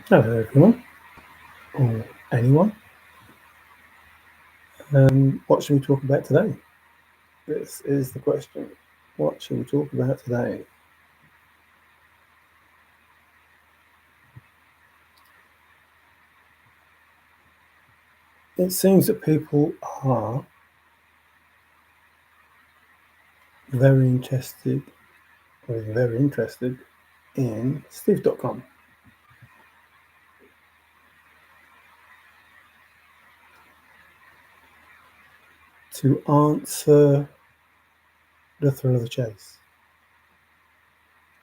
Hello everyone, or anyone. What should we talk about today? This is the question. What should we talk about today? It seems that people are very interested in Steve.com. To answer the thrill of the chase.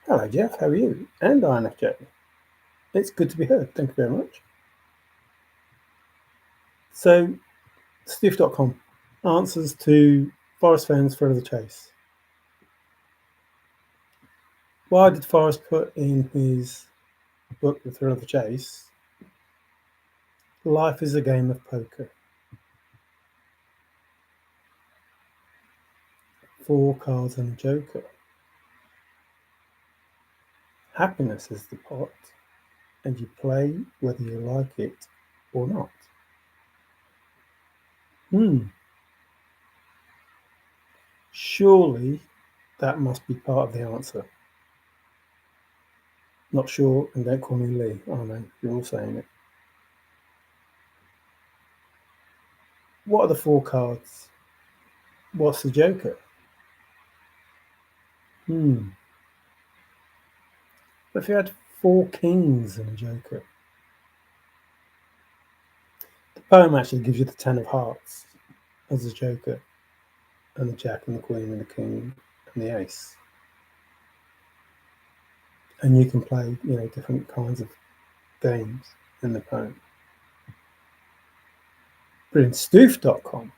Hello Jeff, how are you? And INFJ. It's good to be heard. Thank you very much. So, Steve.com answers to Forrest Fenn's thrill of the chase. Why did Forrest put in his book, The Thrill of the Chase, life is a game of poker? 4 cards and a joker. Happiness is the pot, and you play whether you like it or not. Surely that must be part of the answer. Not sure, and don't call me Lee. Oh no, you're all saying it. What are the 4 cards? What's the joker? But if you had 4 kings and a joker, the poem actually gives you the 10 of hearts as a joker, and the jack and the queen and the king and the ace. And you can play, different kinds of games in the poem. But in Stoof.com,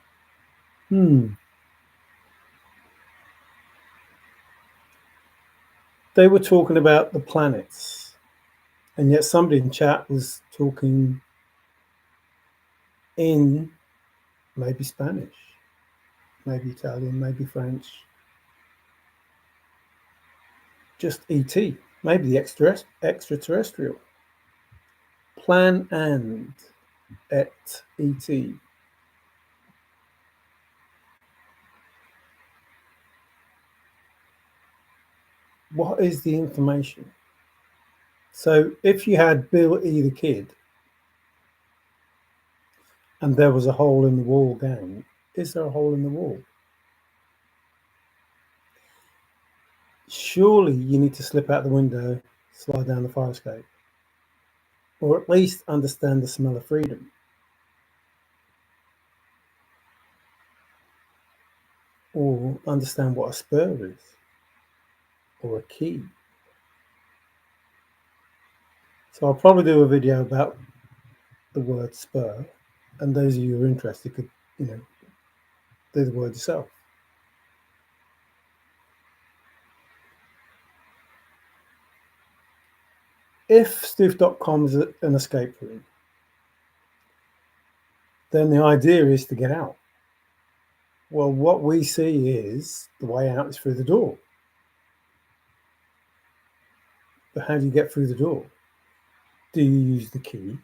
they were talking about the planets, and yet somebody in chat was talking in maybe Spanish, maybe Italian, maybe French, just ET, maybe the extraterrestrial. Plan and et ET. What is the information? So if you had Bill E. the Kid and there was a hole in the wall gang, is there a hole in the wall? Surely you need to slip out the window, slide down the fire escape, or at least understand the smell of freedom. Or understand what a spur is, or a key. So I'll probably do a video about the word spur, and those of you who are interested could, do the word yourself. If Stoof.com is an escape room, then the idea is to get out. Well, what we see is the way out is through the door. But how do you get through the door? Do you use the key?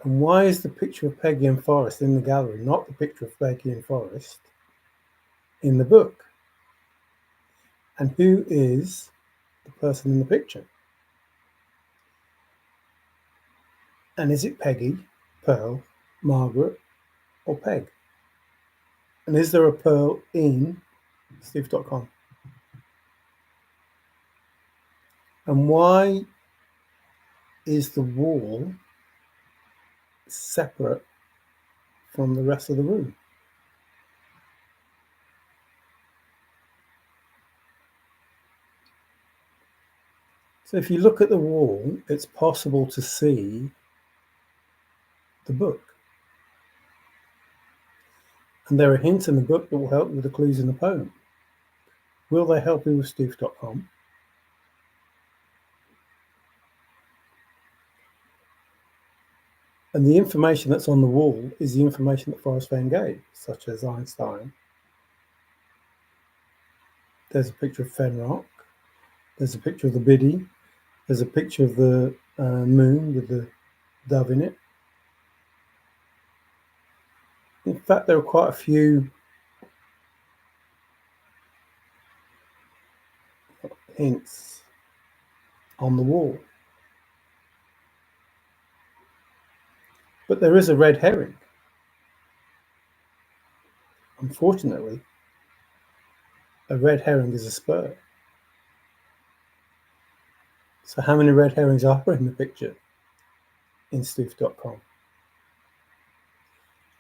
And why is the picture of Peggy and Forrest in the gallery, not the picture of Peggy and Forrest in the book? And who is the person in the picture? And is it Peggy, Pearl, Margaret, or Peg? And is there a Pearl in Steve.com? And why is the wall separate from the rest of the room? So if you look at the wall, it's possible to see the book. And there are hints in the book that will help with the clues in the poem. Will they help you with Steve.com? And the information that's on the wall is the information that Forrest Fenn gave, such as Einstein. There's a picture of Fenn Rock. There's a picture of the biddy. There's a picture of the moon with the dove in it. In fact, there are quite a few hints on the wall. But there is a red herring. Unfortunately, a red herring is a spur. So how many red herrings are in the picture in Stoof.com?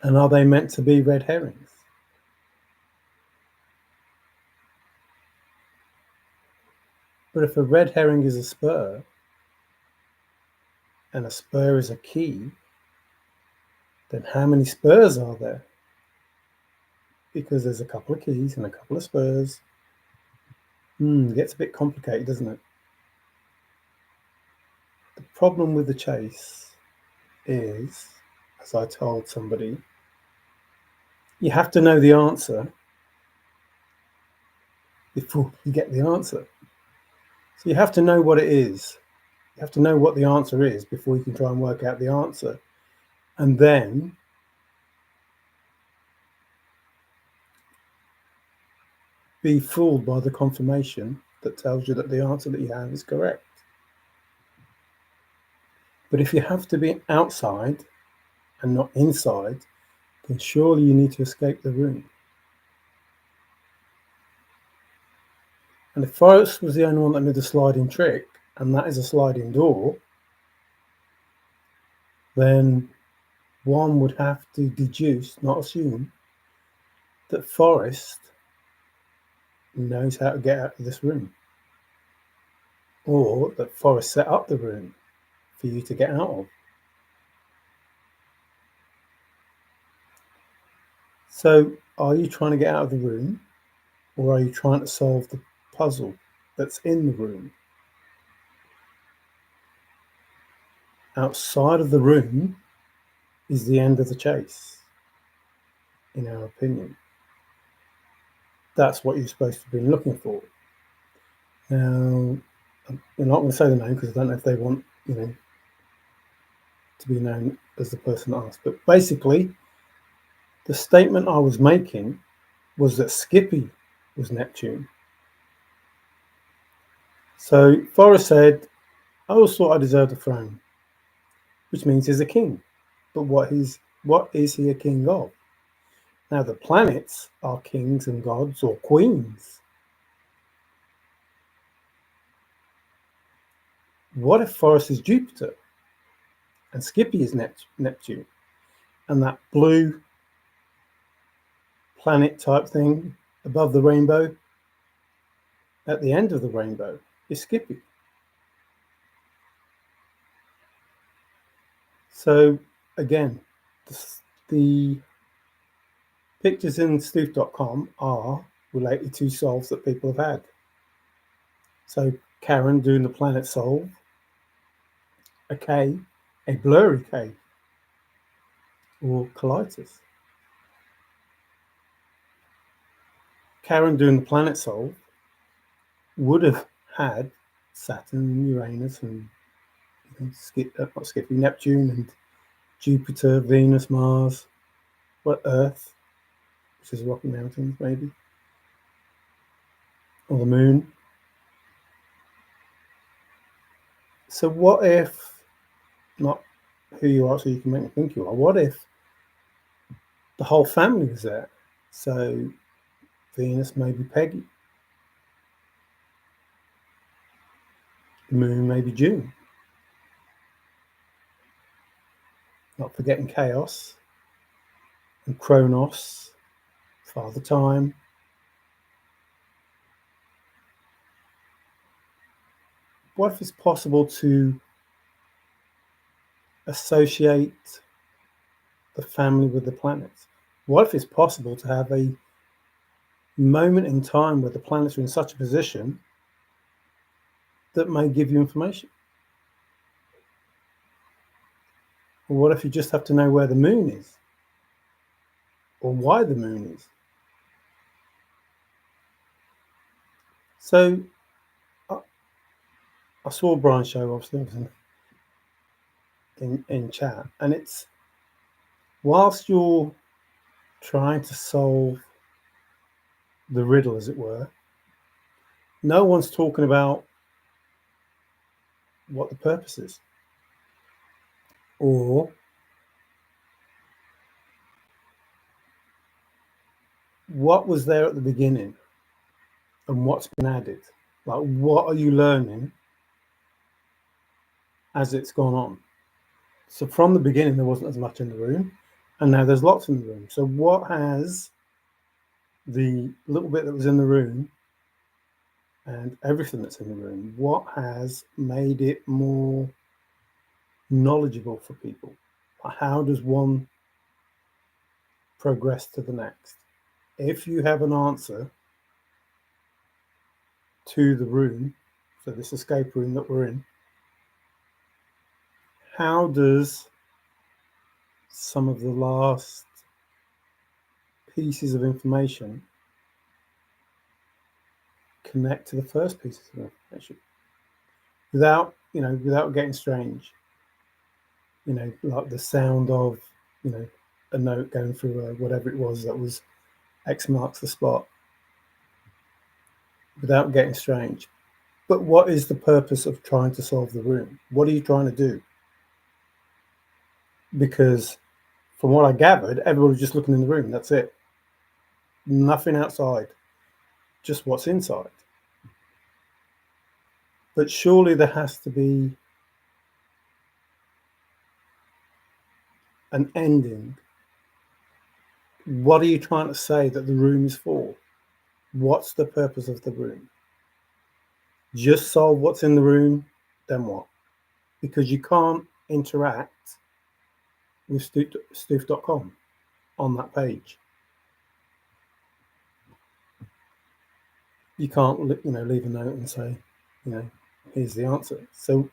And are they meant to be red herrings? But if a red herring is a spur, and a spur is a key, then how many spurs are there? Because there's a couple of keys and a couple of spurs. It gets a bit complicated, doesn't it? The problem with the chase is, as I told somebody, you have to know the answer before you get the answer. So you have to know what it is. You have to know what the answer is before you can try and work out the answer. And then be fooled by the confirmation that tells you that the answer that you have is correct. But if you have to be outside and not inside, then surely you need to escape the room. And if Forrest was the only one that knew the sliding trick, and that is a sliding door, then one would have to deduce, not assume, that Forrest knows how to get out of this room. Or that Forrest set up the room for you to get out of. So are you trying to get out of the room, or are you trying to solve the puzzle that's in the room? Outside of the room is the end of the chase, in our opinion. That's what you're supposed to have been looking for. Now, I'm not going to say the name because I don't know if they want, to be known as the person asked. But basically, the statement I was making was that Skippy was Neptune. So Forrest said, I always thought I deserved a throne, which means he's a king. But what is he a king of? Now, the planets are kings and gods or queens. What if Forrest is Jupiter and Skippy is Neptune? And that blue planet type thing above the rainbow, at the end of the rainbow, is Skippy. So again, the pictures in Stoof.com are related to solves that people have had. So Karen doing the planet solve, a K, a blurry K, or colitis. Karen doing the planet solve would have had Saturn and Uranus and not Skippy, Neptune and Jupiter, Venus, Mars, Earth, which is Rocky Mountains maybe, or the moon. So what if, not who you are so you can make me think you are, what if the whole family was there? So Venus may be Peggy, the moon may be June, not forgetting Chaos and Kronos, Father Time. What if it's possible to associate the family with the planets? What if it's possible to have a moment in time where the planets are in such a position that may give you information? Or what if you just have to know where the moon is or why the moon is? So I saw Brian's show, obviously, it was in chat, and it's whilst you're trying to solve the riddle, as it were, no one's talking about what the purpose is, or what was there at the beginning and what's been added. Like, what are you learning as it's gone on? So from the beginning, there wasn't as much in the room, and now there's lots in the room. So what has the little bit that was in the room and everything that's in the room, what has made it more knowledgeable for people? How does one progress to the next? If you have an answer to the room, so this escape room that we're in, how does some of the last pieces of information connect to the first pieces of information without getting strange? Like the sound of a note going through whatever it was that was X marks the spot, without getting strange. But what is the purpose of trying to solve the room? What are you trying to do? Because from what I gathered, everybody was just looking in the room. That's it. Nothing outside, just what's inside. But surely there has to be an ending. What are you trying to say that the room is for? What's the purpose of the room? Just solve what's in the room, then what? Because you can't interact with stoof.com on that page. You can't leave a note and say, here's the answer. So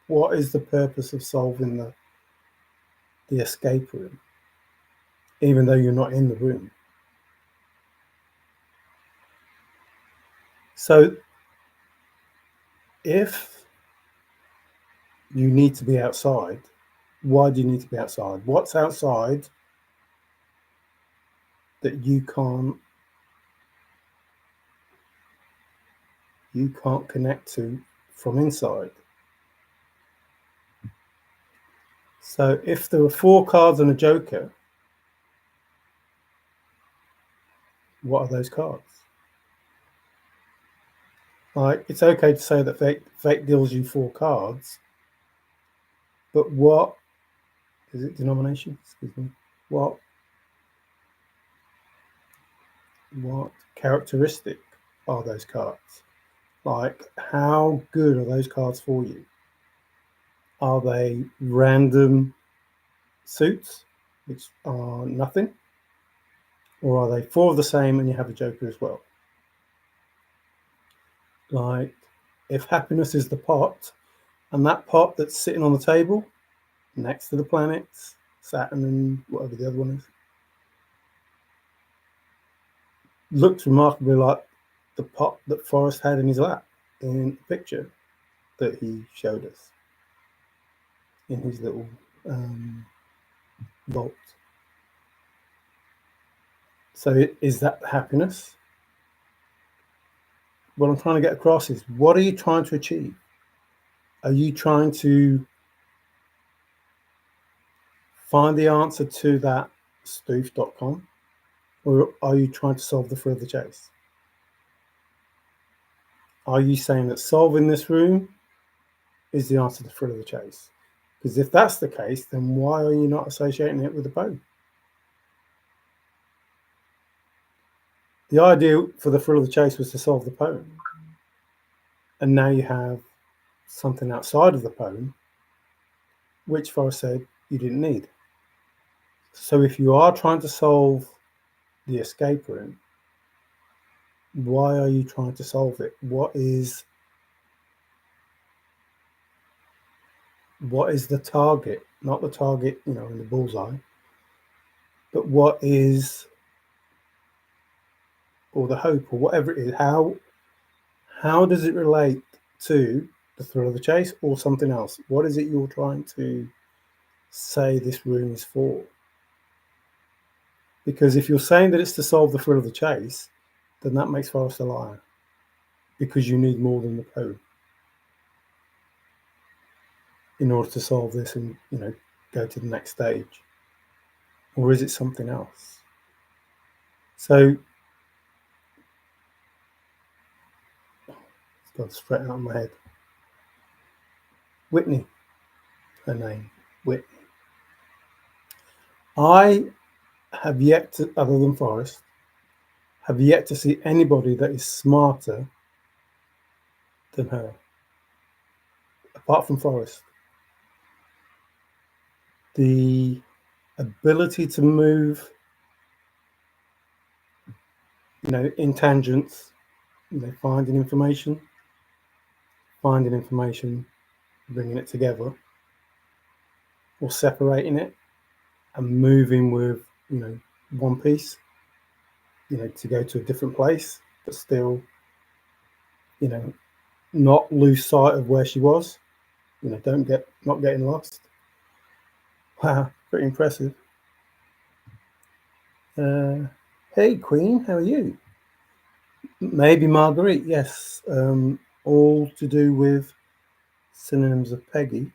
what is the purpose of solving the escape room, even though you're not in the room? So if you need to be outside, why do you need to be outside? What's outside that you can't connect to from inside? So if there were 4 cards and a joker, what are those cards? Like, it's okay to say that fate deals you 4 cards, but what is it? Denomination? Excuse me. What characteristic are those cards? Like, how good are those cards for you? Are they random suits, which are nothing? Or are they 4 of the same and you have a joker as well? Like, if happiness is the pot, and that pot that's sitting on the table next to the planets, Saturn and whatever the other one is, looks remarkably like the pot that Forrest had in his lap in the picture that he showed us in his little vault. So is that happiness? What I'm trying to get across is, what are you trying to achieve? Are you trying to find the answer to that stoof.com, or are you trying to solve the thrill of the chase? Are you saying that solving this room is the answer to the thrill of the chase? Because if that's the case, then why are you not associating it with the poem? The idea for the thrill of the chase was to solve the poem. And now you have something outside of the poem, which Forrest said you didn't need. So if you are trying to solve the escape room, why are you trying to solve it? What is the target? Not the target, in the bullseye, but what is, or the hope, or whatever it is. How does it relate to The thrill of the chase or something else? What is it you're trying to say this room is for? Because if you're saying that it's to solve the thrill of the chase, then that makes Forrest a liar. Because you need more than the poem in order to solve this and, go to the next stage. Or is it something else? So it's gone straight out of my head. Whitney, her name, Whitney. I have yet to, other than Forrest, have yet to see anybody that is smarter than her, apart from Forrest. The ability to move, in tangents, finding information, bringing it together, or separating it and moving with, one piece, to go to a different place, but still, not lose sight of where she was. Not getting lost. Wow, pretty impressive. Hey, Queen, how are you? Maybe Marguerite, yes. All to do with synonyms of Peggy.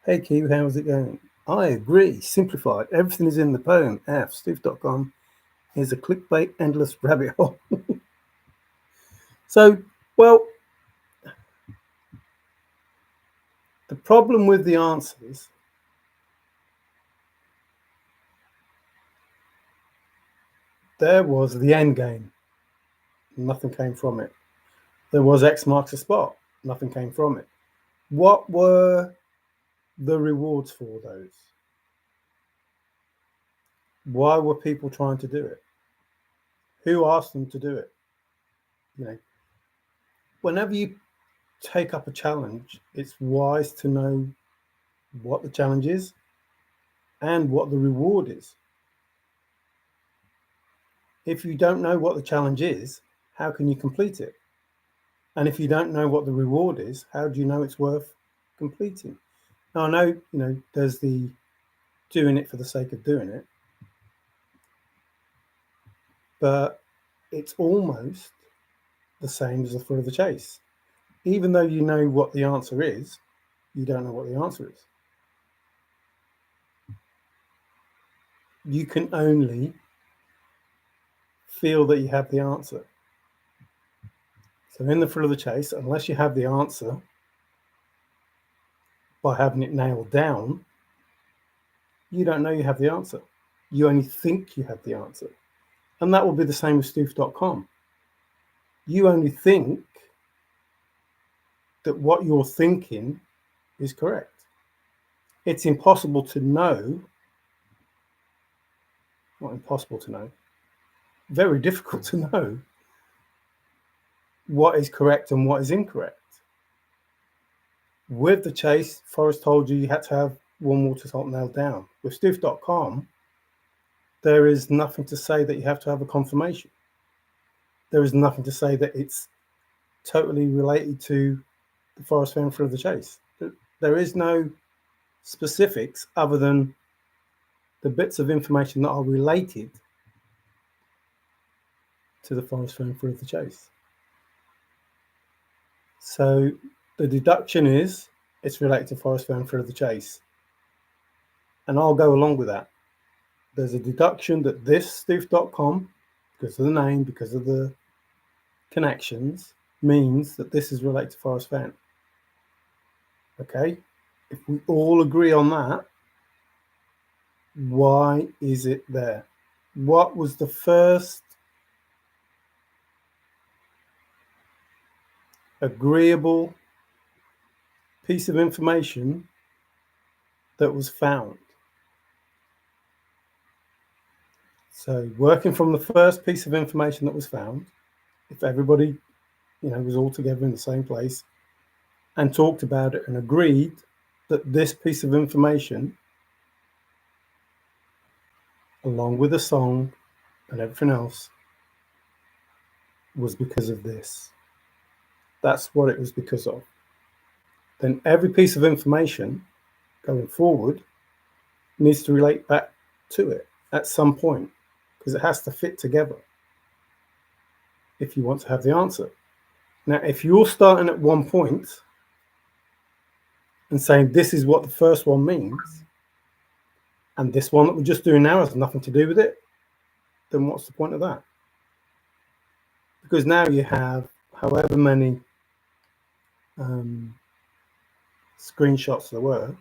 Hey, Q, how's it going? I agree. Simplified. Everything is in the poem. Stoof.com is a clickbait endless rabbit hole. So, well, the problem with the answers, there was the end game. Nothing came from it. There was X marks the spot. Nothing came from it. What were the rewards for those? Why were people trying to do it? Who asked them to do it? Whenever you take up a challenge, it's wise to know what the challenge is and what the reward is. If you don't know what the challenge is, how can you complete it? And if you don't know what the reward is, how do you know it's worth completing? Now, I know, there's the doing it for the sake of doing it, but it's almost the same as the thrill of the chase. Even though you know what the answer is, you don't know what the answer is. You can only feel that you have the answer. So in the thrill of the chase, unless you have the answer by having it nailed down, you don't know you have the answer. You only think you have the answer. And that will be the same with Stoof.com. You only think that what you're thinking is correct. It's impossible to know, not impossible to know, very difficult to know what is correct and what is incorrect. With the chase, Forrest told you had to have warm water salt nailed down. With Stoof.com, there is nothing to say that you have to have a confirmation. There is nothing to say that it's totally related to the Forrest Fenn thrill of the chase. There is no specifics other than the bits of information that are related to the Forrest Fenn thrill of the chase. So the deduction is it's related to Forrest Fenn thrill of the chase. And I'll go along with that. There's a deduction that this Stoof.com, because of the name, because of the connections, means that this is related to Forrest Fenn. Okay? If we all agree on that, why is it there? What was the first agreeable piece of information that was found? So working from the first piece of information that was found, if everybody, was all together in the same place and talked about it and agreed that this piece of information, along with the song and everything else, was because of this. That's what it was because of. then every piece of information going forward needs to relate back to it at some point, because it has to fit together if you want to have the answer. Now, if you're starting at one point and saying this is what the first one means, and this one that we're just doing now has nothing to do with it, then what's the point of that? Because now you have however many screenshots there were,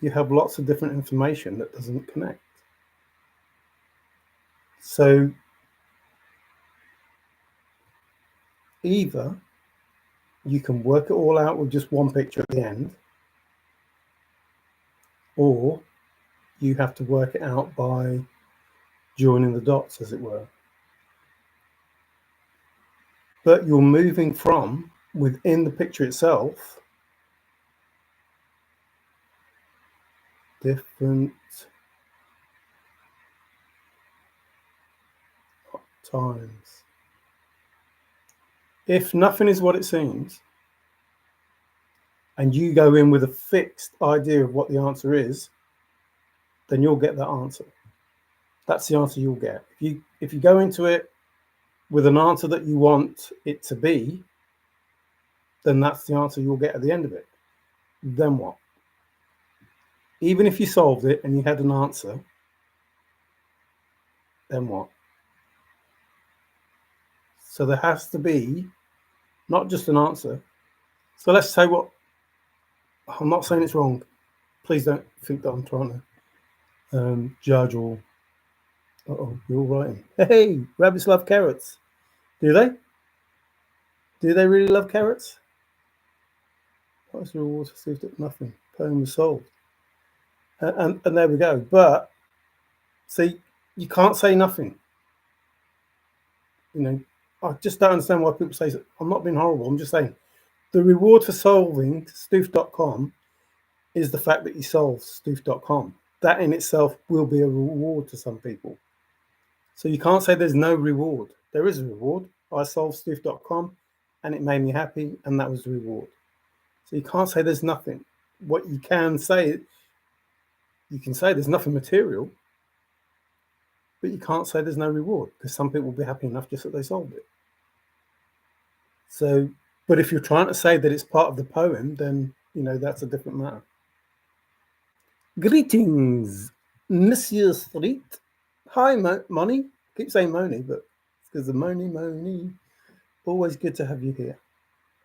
you have lots of different information that doesn't connect. So either you can work it all out with just one picture at the end, or you have to work it out by joining the dots, as it were. But you're moving from within the picture itself different times. If nothing is what it seems, and you go in with a fixed idea of what the answer is, then you'll get that answer. That's the answer you'll get. If you go into it with an answer that you want it to be, then that's the answer you'll get at the end of it. Then what? Even if you solved it and you had an answer, then what? So there has to be not just an answer. So let's say what, I'm not saying it's wrong. Please don't think that I'm trying to judge or, you're writing. Hey, rabbits love carrots. Do they? Do they really love carrots? What's the reward to see if nothing? Poem was solved. And there we go. But see, you can't say nothing. You know, I just don't understand why people say, I'm not being horrible. I'm just saying the reward for solving stoof.com is the fact that you solve stoof.com. That in itself will be a reward to some people. So you can't say there's no reward. There is a reward. I solved stoof.com and it made me happy, and that was the reward. So you can't say there's nothing. What you can say there's nothing material, but you can't say there's no reward, because some people will be happy enough just that they solved it. So, but if you're trying to say that it's part of the poem, then, you know, that's a different matter. Greetings, Monsieur Street. Hi, Moni. Keep saying Moni, but it's because of Moni. Always good to have you here.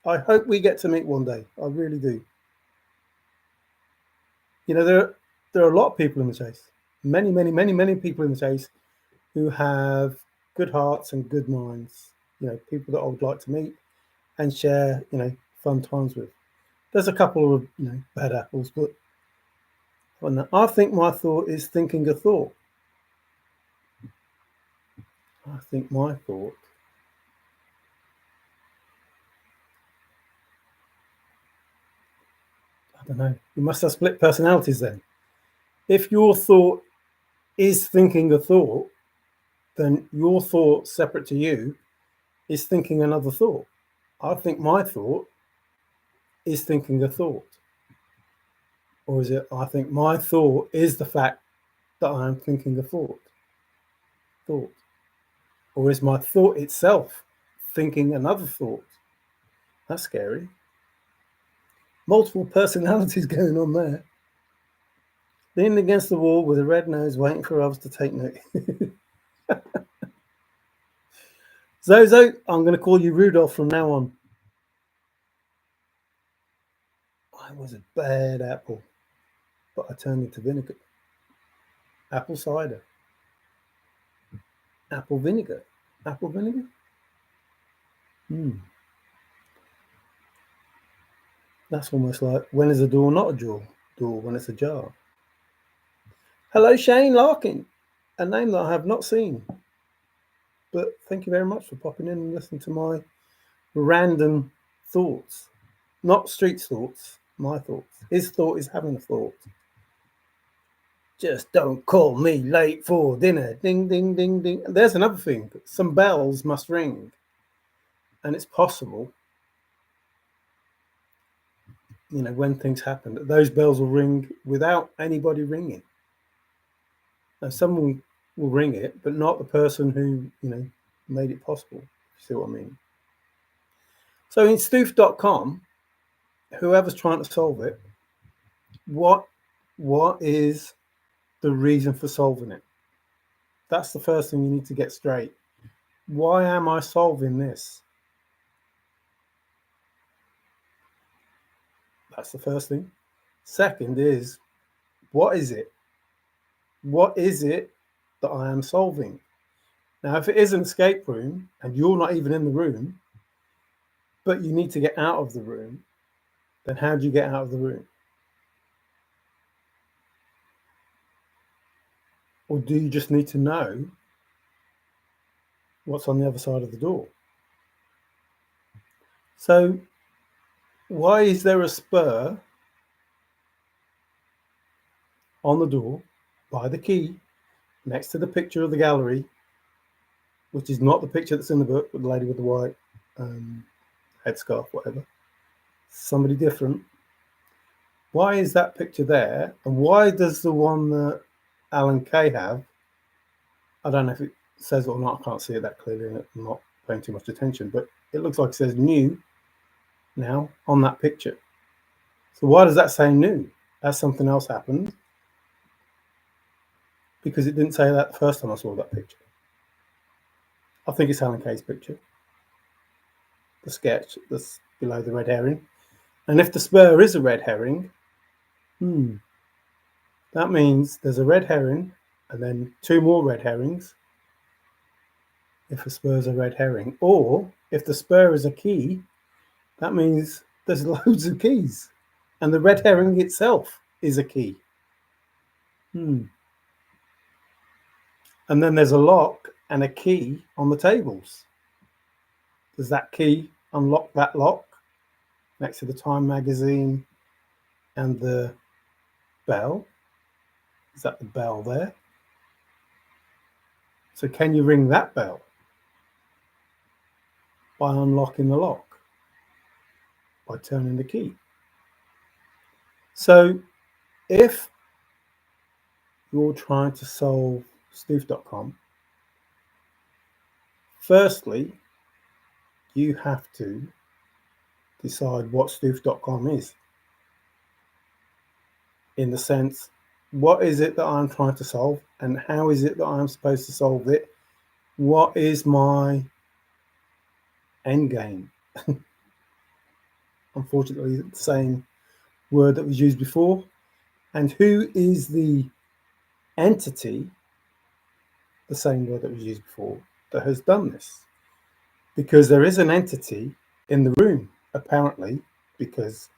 I hope we get to meet one day. I really do. You know, there are a lot of people in the chase. Many people in the chase who have good hearts and good minds. You know, people that I would like to meet and share, you know, fun times with. There's a couple of, you know, bad apples, but I think my thought is thinking a thought. I think my thought I don't know. You must have split personalities then. If your thought is thinking a thought, then your thought separate to you is thinking another thought. I think my thought is thinking a thought. Or is it, I think my thought is the fact that I am thinking a thought? Or is my thought itself thinking another thought? That's scary. Multiple personalities going on there. Leaning against the wall with a red nose, waiting for others to take note. Zozo, I'm going to call you Rudolph from now on. I was a bad apple, but I turned into vinegar. Apple cider. Apple vinegar. Apple vinegar? That's almost like, when is a door not a door when it's a jar? Hello, Shane Larkin, a name that I have not seen. But thank you very much for popping in and listening to my random thoughts. Not Street's thoughts, my thoughts. His thought is having a thought. Just don't call me late for dinner. Ding, ding, ding, ding. There's another thing. Some bells must ring. And it's possible when things happen, that those bells will ring without anybody ringing. Now, someone will ring it, but not the person who, made it possible. You see what I mean? So in stoof.com, whoever's trying to solve it, what is the reason for solving it? That's the first thing you need to get straight. Why am I solving this? That's the first thing. Second is, what is it? What is it that I am solving? Now, if it is an escape room and you're not even in the room, but you need to get out of the room, then how do you get out of the room? Or do you just need to know what's on the other side of the door? So why is there a spur on the door by the key next to the picture of the gallery, which is not the picture that's in the book with the lady with the white headscarf, whatever, somebody different? Why is that picture there? And why does the one that Alan Kay have, I don't know if it says it or not, I can't see it that clearly and I'm not paying too much attention, but it looks like it says new now on that picture. So why does that say new? Has something else happened? Because it didn't say that the first time I saw that picture. I think it's Alan Kay's picture, the sketch that's below the red herring. And if the spur is a red herring, that means there's a red herring and then two more red herrings if a spur is a red herring. Or if the spur is a key, that means there's loads of keys. And the red herring itself is a key. And then there's a lock and a key on the tables. Does that key unlock that lock next to the Time magazine and the bell? Is that the bell there? So can you ring that bell by unlocking the lock, by turning the key? So if you're trying to solve stoof.com, firstly, you have to decide what stoof.com is. In the sense, what is it that I'm trying to solve and how is it that I'm supposed to solve it? What is my end game? Unfortunately, the same word that was used before. And who is the entity, the same word that was used before, that has done this? Because there is an entity in the room, apparently, because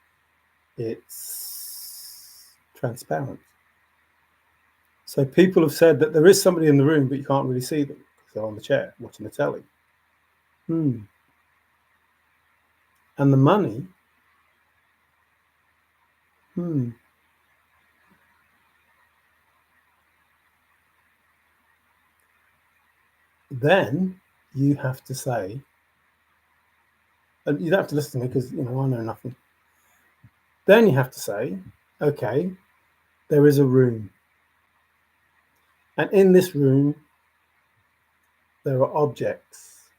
it's transparent. So people have said that there is somebody in the room, but you can't really see them because they're on the chair watching the telly. And the money, then you have to say, and you don't have to listen to me because, I know nothing. Then you have to say, okay, there is a room. And in this room, there are objects.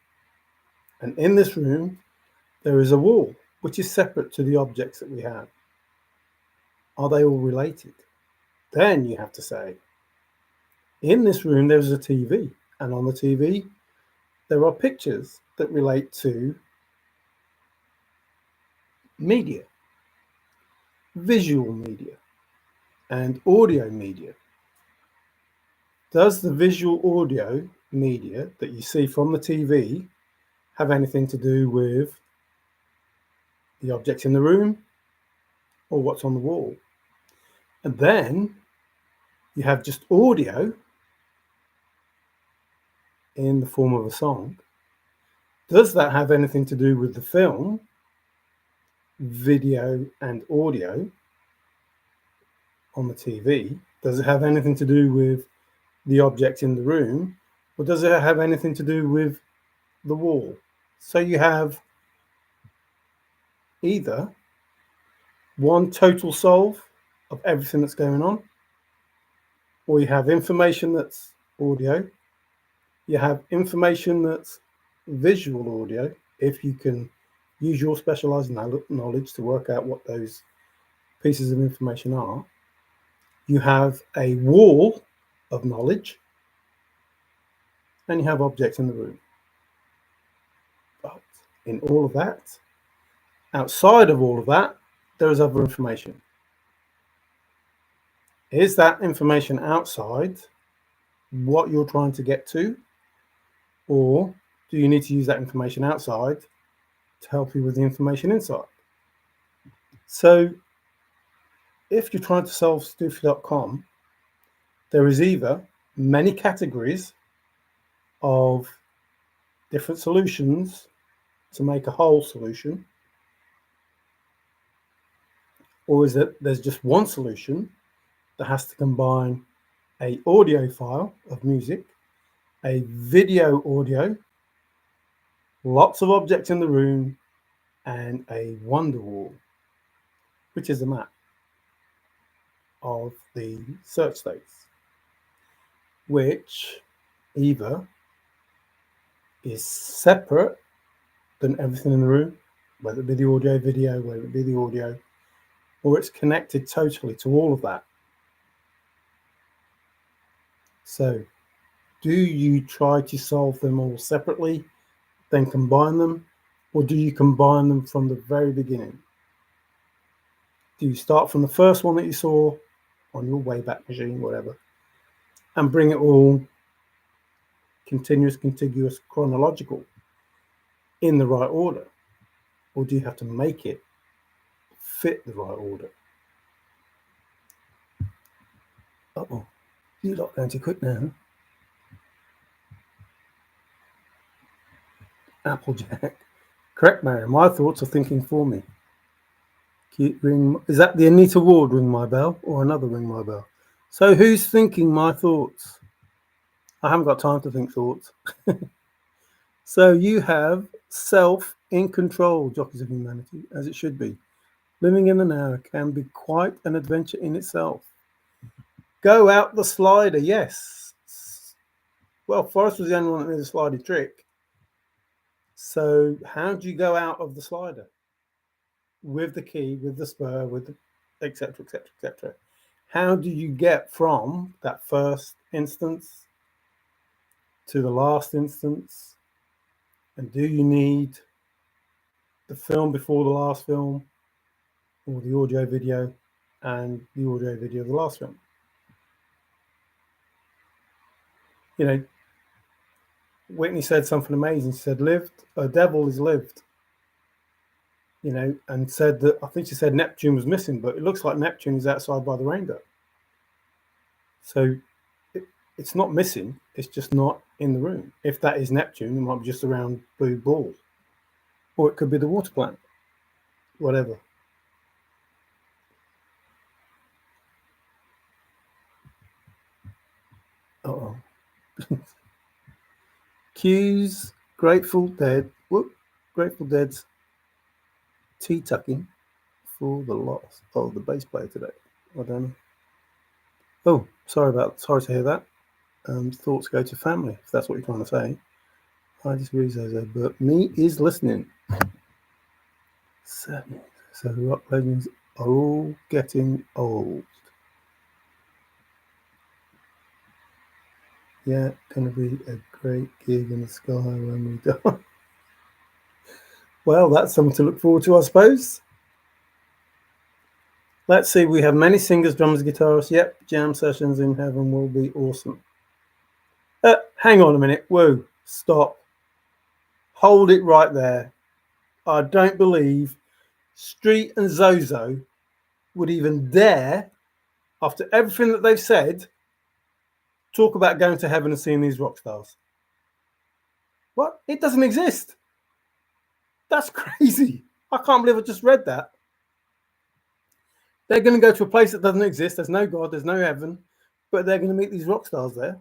And in this room, there is a wall, which is separate to the objects that we have. Are they all related? Then you have to say, in this room, there's a TV. And on the TV, there are pictures that relate to media, visual media, and audio media. Does the visual audio media that you see from the TV have anything to do with the objects in the room or what's on the wall? And then you have just audio in the form of a song. Does that have anything to do with the film, video and audio on the TV? Does it have anything to do with the object in the room, or does it have anything to do with the wall? So you have either one total solve of everything that's going on, or you have information that's audio, you have information that's visual audio, if you can use your specialized knowledge to work out what those pieces of information are. You have a wall of knowledge, and you have objects in the room. But in all of that, outside of all of that, there is other information. Is that information outside what you're trying to get to? Or do you need to use that information outside to help you with the information inside? So if you're trying to solve Stoofy.com, there is either many categories of different solutions to make a whole solution, or is it there's just one solution that has to combine a audio file of music, a video audio, lots of objects in the room, and a wonder wall, which is a map of the search states, which either is separate than everything in the room, whether it be the audio, video, whether it be the audio, or it's connected totally to all of that. So do you try to solve them all separately, then combine them, or do you combine them from the very beginning? Do you start from the first one that you saw on your Wayback Machine, whatever, and bring it all continuous, contiguous, chronological in the right order? Or do you have to make it fit the right order? Uh-oh, you're not going too quick now. Applejack. Correct, Mary. My thoughts are thinking for me. Is that the Anita Ward Ring My Bell or another Ring My Bell? So who's thinking my thoughts? I haven't got time to think thoughts. So you have self in control, Jockeys of Humanity, as it should be. Living in the now can be quite an adventure in itself. Go out the slider, yes. Well, Forrest was the only one that knew the slidey trick. So how do you go out of the slider? With the key, with the spur, with the etc., etc., etc. How do you get from that first instance to the last instance? And do you need the film before the last film, or the audio video and the audio video of the last film? You know, Whitney said something amazing. She said, a devil is lived. You know, and said that, I think she said Neptune was missing, but it looks like Neptune is outside by the rainbow. So it's not missing, it's just not in the room. If that is Neptune, it might be just a round blue ball. Or it could be the water planet, whatever. Uh-oh. Q's Grateful Dead's tea tucking for the loss of the bass player today. I don't know. Oh, sorry to hear that. Thoughts go to family, if that's what you're trying to say. I disagree, Zozo, but me is listening. So rock legends are all getting old. Yeah, gonna be a great gig in the sky when we die. Well, that's something to look forward to, I suppose. Let's see, we have many singers, drummers, guitarists. Yep, jam sessions in heaven will be awesome. Hang on a minute. Whoa, stop. Hold it right there. I don't believe Street and Zozo would even dare, after everything that they've said, talk about going to heaven and seeing these rock stars. What? It doesn't exist. That's crazy. I can't believe I just read that. They're going to go to a place that doesn't exist. There's no God, there's no heaven, but they're going to meet these rock stars there.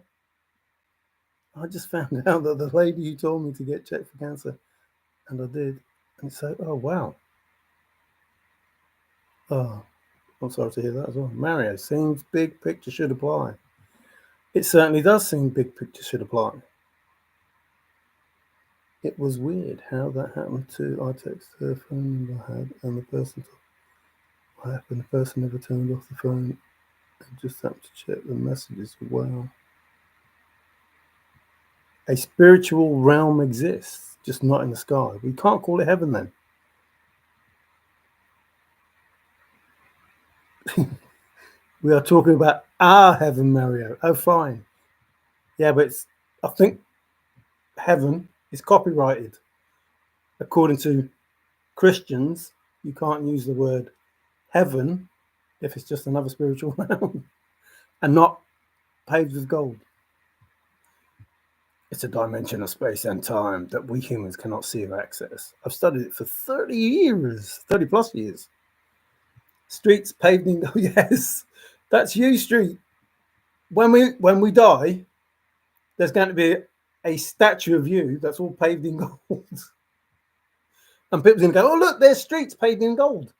I just found out that the lady who told me to get checked for cancer, and I did, and so, oh wow. Oh, I'm sorry to hear that as well. Mario, seems big picture should apply. It certainly does seem big picture should apply. It was weird how that happened too. I texted her phone number I had, and the person what happened. The person never turned off the phone and just happened to check the messages. Wow. A spiritual realm exists, just not in the sky. We can't call it heaven then. We are talking about our heaven, Mario. Oh, fine. Yeah, but I think heaven is copyrighted. According to Christians, you can't use the word heaven if it's just another spiritual realm and not paved with gold. It's a dimension of space and time that we humans cannot see or access. I've studied it for 30 years, 30 plus years. Streets paved in gold. Yes, that's you, Street. When we die, there's going to be a statue of you that's all paved in gold. And people's going to go, oh, look, there's streets paved in gold.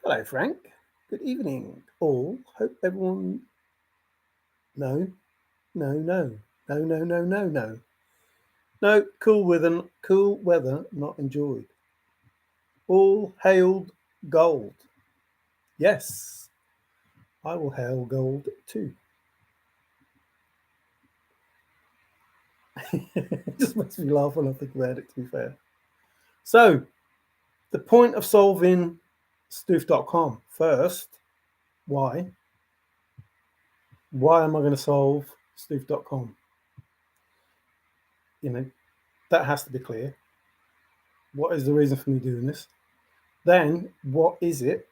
Hello, Frank. Good evening, all. Hope everyone... No, no, no, no, no, no, no, no. No, cool weather not enjoyed. All hailed gold. Yes, I will hail gold too. It just makes me laugh when I think about it, to be fair. So, the point of solving stoof.com. First, why? Why am I going to solve stoof.com? You know, that has to be clear. What is the reason for me doing this? Then, what is it?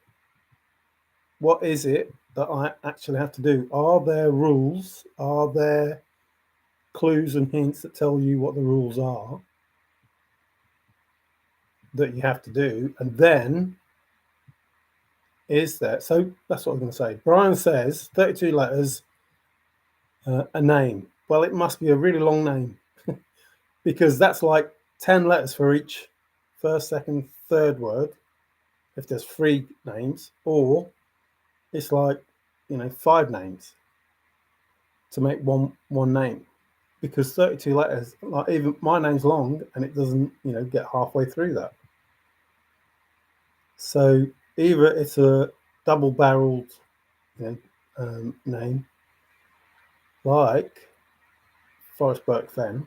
What is it that I actually have to do? Are there rules? Are there clues and hints that tell you what the rules are that you have to do? And then, is there? So that's what I'm going to say. Brian says 32 letters, a name. Well, it must be a really long name because that's like 10 letters for each first, second, third word, if there's 3 names, or it's like, 5 names to make one name, because 32 letters, like even my name's long and it doesn't, get halfway through that. So either it's a double-barreled name like Forrest Fenn,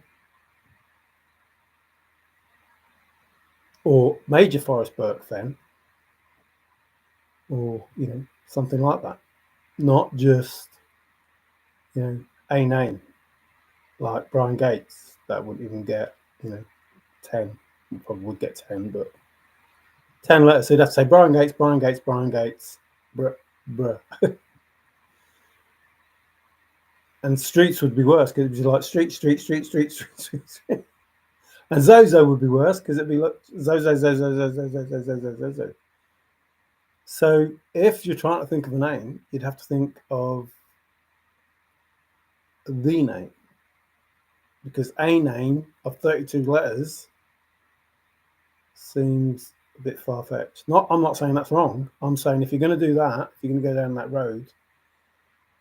or Major Forrest Fenn, or something like that. Not just a name like Brian Gates that wouldn't even get 10. You probably would get 10, but 10 letters. So you'd have to say Brian Gates, Brian Gates, Brian Gates, bruh. And streets would be worse because it'd be like street. And Zozo would be worse because it'd be like Zozo. So if you're trying to think of a name, you'd have to think of the name, because a name of 32 letters seems a bit far-fetched. I'm not saying that's wrong. I'm saying if you're going to do that, if you're going to go down that road,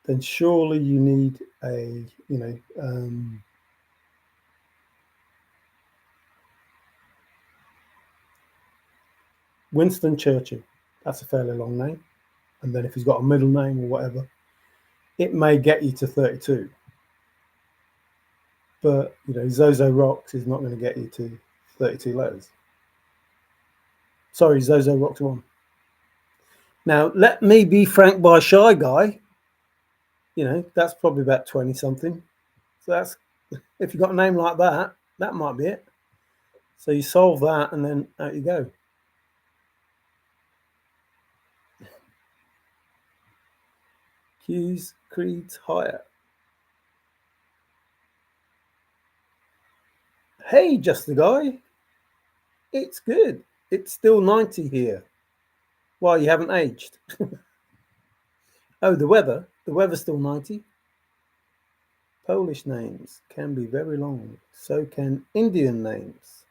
then surely you need a, Winston Churchill. That's a fairly long name. And then if he's got a middle name or whatever, it may get you to 32. But, Zozo Rocks is not going to get you to 32 letters. Sorry, Zozo Rocks 1. Now, let me be frank by Shy Guy. That's probably about 20 something. So that's, if you've got a name like that, that might be it. So you solve that and then out you go. Hughes Creed's higher. Hey, Just the Guy. It's good. It's still 90 here. Why, you haven't aged? Oh, the weather. The weather's still 90. Polish names can be very long. So can Indian names.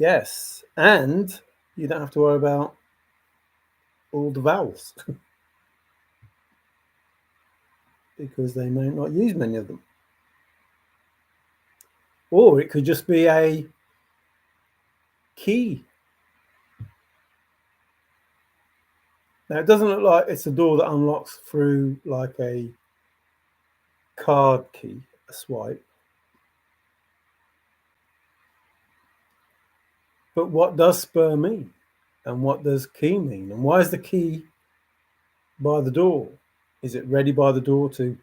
Yes, and you don't have to worry about all the vowels because they may not use many of them. Or it could just be a key. Now, it doesn't look like it's a door that unlocks through like a card key, a swipe. But what does spur mean? And what does key mean? And why is the key by the door? Is it ready by the door to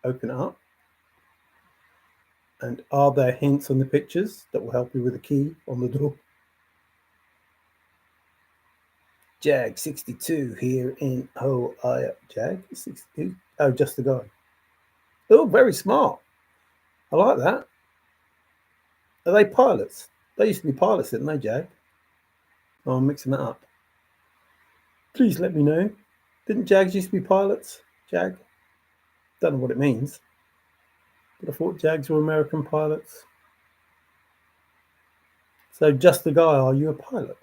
open it up? And are there hints on the pictures that will help you with the key on the door? Jag 62 here in Jag 62. Oh, just the guy. Oh, very smart. I like that. Are they pilots? They used to be pilots, didn't they, Jag? Oh, I'm mixing that up. Please let me know. Didn't Jags used to be pilots? Jag? Don't know what it means. But I thought Jags were American pilots. So just the guy, are you a pilot?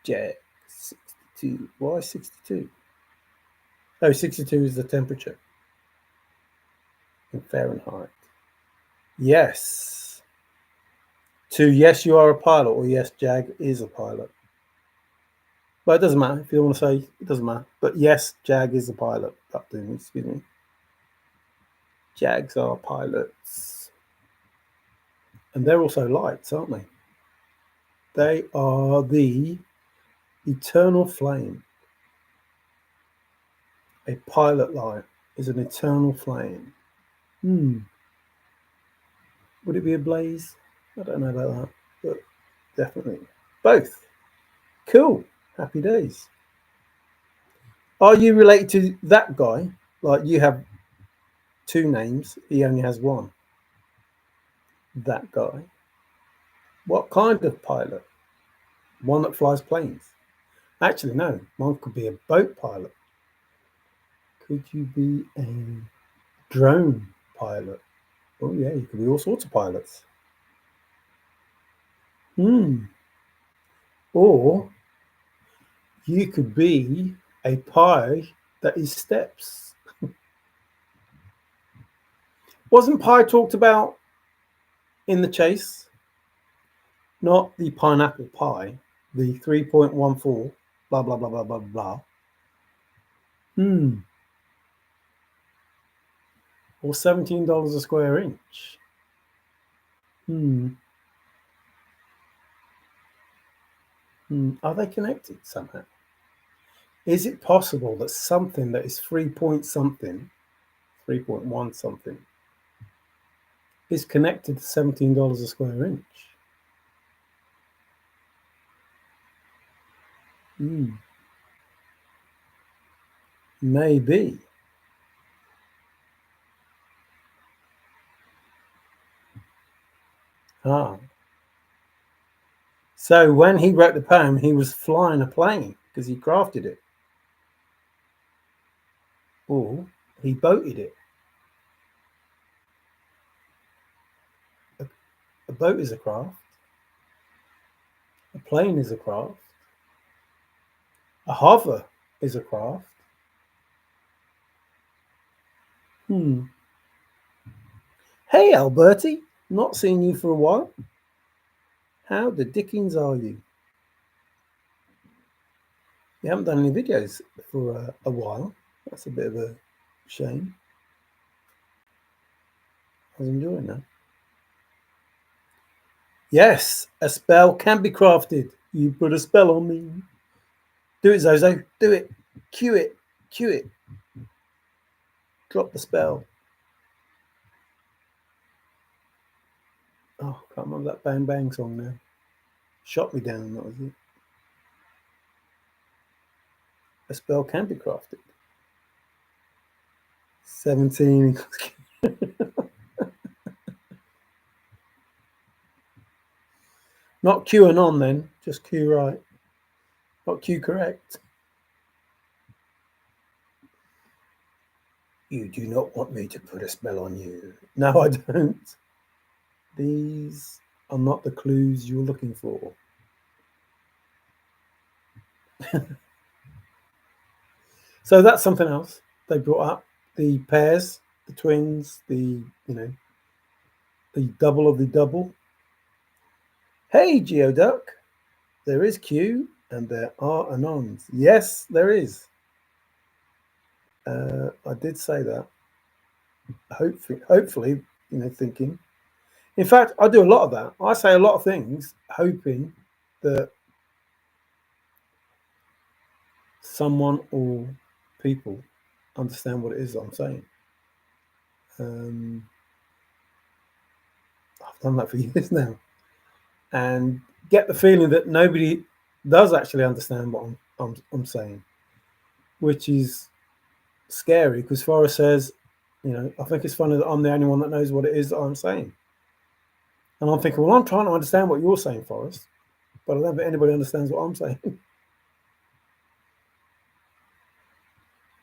Jag 62. Why 62? Oh, 62 is the temperature in Fahrenheit. Yes. To yes, you are a pilot, or yes, Jag is a pilot. But it doesn't matter. If you want to say, it doesn't matter. But yes, Jag is a pilot. Excuse me. Jags are pilots. And they're also lights, aren't they? They are the eternal flame. A pilot light is an eternal flame. Would it be a blaze? I don't know about that, but definitely both. Cool. Happy days. Are you related to that guy? Like you have two names, he only has one. That guy. What kind of pilot? One that flies planes? Actually, no. One could be a boat pilot. Could you be a drone pilot? Oh, yeah, you could be all sorts of pilots. Or you could be a pie that is steps. Wasn't pie talked about in The Chase? Not the pineapple pie, the 3.14, blah, blah, blah, blah, blah, blah. Or $17 a square inch. Are they connected somehow? Is it possible that something that is 3 point something, 3.1 something, is connected to $17 a square inch? Maybe. So when he wrote the poem, he was flying a plane because he crafted it. Or he boated it. A boat is a craft. A plane is a craft. A hover is a craft. Hey, Alberti. Not seen you for a while. How the dickens are you? You haven't done any videos for a while. That's a bit of a shame. I was enjoying that. Yes, a spell can be crafted. You put a spell on me. Do it, Zozo. Do it. Cue it. Cue it. Drop the spell. Oh, I can't remember that Bang Bang song now. Shot me down, that was it. A spell can be crafted. 17. Not QAnon then, just Q right. Not Q correct. You do not want me to put a spell on you. No, I don't. These are not the clues you're looking for. So that's something else they brought up. The pairs, the twins, the the double of the double. Hey, Geoduck, there is Q and there are Anons. Yes, there is. I did say that. Hopefully, thinking. In fact, I do a lot of that. I say a lot of things, hoping that someone or people understand what it is that I'm saying. I've done that for years now, and get the feeling that nobody does actually understand what I'm saying, which is scary because Forrest says, I think it's funny that I'm the only one that knows what it is that I'm saying. And I'm thinking, well, I'm trying to understand what you're saying, Forrest, but I don't think anybody understands what I'm saying.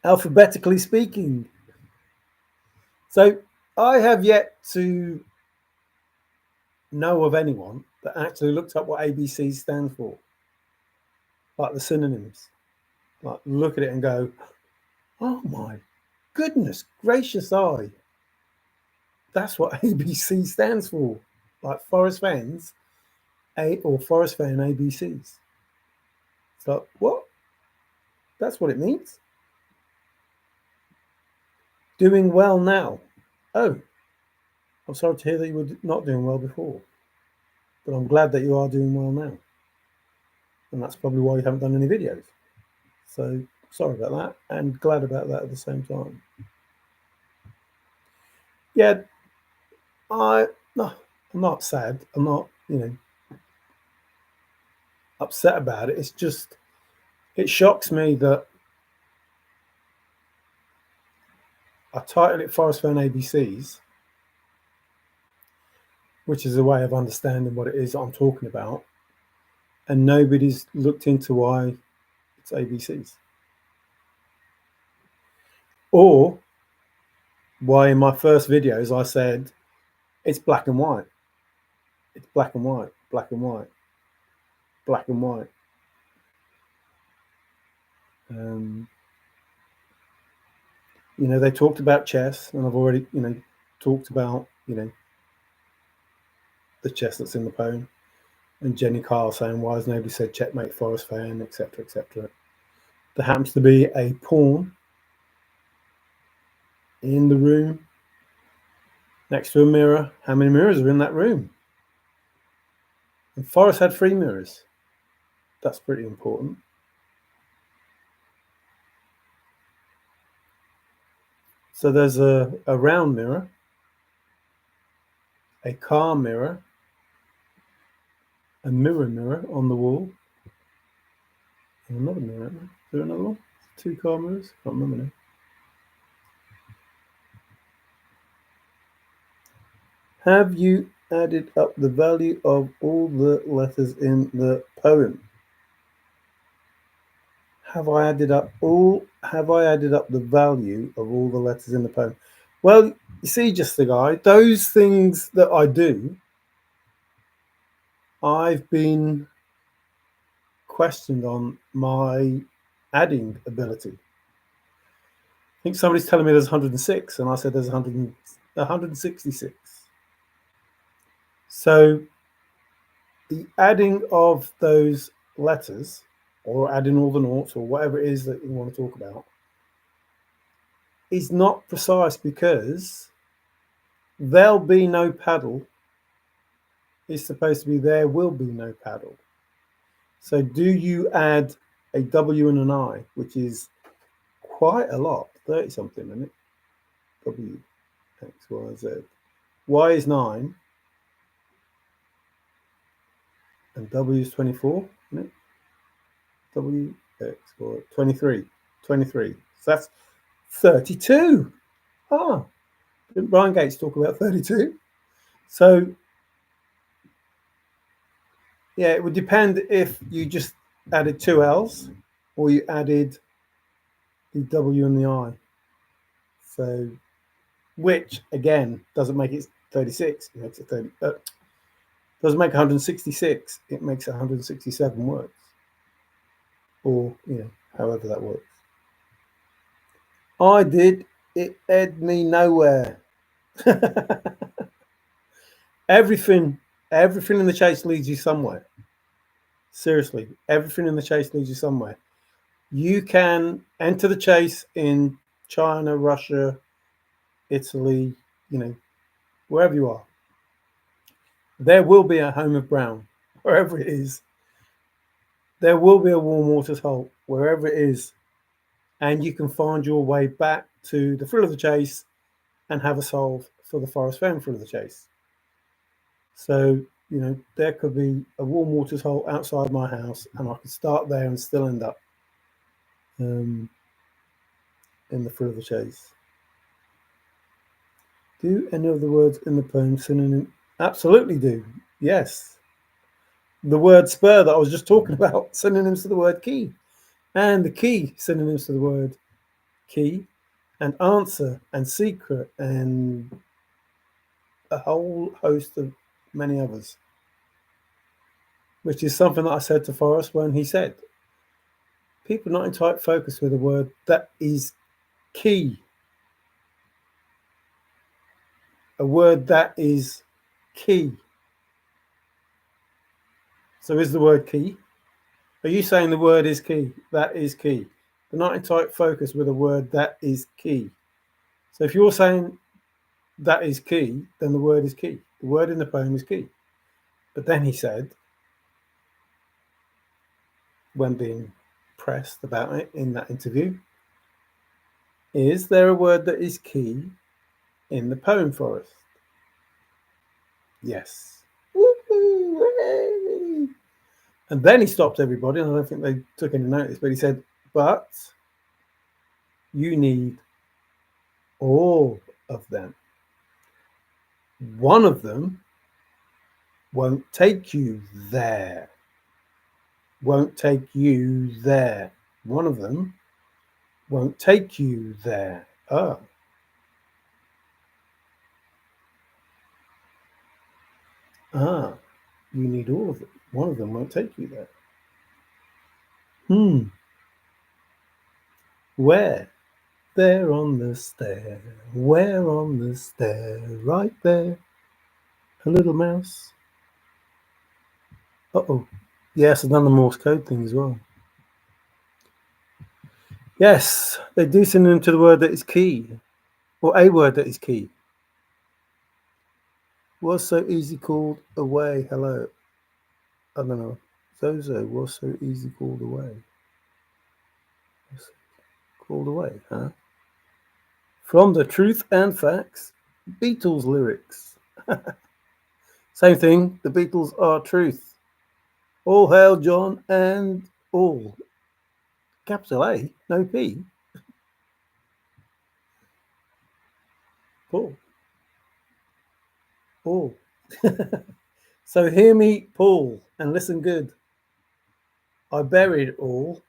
Alphabetically speaking. So I have yet to know of anyone that actually looked up what ABC stands for, like the synonyms. Like look at it and go, oh my goodness gracious eye. That's what ABC stands for. Like Forrest Fenn's or Forrest Fenn ABCs. So what? That's what it means? Doing well now. Oh, I'm sorry to hear that you were not doing well before. But I'm glad that you are doing well now. And that's probably why you haven't done any videos. So sorry about that and glad about that at the same time. Yeah, I'm not sad. I'm not, upset about it. It's just, it shocks me that I titled it Forrest Fenn ABCs, which is a way of understanding what it is that I'm talking about, and nobody's looked into why it's ABCs. Or why in my first videos I said it's black and white. It's black and white, black and white, black and white. They talked about chess, and I've already, talked about, the chess that's in the poem, and Jenny Carl saying, why has nobody said checkmate Forrest Fenn, etc., etc. There happens to be a pawn in the room next to a mirror. How many mirrors are in that room? And Forrest had 3 mirrors. That's pretty important. So there's a round mirror, a car mirror, a mirror on the wall, and another mirror. Is there another one? 2 car mirrors? Can't remember now. Have you added up the value of all the letters in the poem? Have I added up the value of all the letters in the poem? Well, you see, just the guy, those things that I do, I've been questioned on my adding ability. I think somebody's telling me there's 106, and I said there's 166. So the adding of those letters, or adding all the noughts, or whatever it is that you want to talk about, is not precise because there'll be no paddle is supposed to be there will be no paddle. So do you add a W and an I, which is quite a lot, 30 something, isn't it? W, X, Y, Z. Y is 9 and W is 24, isn't it? W, X, Y, 23. 23. So that's 32. Ah, didn't Brian Gates talk about 32? So, yeah, it would depend if you just added 2 L's or you added the W and the I. So, which, again, doesn't make it 36. It makes it 30. Doesn't make 166. It makes 167 words, or however that works. I did. It led me nowhere. Everything in the chase leads you somewhere. Seriously, everything in the chase leads you somewhere. You can enter the chase in China, Russia, Italy, wherever you are. There will be a home of brown, wherever it is. There will be a warm waters hole, wherever it is. And you can find your way back to the thrill of the chase and have a solve for the Forrest Fenn thrill of the chase. So, there could be a warm waters hole outside my house, and I could start there and still end up in the thrill of the chase. Do any of the words in the poem synonym? Absolutely do. Yes. The word spur that I was just talking about, synonyms to the word key. And the key, synonyms to the word key, and answer, and secret, and a whole host of many others. Which is something that I said to Forrest when he said, people not in tight focus with a word that is key. A word that is key. So is the word key? Are you saying the word is key? That is key. They're not in tight focus with a word that is key. So if you're saying that is key, then the word is key. The word in the poem is key. But then he said, when being pressed about it in that interview, is there a word that is key in the poem, Forrest? Yes. Woo-hoo, and then he stopped everybody, and I don't think they took any notice, but he said, but you need all of them. One of them won't take you there. Won't take you there. One of them won't take you there. Oh. Ah, you need all of them. One of them won't take you there. Where? There on the stair. Where on the stair? Right there. A little mouse. Uh-oh. Yes, I've done the Morse code thing as well. Yes, they do send them to the word that is key. Or a word that is key. Was so easy called away. Hello. I don't know. Zozo was so easy called away. Called away, huh? From the Truth and Facts, Beatles lyrics. Same thing, the Beatles are truth. All hail John and all. Capital A, no P. Paul. Paul. So hear me, Paul, and listen good. I buried all.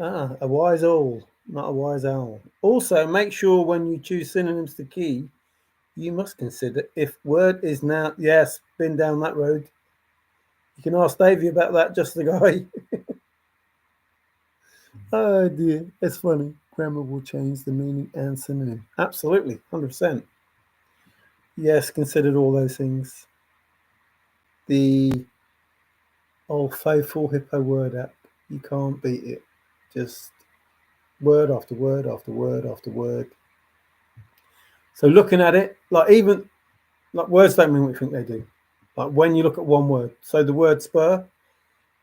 A wise owl, not a wise owl. Also, make sure when you choose synonyms to key, you must consider if word is now. Yes, been down that road. You can ask Davey about that, just the guy. Oh dear, it's funny. Grammar will change the meaning and synonym. Absolutely, 100%. Yes, considered all those things. The old faithful hippo word app, you can't beat it. Just word after word after word after word. So looking at it, even words don't mean what you think they do. Like when you look at one word. So the word spur,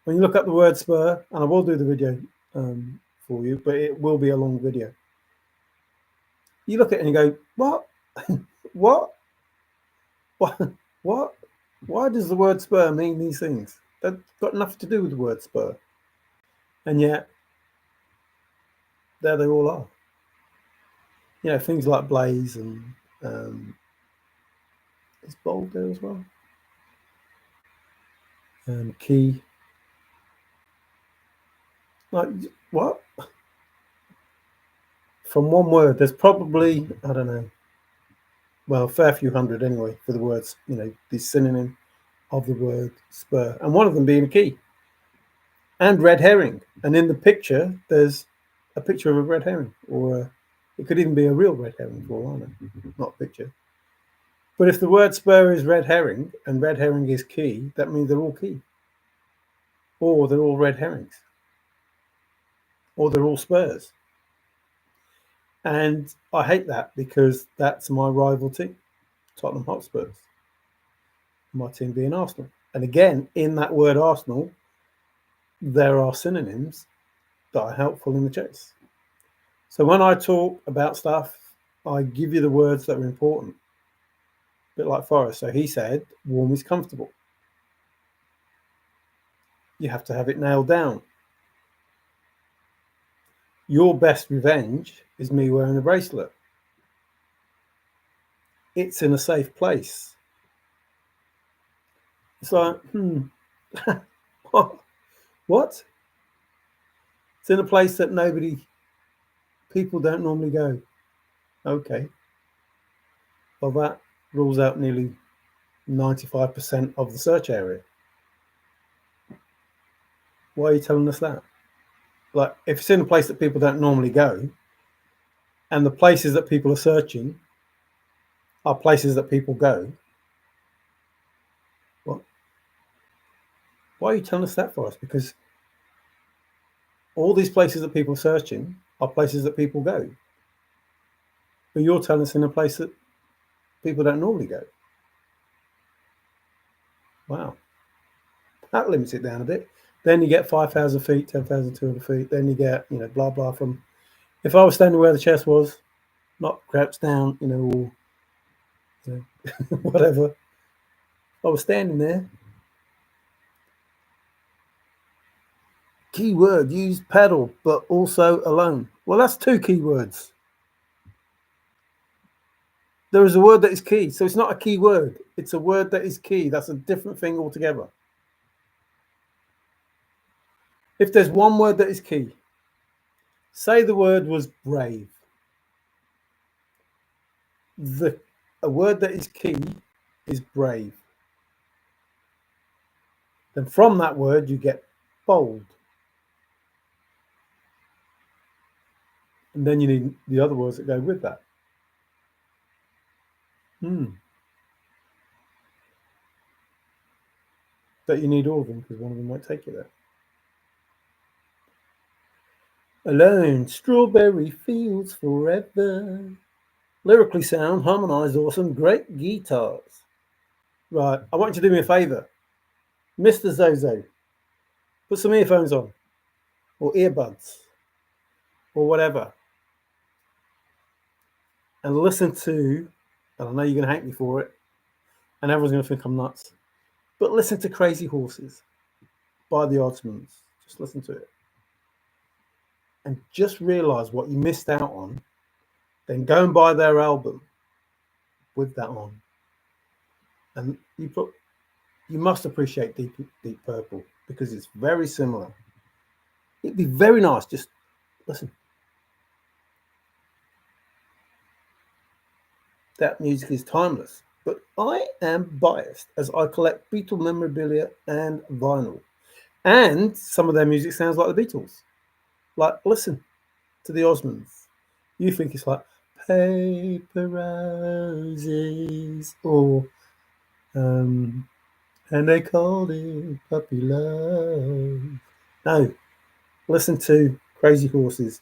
when you look up the word spur, and I will do the video for you, but it will be a long video. You look at it and you go, what? What? What? Why does the word spur mean these things? They've got nothing to do with the word spur. And yet, there they all are. Things like blaze and is bold there as well. Key. Like, what? From one word, there's probably, I don't know, well, fair few hundred anyway, for the words, the synonym of the word spur, and one of them being a key. And red herring. And in the picture, there's a picture of a red herring, or it could even be a real red herring for all I know, not a picture. But if the word spur is red herring and red herring is key, that means they're all key, or they're all red herrings, or they're all spurs. And I hate that because that's my rival team, Tottenham Hotspurs. My team being Arsenal. And again, in that word Arsenal, there are synonyms that are helpful in the chase. So when I talk about stuff, I give you the words that are important. A bit like Forrest. So he said, warm is comfortable. You have to have it nailed down. Your best revenge is me wearing a bracelet. It's in a safe place. It's like, what? It's in a place that people don't normally go. Okay. Well, that rules out nearly 95% of the search area. Why are you telling us that? Like, if it's in a place that people don't normally go, and the places that people are searching are places that people go, what? Why are you telling us that for us? Because all these places that people are searching are places that people go. But you're telling us in a place that people don't normally go. Wow. That limits it down a bit. Then you get 5,000 feet, 10,200 feet. Then you get, blah, blah from... If I was standing where the chest was, not crouched down, or whatever. I was standing there. Keyword, use paddle, but also alone. Well, that's two keywords. There is a word that is key. So it's not a key word. It's a word that is key. That's a different thing altogether. If there's one word that is key, say the word was brave. A word that is key is brave. Then from that word, you get bold. And then you need the other words that go with that. But you need all of them because one of them might take you there. Alone, strawberry fields forever. Lyrically sound, harmonised, awesome, great guitars. Right, I want you to do me a favour. Mr. Zozo, put some earphones on, or earbuds, or whatever, and listen to, and I know you're going to hate me for it, and everyone's going to think I'm nuts, but listen to Crazy Horses by the Oddsmans. Just listen to it. And just realise what you missed out on, then go and buy their album with that on. And you must appreciate Deep Purple because it's very similar. It'd be very nice, just listen. That music is timeless, but I am biased as I collect Beatle memorabilia and vinyl. And some of their music sounds like the Beatles. Like, listen to the Osmonds. You think it's like Paper Roses or and they called it Puppy Love. No, listen to Crazy Horses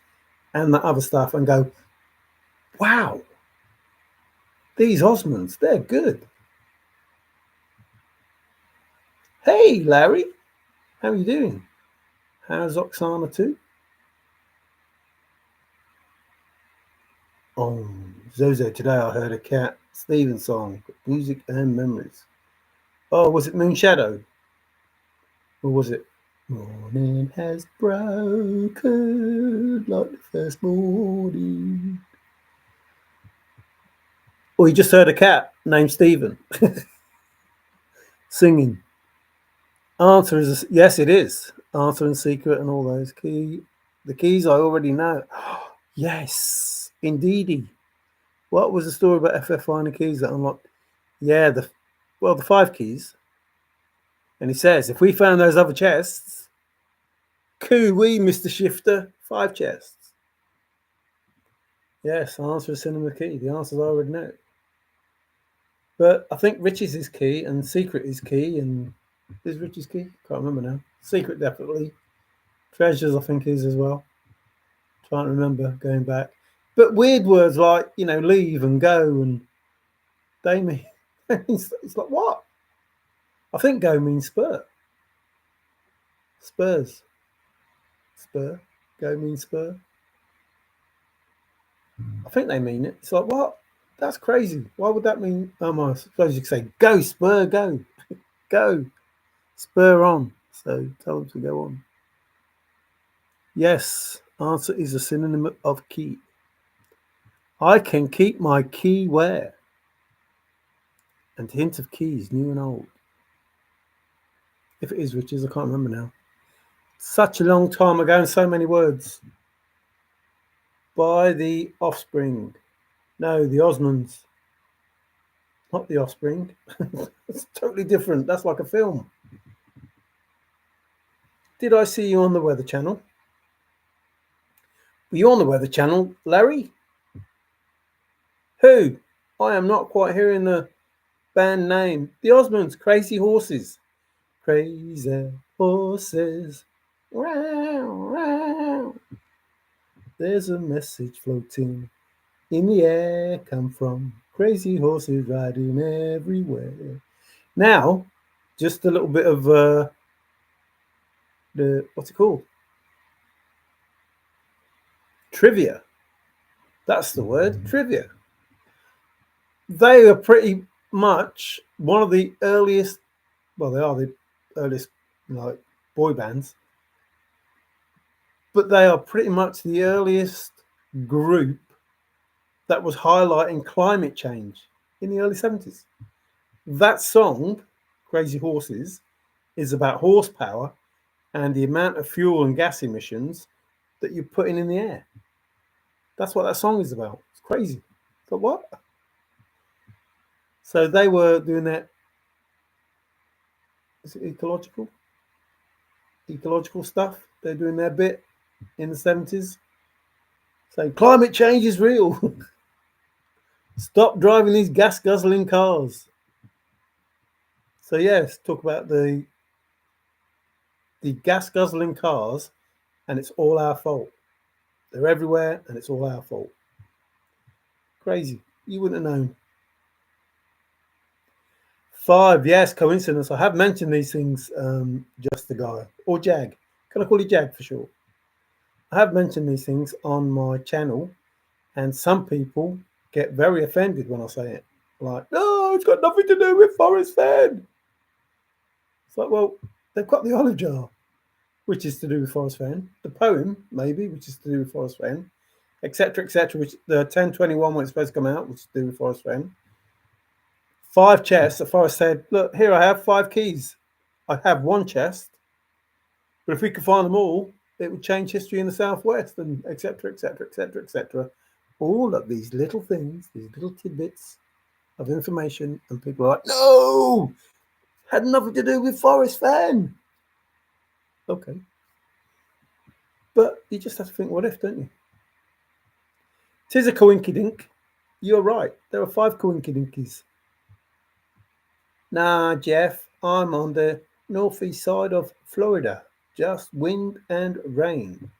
and that other stuff and go, wow, these Osmonds, they're good. Hey, Larry, how are you doing? How's Oksana too? Oh, Zozo, today I heard a Cat Stevens song, Music and Memories. Oh, was it Moon Shadow? Or was it Morning has broken like the first morning? Or you just heard a cat named Stephen singing. Answer is yes, it is. Answer and Secret and all those the keys I already know. Yes, indeedy. What was the story about FF finding keys that unlocked? Yeah, the 5 keys. And he says, if we found those other chests, coo-wee, Mr. Shifter, 5 chests. Yes, answer is cinema key. The answers I already know. But I think Richie's is key and Secret is key. And is Richie's key? Can't remember now. Secret definitely. Treasures I think is as well. Trying to remember going back. But weird words like, leave and go and they mean, it's like what? I think go means spur. Spurs. Spur. Go means spur. I think they mean it. It's like, what? That's crazy. Why would that mean? I suppose you could say, go, spur, go. Go. Spur on. So tell them to go on. Yes. Answer is a synonym of key. I can keep my key where? And hint of keys, new and old. If it is Riches, I can't remember now. Such a long time ago and so many words. By the Offspring. No, the Osmonds. Not the Offspring. It's totally different. That's like a film. Did I see you on the Weather Channel? Were you on the Weather Channel, Larry? Who? I am not quite hearing the band name. The Osmonds, Crazy Horses. Crazy horses. There's a message floating in the air, come from crazy horses riding everywhere. Now, just a little bit of what's it called? Trivia. That's the word, trivia. They are pretty much one of the earliest, well, they are the earliest boy bands, but they are pretty much the earliest group that was highlighting climate change in the early 70s. That song, Crazy Horses, is about horsepower and the amount of fuel and gas emissions that you're putting in the air. That's what that song is about. It's crazy. But what? So they were doing that. Is it ecological? Ecological stuff. They're doing their bit in the 70s. Saying climate change is real. Stop driving these gas guzzling cars. So yes, talk about the gas guzzling cars, and it's all our fault. They're everywhere, and it's all our fault. Crazy. You wouldn't have known. 5, yes, coincidence. I have mentioned these things, just the guy. Or Jag. Can I call you Jag for short? I have mentioned these things on my channel, and some people get very offended when I say it. Like, no, it's got nothing to do with Forrest Fenn. It's like, well, they've got the olive jar, which is to do with Forrest Fenn. The poem, maybe, which is to do with Forrest Fenn, etc., which the 1021 when it's supposed to come out, which is to do with Forrest Fenn. 5 chests. The Forrest said, look, here I have 5 keys. I have 1 chest, but if we could find them all, it would change history in the Southwest, and etc., etc., etc., etc. All of these little things, these little tidbits of information, and people are like, no, had nothing to do with Forrest Fenn. Okay. But you just have to think, what if, don't you? 'Tis a coinkydink. You're right. There are 5 coinkydinkies. Nah, Jeff, I'm on the northeast side of Florida. Just wind and rain.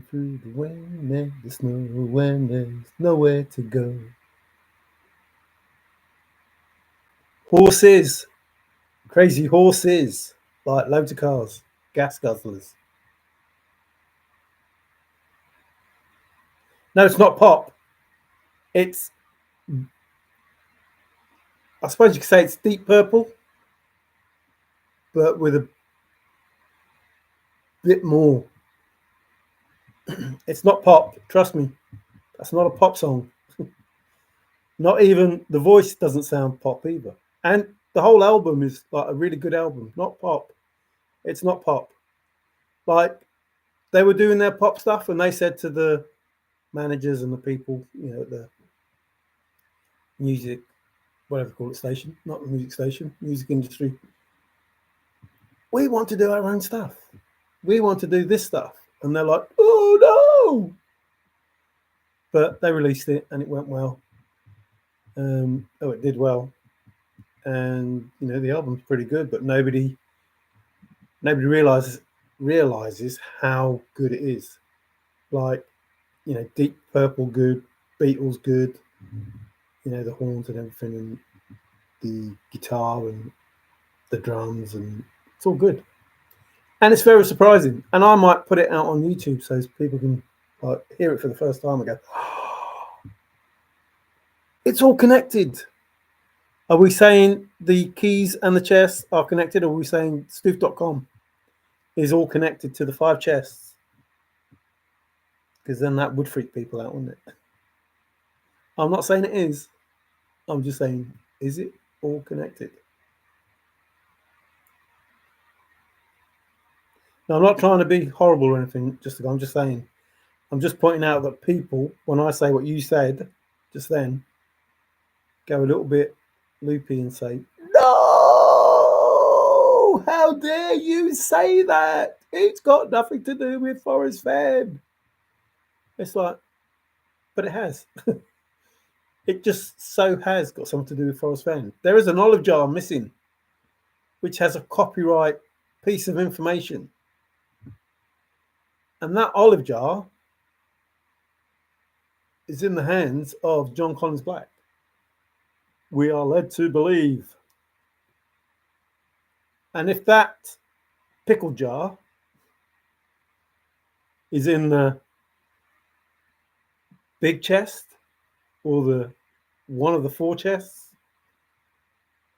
Through the wind and the snow when there's nowhere to go. Horses. Crazy horses. Like loads of cars. Gas guzzlers. No, it's not pop. It's, I suppose you could say it's Deep Purple, but with a bit more. It's not pop, trust me. That's not a pop song. Not even the voice doesn't sound pop either. And the whole album is like a really good album. Not pop. It's not pop. Like, they were doing their pop stuff and they said to the managers and the people, at the music, whatever you call it, station, not the music station, music industry. We want to do our own stuff. We want to do this stuff. And they're like, oh no. But they released it and it went well. It did well. And the album's pretty good, but nobody realizes how good it is. Like, Deep Purple good, Beatles good, the horns and everything, and the guitar and the drums, and it's all good. And it's very surprising. And I might put it out on YouTube so people can hear it for the first time and go, oh, it's all connected. Are we saying the keys and the chests are connected, or are we saying Stoof.com is all connected to the 5 chests? Because then that would freak people out, wouldn't it? I'm not saying it is. I'm just saying, is it all connected? Now, I'm not trying to be horrible or anything. I'm just saying. I'm just pointing out that people, when I say what you said just then, go a little bit loopy and say, no, how dare you say that? It's got nothing to do with Forrest Fenn. It's like, but it has. It just so has got something to do with Forrest Fenn. There is an olive jar missing, which has a copyright piece of information. And that olive jar is in the hands of John Collins Black. We are led to believe. And if that pickle jar is in the big chest or the one of the 4 chests,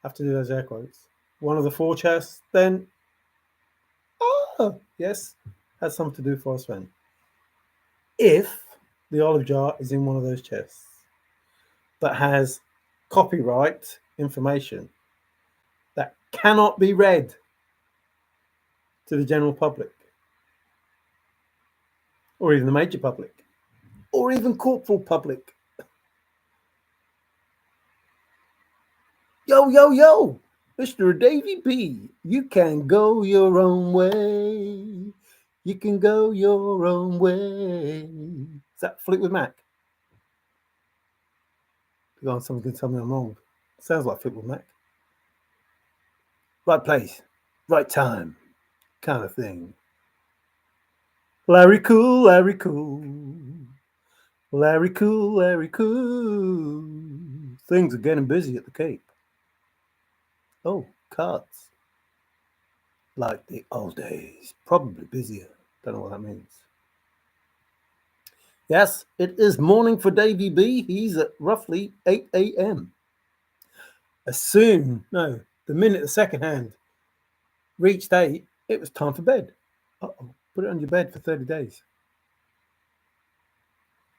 I have to do those air quotes, one of the 4 chests, then, yes, has something to do with Forrest Fenn. If the olive jar is in one of those chests that has copyright information that cannot be read to the general public, or even the major public, or even corporal public. Yo, yo, yo, Mr. Davy B, you can go your own way. You can go your own way. Is that Fleetwood Mac? Someone can tell me I'm wrong. Sounds like Fleetwood Mac. Right place, right time, kind of thing. Larry Cool, Larry Cool. Larry Cool, Larry Cool. Things are getting busy at the Cape. Oh, cards. Like the old days. Probably busier. Don't know what that means. Yes, it is morning for Davy B. He's at roughly 8 a.m. The minute the second hand reached 8, it was time for bed. Uh-oh, put it on your bed for 30 days.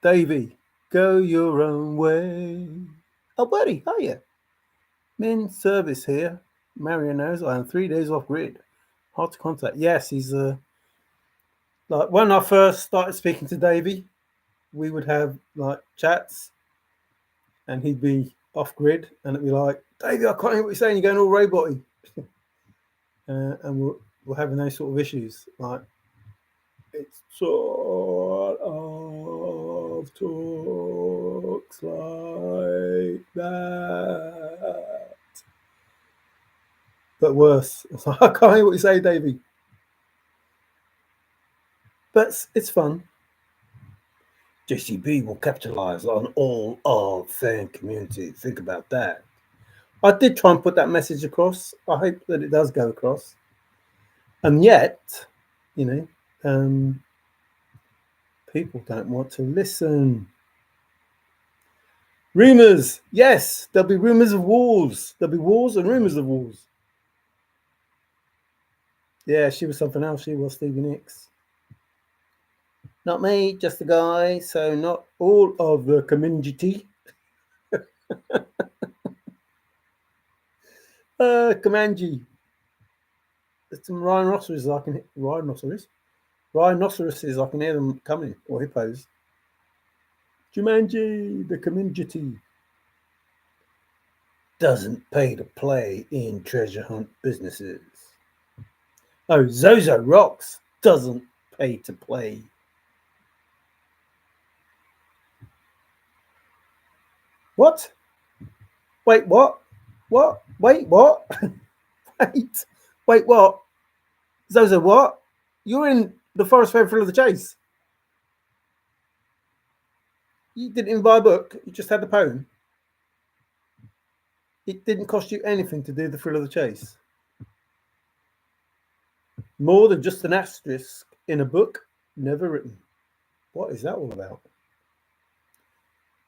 Davy, go your own way. Oh, buddy, hiya. Men service here. Marion knows I am 3 days off grid. Hard to contact. Yes, he's like when I first started speaking to Davy, we would have like chats and he'd be off grid and it'd be like, Davy, I can't hear what you're saying, you're going all roboty. And we're having those sort of issues. Like, it's sort of talks like that. But worse. It's like, I can't hear what you say, Davy. But it's fun. JCB will capitalize on all of fan community. Think about that. I did try and put that message across. I hope that it does go across. And yet, people don't want to listen. Rumours. Yes, there'll be rumours of wars. There'll be wars and rumours of wars. Yeah, she was something else. She was Stevie Nicks. Not me, just a guy. So not all of the community. Comanche. There's some rhinoceroses I can hear them coming, or hippos. Jumanji, the community. Doesn't pay to play in treasure hunt businesses. Oh, Zozo Rocks doesn't pay to play. What? Wait, what? What? Wait, what? Wait, what? Zozo, what? You're in the Forrest Fenn Thrill of the Chase. You didn't even buy a book. You just had the poem. It didn't cost you anything to do the Thrill of the Chase. More than just an asterisk in a book never written. What is that all about?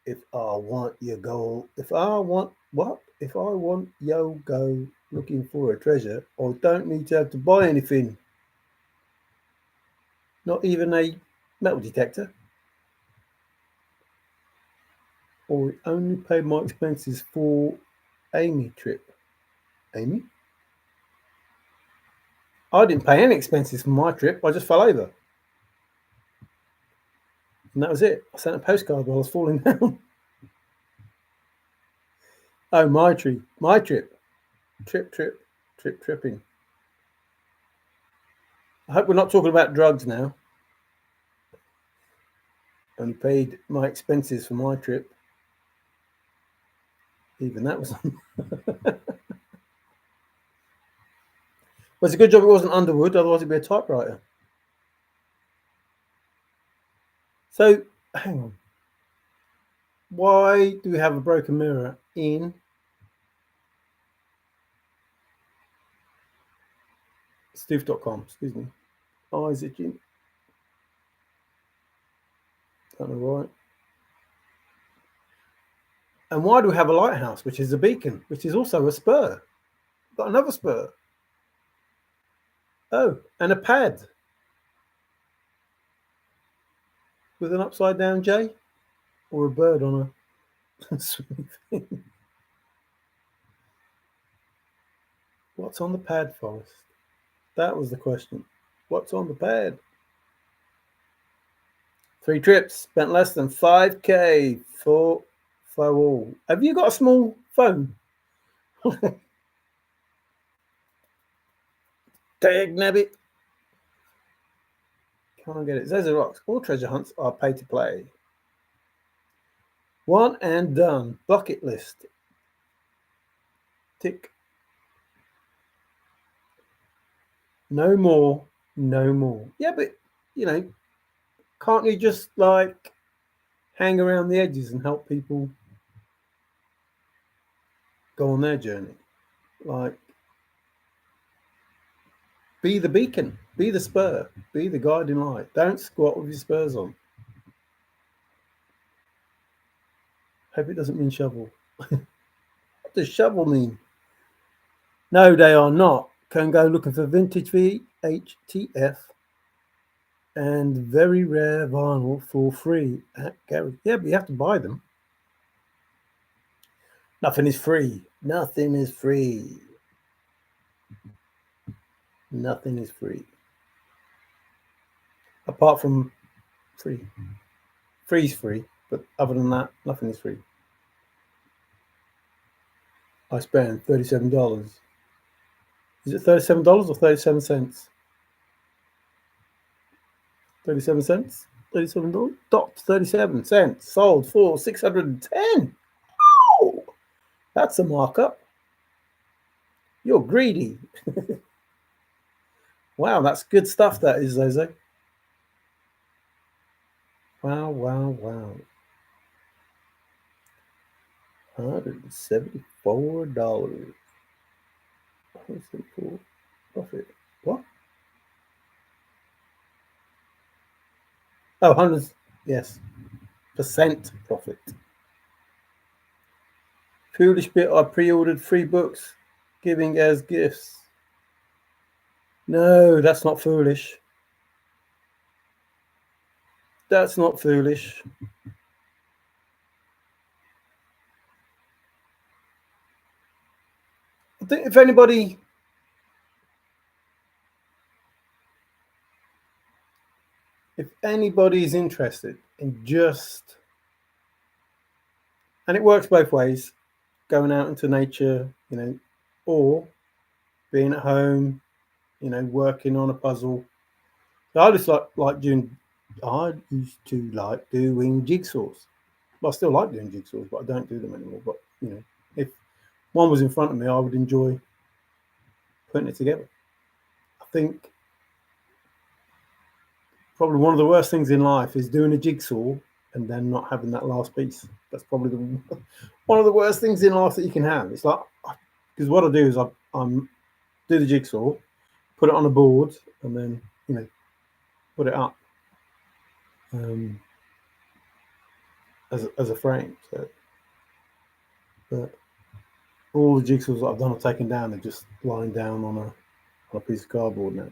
If I want your goal, if I want what? If I want yo go looking for a treasure, I don't need to have to buy anything. Not even a metal detector. Or only paid my expenses for Amy trip. Amy? I didn't pay any expenses for my trip. I just fell over. And that was it. I sent a postcard while I was falling down. Oh, my trip. My trip. Tripping. I hope we're not talking about drugs now. Only paid my expenses for my trip. Even that was. Well, it's a good job it wasn't Underwood, otherwise it'd be a typewriter. So, hang on. Why do we have a broken mirror in Stoof.com? Excuse me. Eyes itching. Don't know why. And why do we have a lighthouse, which is a beacon, which is also a spur? Got another spur. Oh, and a pad with an upside down J or a bird on a swimming thing. What's on the pad, Forrest? That was the question. What's on the pad? 3 trips, spent less than 5k for all. Have you got a small phone? Tag nabbit. Can't get it. Zozo Rocks. All treasure hunts are pay to play. One and done. Bucket list. Tick. No more. No more. Yeah, but can't you just hang around the edges and help people go on their journey? Be the beacon, be the spur, be the guiding light. Don't squat with your spurs on. Hope it doesn't mean shovel. What does shovel mean? No, they are not. Can go looking for vintage VHTF and very rare vinyl for free at Gary. Yeah, but you have to buy them. Nothing is free. Nothing is free. Nothing is free. Apart from free. Free's free, but other than that, nothing is free. I spent $37. Is it $37 or 37 cents? 37 cents? $37? Dot 37 cents. Sold for 610. Oh, that's a markup. You're greedy. Wow, that's good stuff, that is, Zozo. Wow, wow, wow. $174. 174 profit. What? Oh, 100, yes. Percent profit. Foolish bit, I pre-ordered 3 books, giving as gifts. No, that's not foolish. That's not foolish. I think if anybody's interested in just And it works both ways, going out into nature, or being at home, working on a puzzle. So I just like doing. I used to like doing jigsaws. Well, I still like doing jigsaws, but I don't do them anymore. But if one was in front of me, I would enjoy putting it together. I think probably one of the worst things in life is doing a jigsaw and then not having that last piece. That's probably one of the worst things in life that you can have. It's like, because what I do is I do the jigsaw, put it on a board, and then put it up um, as a frame. So, but all the jigsaws that I've done are taken down. They're just lying down on a piece of cardboard now.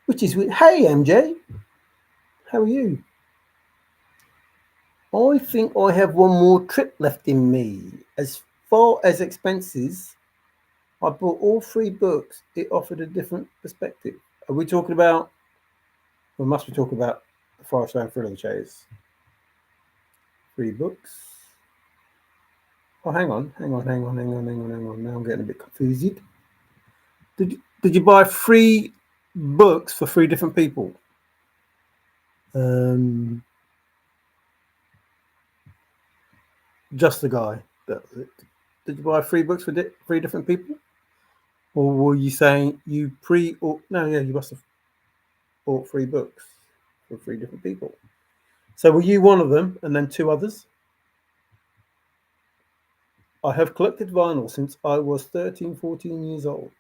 Which is weird. Hey MJ, how are you? I think I have one more trip left in me. As far as expenses, I bought all three books. It offered a different perspective. Are we talking about? We must be talking about the Forrest and Thriller Chase. Three books. Oh, hang on. Now I'm getting a bit confused. Did you buy three books for three different people? Just the guy. That was it. Did you buy three books for three different people? Or were you saying you or no? Yeah, you must have bought three books for three different people. So were you one of them, and then two others? I have collected vinyl since I was 13, 14 years old.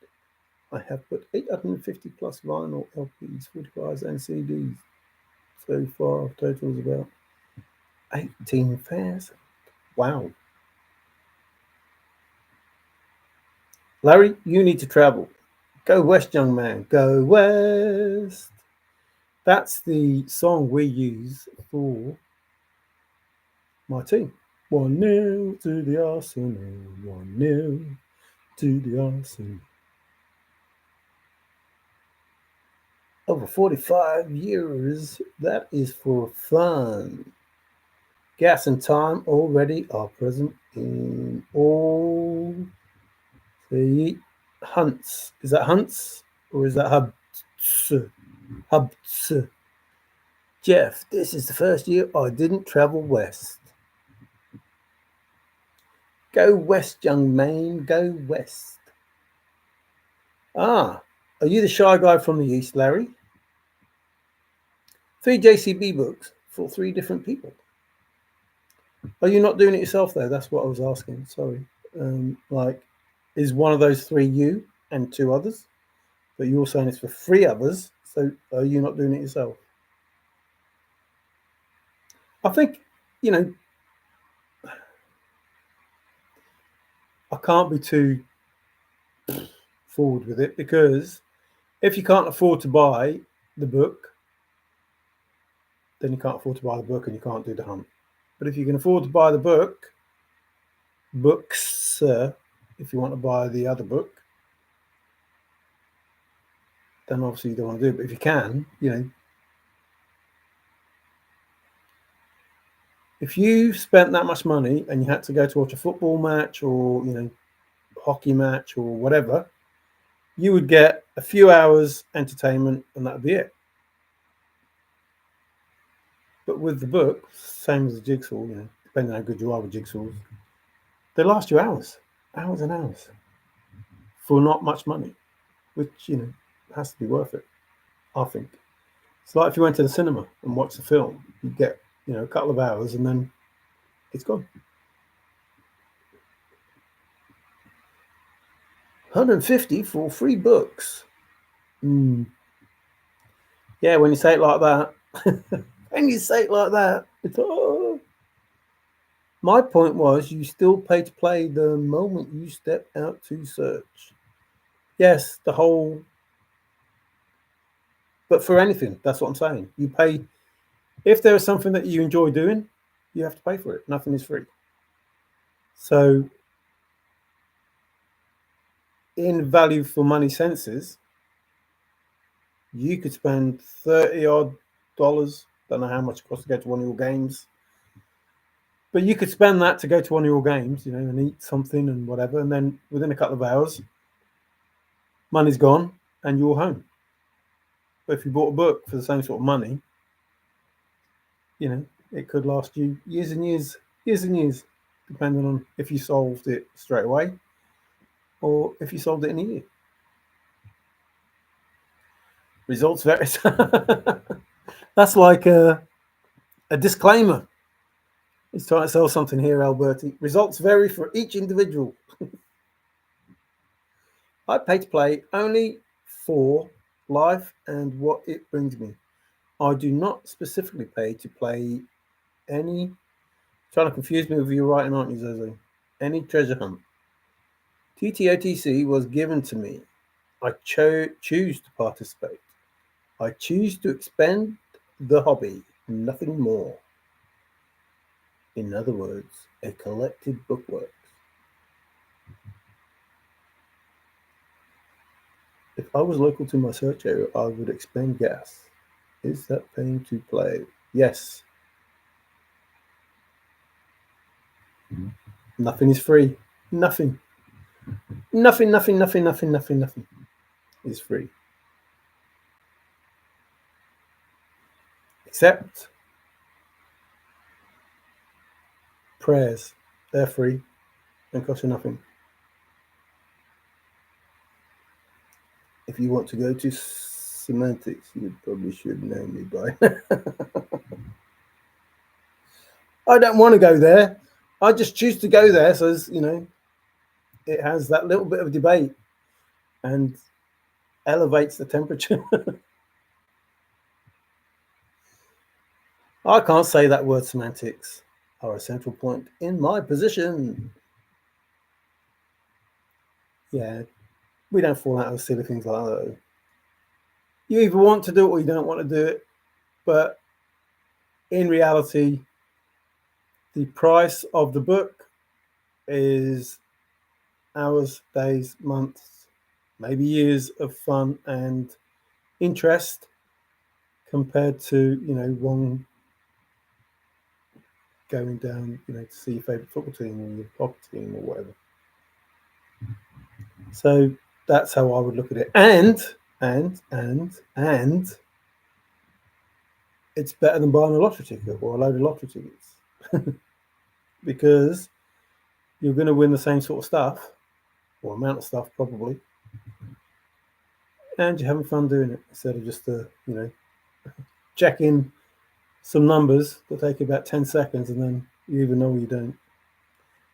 I have put 850 plus vinyl LPs, 45s, and CDs. So far, total is about 18,000. Wow. Larry, you need to travel. Go west, young man. Go west. That's the song we use for my team. 1-0 to the Arsenal. 1-0 to the Arsenal. Over 45 years, that is for fun. Gas and time already are present in all the hunts. Is that hunts or is that hubs? Hubs. Jeff, this is the first year I didn't travel west. Go west, young man, go west. Ah, are you the shy guy from the east, Larry? Three JCB books for three different people. Are you not doing it yourself though? That's what I was asking. Sorry. Is one of those three you and two others? But you're saying it's for three others. So are you not doing it yourself? I think, you know, I can't be too forward with it because if you can't afford to buy the book, then you can't afford to buy the book and you can't do the hunt. But if you can afford to buy the books, if you want to buy the other book, then obviously you don't want to do it. But if you can, if you spent that much money and you had to go to watch a football match or, hockey match or whatever, you would get a few hours entertainment and that would be it. But with the book, same as the jigsaw, depending on how good you are with jigsaws, they last you hours and hours for not much money, which, has to be worth it, I think. It's like if you went to the cinema and watched the film, you get, a couple of hours and then it's gone. 150 for 3 books. Yeah, when you say it like that, it's oh. My point was you still pay to play the moment you step out to search. Yes, the whole, but for anything, that's what I'm saying. You pay, if there is something that you enjoy doing, you have to pay for it. Nothing is free. So, in value for money senses, you could spend 30 odd dollars Don't know how much it costs to go to one of your games. But you could spend that to go to one of your games, and eat something and whatever, and then within a couple of hours, money's gone and you're home. But if you bought a book for the same sort of money, it could last you years and years, depending on if you solved it straight away or if you solved it in a year. Results vary. That's like a disclaimer. He's trying to sell something here, Alberti. Results vary for each individual. I pay to play only for life and what it brings me. I do not specifically pay to play any. Trying to confuse me with your writing, aren't you, Zozo? Any treasure hunt. TTOTC was given to me. I choose to participate. I choose to expend the hobby, nothing more. In other words, a collected bookwork. If I was local to my search area, I would expend gas. Is that paying to play? Yes. Nothing is free. Nothing. Nothing is free. Except prayers. They're free and cost you nothing. If you want to go to semantics, you probably should know me by. I don't want to go there. I just choose to go there, so it has that little bit of debate and elevates the temperature. I can't say that word. Semantics are a central point in my position. Yeah, we don't fall out of silly things like that. You either want to do it or you don't want to do it. But in reality, the price of the book is hours, days, months, maybe years of fun and interest compared to, one going down, to see your favourite football team or your hockey team or whatever. So that's how I would look at it. And it's better than buying a lottery ticket or a load of lottery tickets because you're going to win the same sort of stuff or amount of stuff probably, and you're having fun doing it instead of just checking some numbers that take about 10 seconds and then you either know or you don't.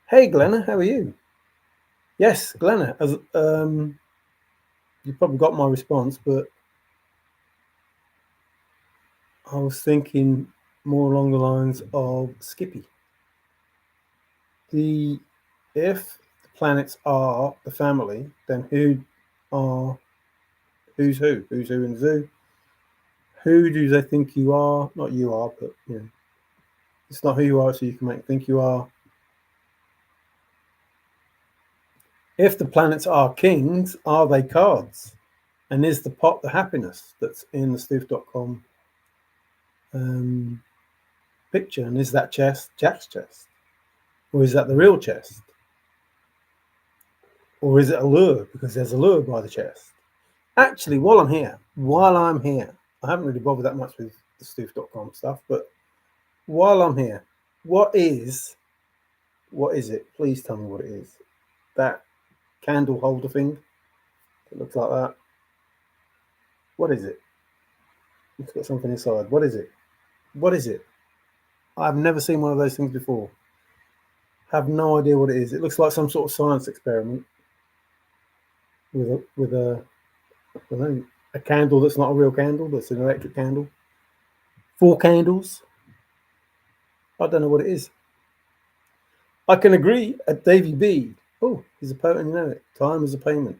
Hey Glenna, how are you? Yes, Glenna, as you probably got my response, but I was thinking more along the lines of Skippy. If the planets are the family, then who's who in the zoo? Who do they think you are? Not you are, but it's not who you are, so you can think you are. If the planets are kings, are they cards? And is the pot the happiness that's in the stoof.com picture? And is that chest Jack's chest? Or is that the real chest? Or is it a lure because there's a lure by the chest? Actually, while I'm here, I haven't really bothered that much with the stoof.com stuff, but while I'm here, what is it? Please tell me what it is. That candle holder thing. It looks like that. What is it? It's got something inside. What is it? What is it? I've never seen one of those things before. Have no idea what it is. It looks like some sort of science experiment with a candle that's not a real candle, that's an electric candle. 4 candles. I don't know what it is. I can agree at Davy B. Oh, he's a poet and you know it. Time is a payment,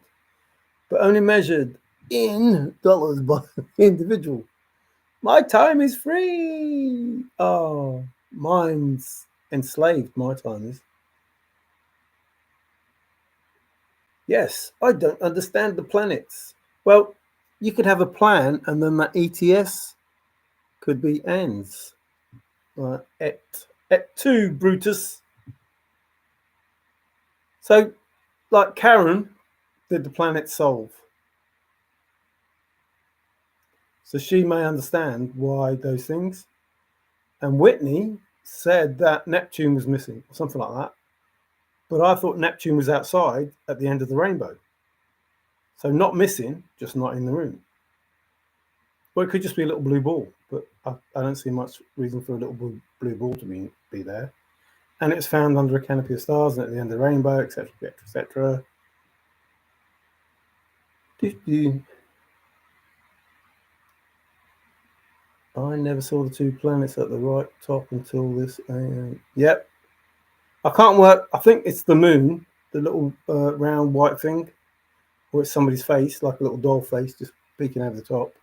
but only measured in dollars by individual. My time is free. Oh, mine's enslaved. My time is. Yes, I don't understand the planets. Well, you could have a plan and then that ETS could be ans. Et tu, Brutus. So, like Karen did the planet solve. So she may understand why those things. And Whitney said that Neptune was missing, or something like that. But I thought Neptune was outside at the end of the rainbow. So not missing, just not in the room. Well, it could just be a little blue ball, but I don't see much reason for a little blue ball to be there. And it's found under a canopy of stars and at the end of the rainbow, etc., etc., etc. I never saw the two planets at the right top until this. Yep. I can't work. I think it's the moon, the little round white thing, or it's somebody's face, like a little doll face, just peeking over the top.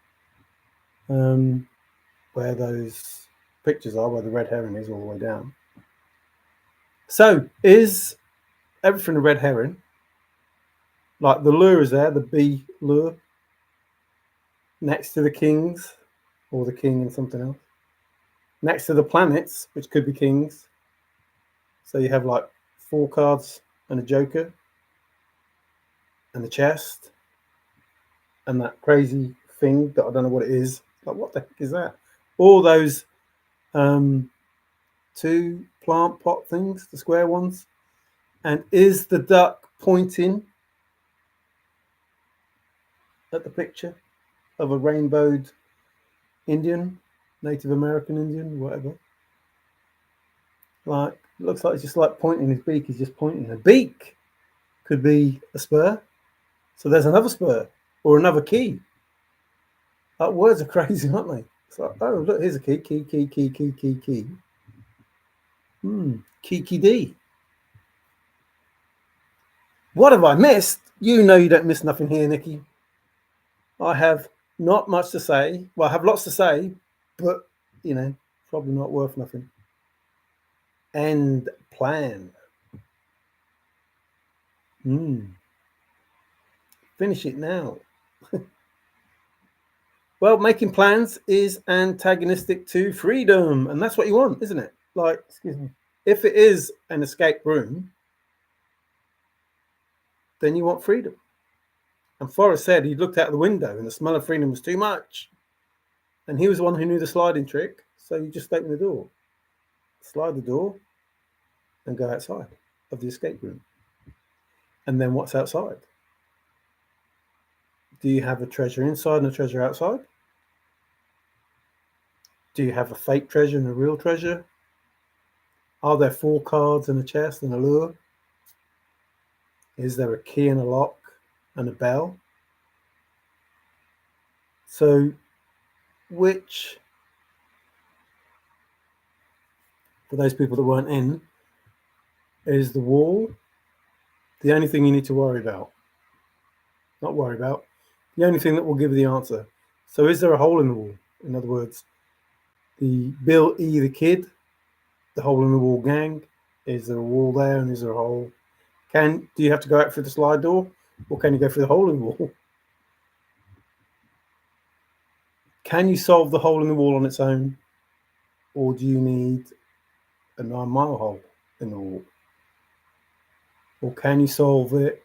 Where those pictures are, where the red herring is all the way down. So, is everything a red herring? Like the lure is there, the bee lure, next to the kings, or the king and something else. Next to the planets, which could be kings. So you have like 4 cards and a joker, and the chest, and that crazy thing that I don't know what it is. Like, what the heck is that? All those 2 plant pot things, the square ones. And is the duck pointing at the picture of a rainbowed Indian, Native American Indian, whatever? Like, it looks like it's just like pointing. His beak is just pointing. A beak could be a spur. So there's another spur or another key. Like, words are crazy, aren't they? It's like, oh, look, here's a key. Key. Kiki D. What have I missed? You know you don't miss nothing here, Nikki. I have not much to say. Well, I have lots to say, but, you know, probably not worth nothing. End plan. Finish it now. Well, making plans is antagonistic to freedom, and that's what you want, isn't it? Like, excuse me, if it is an escape room, then you want freedom. And Forrest said he looked out the window and the smell of freedom was too much. And he was the one who knew the sliding trick, so you just open the door, slide the door, and go outside of the escape room. And then what's outside? Do you have a treasure inside and a treasure outside? Do you have a fake treasure and a real treasure? Are there 4 cards and a chest and a lure? Is there a key and a lock and a bell? So, which, for those people that weren't in, is the wall the only thing you need to worry about? Not worry about, the only thing that will give you the answer. So is there a hole in the wall? In other words, the Bill E. the Kid, the hole in the wall gang, is there a wall there and is there a hole? Do you have to go out through the slide door, or can you go through the hole in the wall? Can you solve the hole in the wall on its own, or do you need a 9-mile hole in the wall? Or can you solve it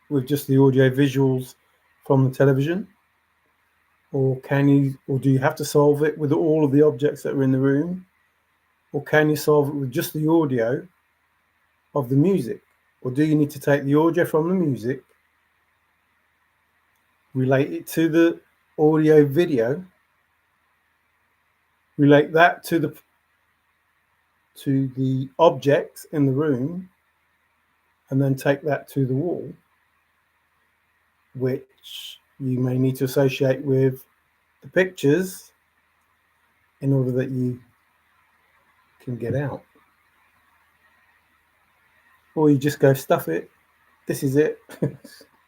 with just the audio visuals from the television? Or do you have to solve it with all of the objects that are in the room? Or can you solve it with just the audio of the music? Or do you need to take the audio from the music, relate it to the audio video, relate that to the objects in the room, and then take that to the wall, which you may need to associate with the pictures in order that you can get out? Or you just go, stuff it, this is it.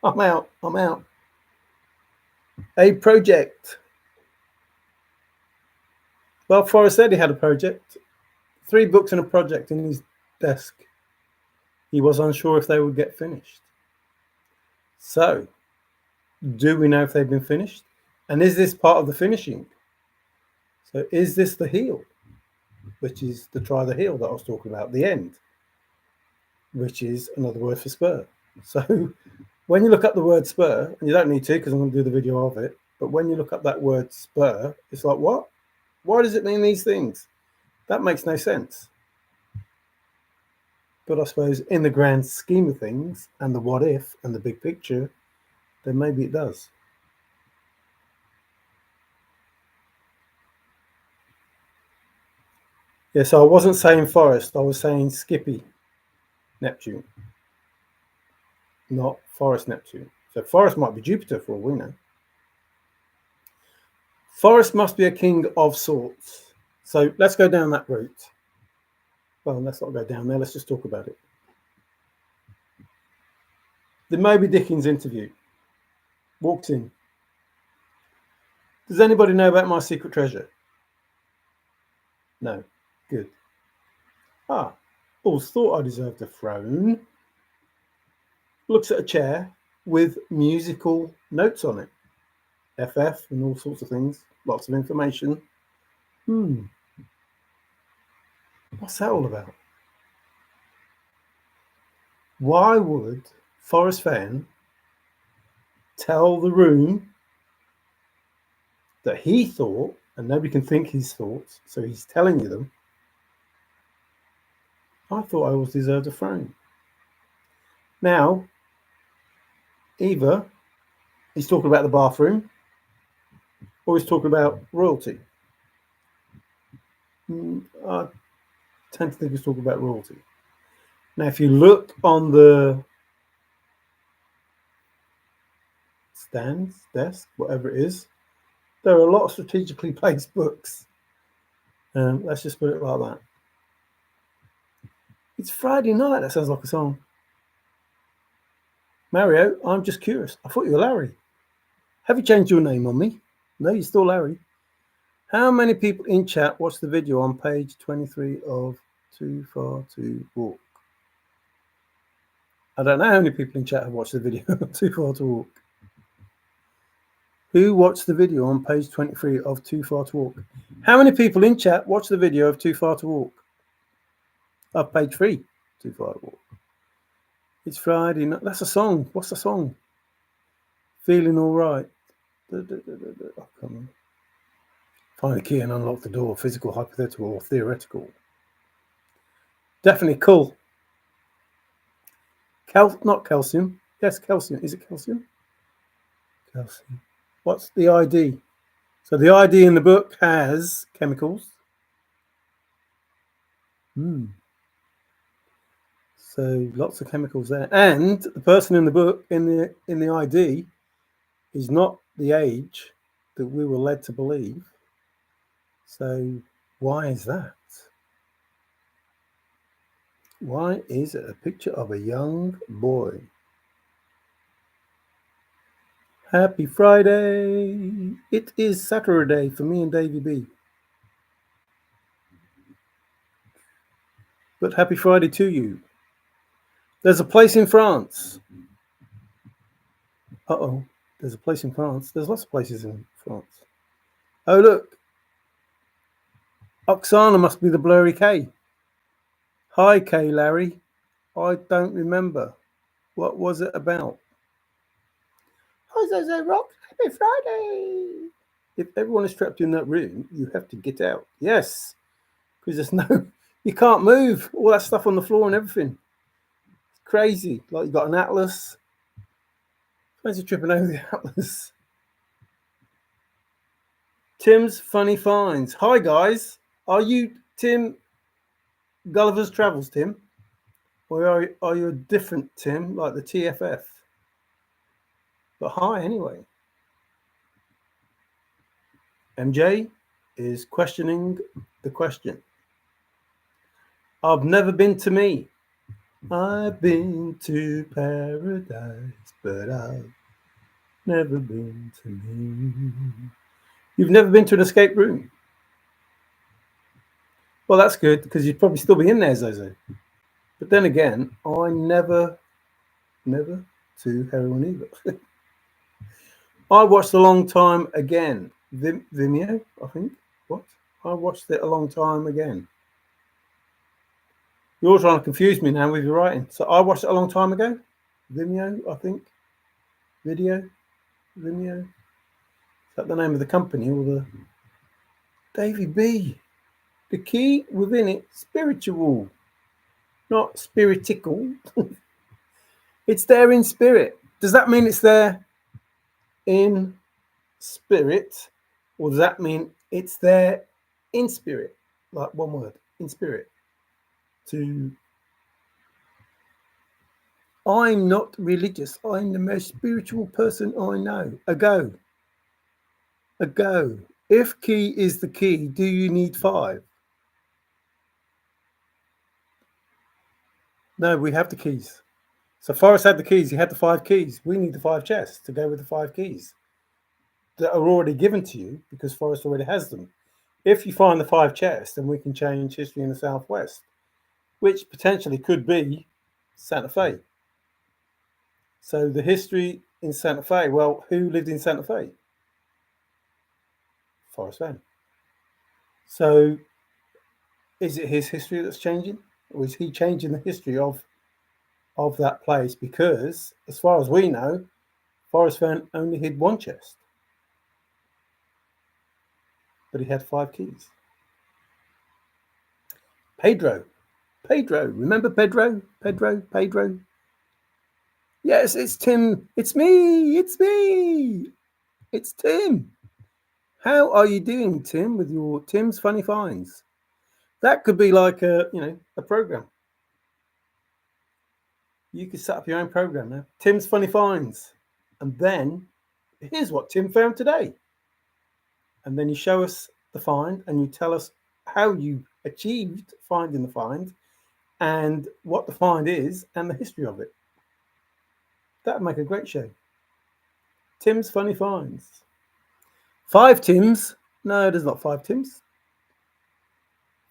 I'm out. A project. Well, Forrest said he had a project. 3 books and a project in his desk. He was unsure if they would get finished. So, do we know if they've been finished? And is this part of the finishing? So is this the heel, which is to try the heel that I was talking about, the end, which is another word for spur. So when you look up the word spur, and you don't need to because I'm going to do the video of it, but when you look up that word spur, it's like, what? Why does it mean these things? That makes no sense. But I suppose in the grand scheme of things and the what if and the big picture, then maybe it does. Yeah, so I wasn't saying Forrest, I was saying Skippy Neptune, not Forrest Neptune. So Forrest might be Jupiter for all we know. Forrest must be a king of sorts. So let's go down that route. Well, let's not go down there, let's just talk about it. The Moby Dickens interview. Walks in. Does anybody know about my secret treasure? No. Good. Ah, always thought I deserved a throne. Looks at a chair with musical notes on it. FF and all sorts of things. Lots of information. What's that all about? Why would Forrest Fenn tell the room that he thought, and nobody can think his thoughts, so he's telling you them, I thought I always deserved a throne. Now, either he's talking about the bathroom, or he's talking about royalty. I tend to think he's talking about royalty. Now, if you look on the stands, desk, whatever it is, there are a lot of strategically placed books. Let's just put it like that. It's Friday night. That sounds like a song. Mario, I'm just curious. I thought you were Larry. Have you changed your name on me? No, you're still Larry. How many people in chat watched the video on page 23 of Too Far to Walk? I don't know how many people in chat have watched the video of Too Far to Walk. Who watched the video on page 23 of Too Far to Walk? How many people in chat watched the video of Too Far to Walk? Page 3, Too Far to Walk. It's Friday night. That's a song. What's the song? Feeling all right. Oh, come on. Find the key and unlock the door. Physical, hypothetical, or theoretical. Definitely cool. Not calcium. Yes, calcium. Is it calcium? Calcium. What's the ID? So the ID in the book has chemicals. So lots of chemicals there. And the person in the book, in the ID, is not the age that we were led to believe. So why is that? Why is it a picture of a young boy? Happy Friday. It is Saturday for me and Davey B. But happy Friday to you. There's a place in France. Uh-oh. There's a place in France. There's lots of places in France. Oh, look. Oksana must be the blurry K. Hi, K, Larry. I don't remember. What was it about? Hi, Zozo Rock. Happy Friday. If everyone is trapped in that room, you have to get out. Yes. Because there's no... You can't move. All that stuff on the floor and everything. It's crazy. Like you've got an atlas. Fancy tripping over the atlas. Tim's Funny Finds. Hi, guys. Are you Tim Gulliver's Travels, Tim? Or are you a different Tim, like the TFF? But hi, anyway. MJ is questioning the question. I've never been to me. I've been to paradise, but I've never been to me. You've never been to an escape room? Well, that's good, because you'd probably still be in there, Zozo. But then again, I never to heroin either. I watched A Long Time Again. Vimeo, I think. What? I watched it a long time again. You're trying to confuse me now with your writing. So I watched it a long time ago. Vimeo, I think. Video. Vimeo. Is that the name of the company or the Davy B? The key within it, spiritual, not spiritical. It's there in spirit. Does that mean it's there in spirit, or does that mean it's there in spirit? Like one word, in spirit. To I'm not religious. I'm the most spiritual person I know. A go. A go. If key is the key, do you need 5? No, we have the keys. So Forrest had the keys. He had the 5 keys. We need the 5 chests to go with the 5 keys that are already given to you because Forrest already has them. If you find the 5 chests, then we can change history in the Southwest, which potentially could be Santa Fe. So the history in Santa Fe, well, who lived in Santa Fe? Forrest Fenn. So is it his history that's changing? Or is he changing the history of that place? Because as far as we know, Forrest Fenn only hid 1 chest. But he had 5 keys. Pedro. Remember Pedro? Pedro. Yes, it's Tim. It's me. It's Tim. How are you doing, Tim, with your Tim's Funny Finds? That could be like a program. You could set up your own program now. Tim's Funny Finds. And then here's what Tim found today. And then you show us the find and you tell us how you achieved finding the find and what the find is and the history of it. That would make a great show. Tim's Funny Finds. 5 Tims? No, there's not 5 Tims.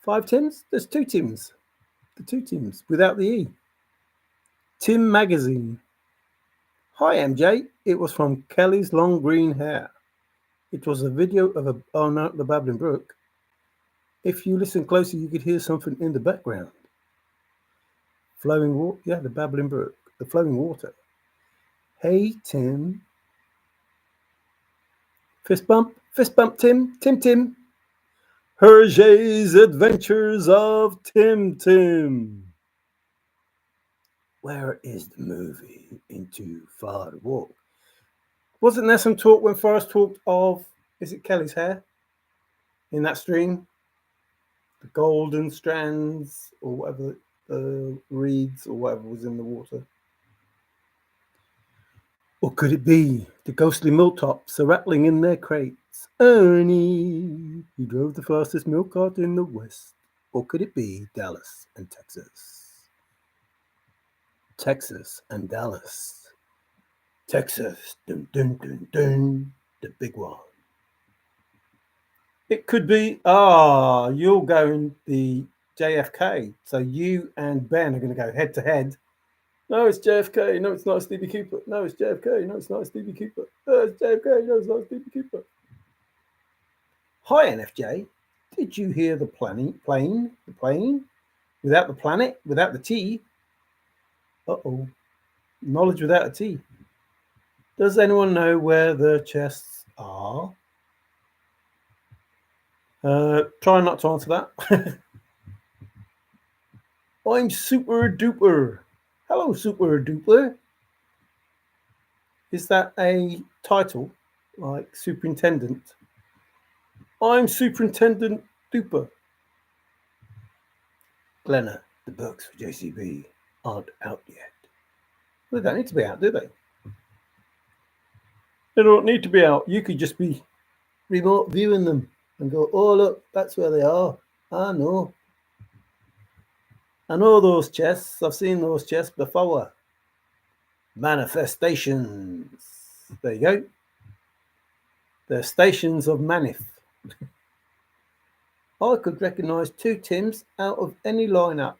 5 Tims? There's 2 Tims. The 2 Tims without the E. Tim Magazine. Hi MJ, it was from Kelly's Long Green Hair. It was a video of the Babbling Brook. If you listen closely, you could hear something in the background. Flowing water, yeah, the Babbling Brook, the flowing water. Hey Tim. Fist bump, Tim. Hergé's Adventures of Tim. Where is the movie Into Far Walk? Wasn't there some talk when Forrest talked of, is it Kelly's hair? In that stream? The golden strands or whatever, the reeds or whatever was in the water. Or could it be the ghostly milltops are rattling in their crates? Ernie, he drove the fastest milk cart in the West. Or could it be Dallas and Texas? Texas and Dallas. Texas, dun dun dun dun, the big one. It could be, you're going the JFK. So you and Ben are going to go head to head. No, it's JFK. No, it's not Stevie Cooper. No, it's JFK. No, it's not Stevie Cooper. No, it's JFK. No, it's not Stevie Cooper. Hi, NFJ. Did you hear the plane? Without the planet, without the T. Uh-oh. Knowledge without a T. Does anyone know where the chests are? Try not to answer that. I'm super duper. Hello, super duper. Is that a title like superintendent? I'm Superintendent Duper. Glenna, the books for JCB aren't out yet. Well, they don't need to be out, do they? They don't need to be out. You could just be remote viewing them and go, oh, look, that's where they are. I know those chests. I've seen those chests before. Manifestations. There you go. They're stations of Manif. I could recognise 2 Tims out of any lineup.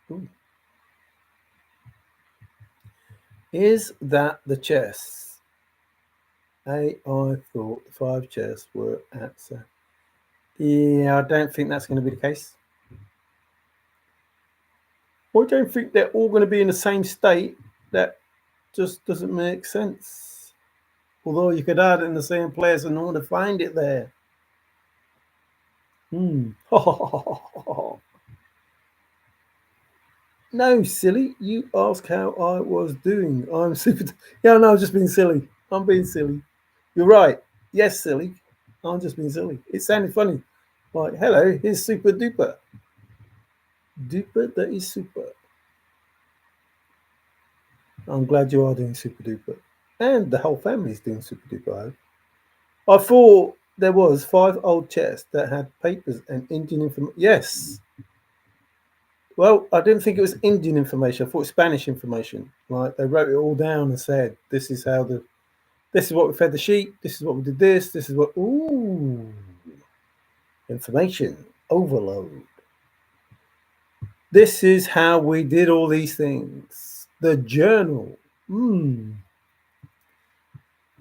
Ooh. Is that the chests? I thought the 5 chests were at. Yeah, I don't think that's going to be the case. I don't think they're all going to be in the same state. That just doesn't make sense. Although you could add in the same place and no one to find it there. No, silly. You ask how I was doing. I'm super. Yeah, no, I'm just being silly. I'm being silly. You're right. Yes, silly. I'm just being silly. It sounded funny. Like, hello, here's super duper. Duper that is super. I'm glad you are doing super duper. And the whole family's doing super duper. I thought there was 5 old chests that had papers and Indian information. Yes. Well, I didn't think it was Indian information. I thought it was Spanish information. Like they wrote it all down and said, "This is how this is what we fed the sheep. This is what we did. This is what." Ooh, information overload. This is how we did all these things. The journal. Hmm.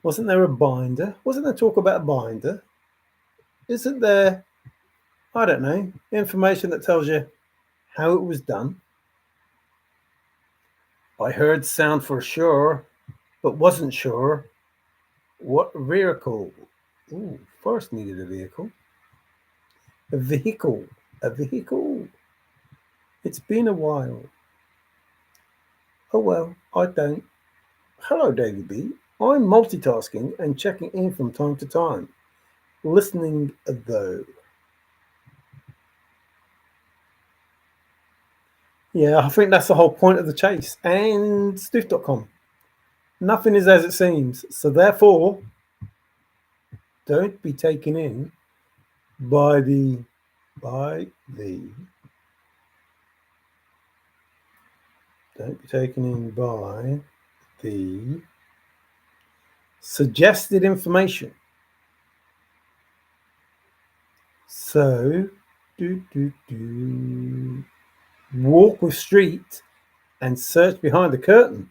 Wasn't there a binder? Wasn't there talk about a binder? Isn't there? I don't know. Information that tells you how it was done. I heard sound for sure, but wasn't sure what vehicle. Ooh, Forrest needed a vehicle. A vehicle. A vehicle. It's been a while. Oh well, I don't. Hello, Davy B. I'm multitasking and checking in from time to time. Listening though. Yeah, I think that's the whole point of the chase. And Stoof.com. Nothing is as it seems. So therefore, don't be taken in by the don't be taken in by the suggested information. So walk with street and search behind the curtain.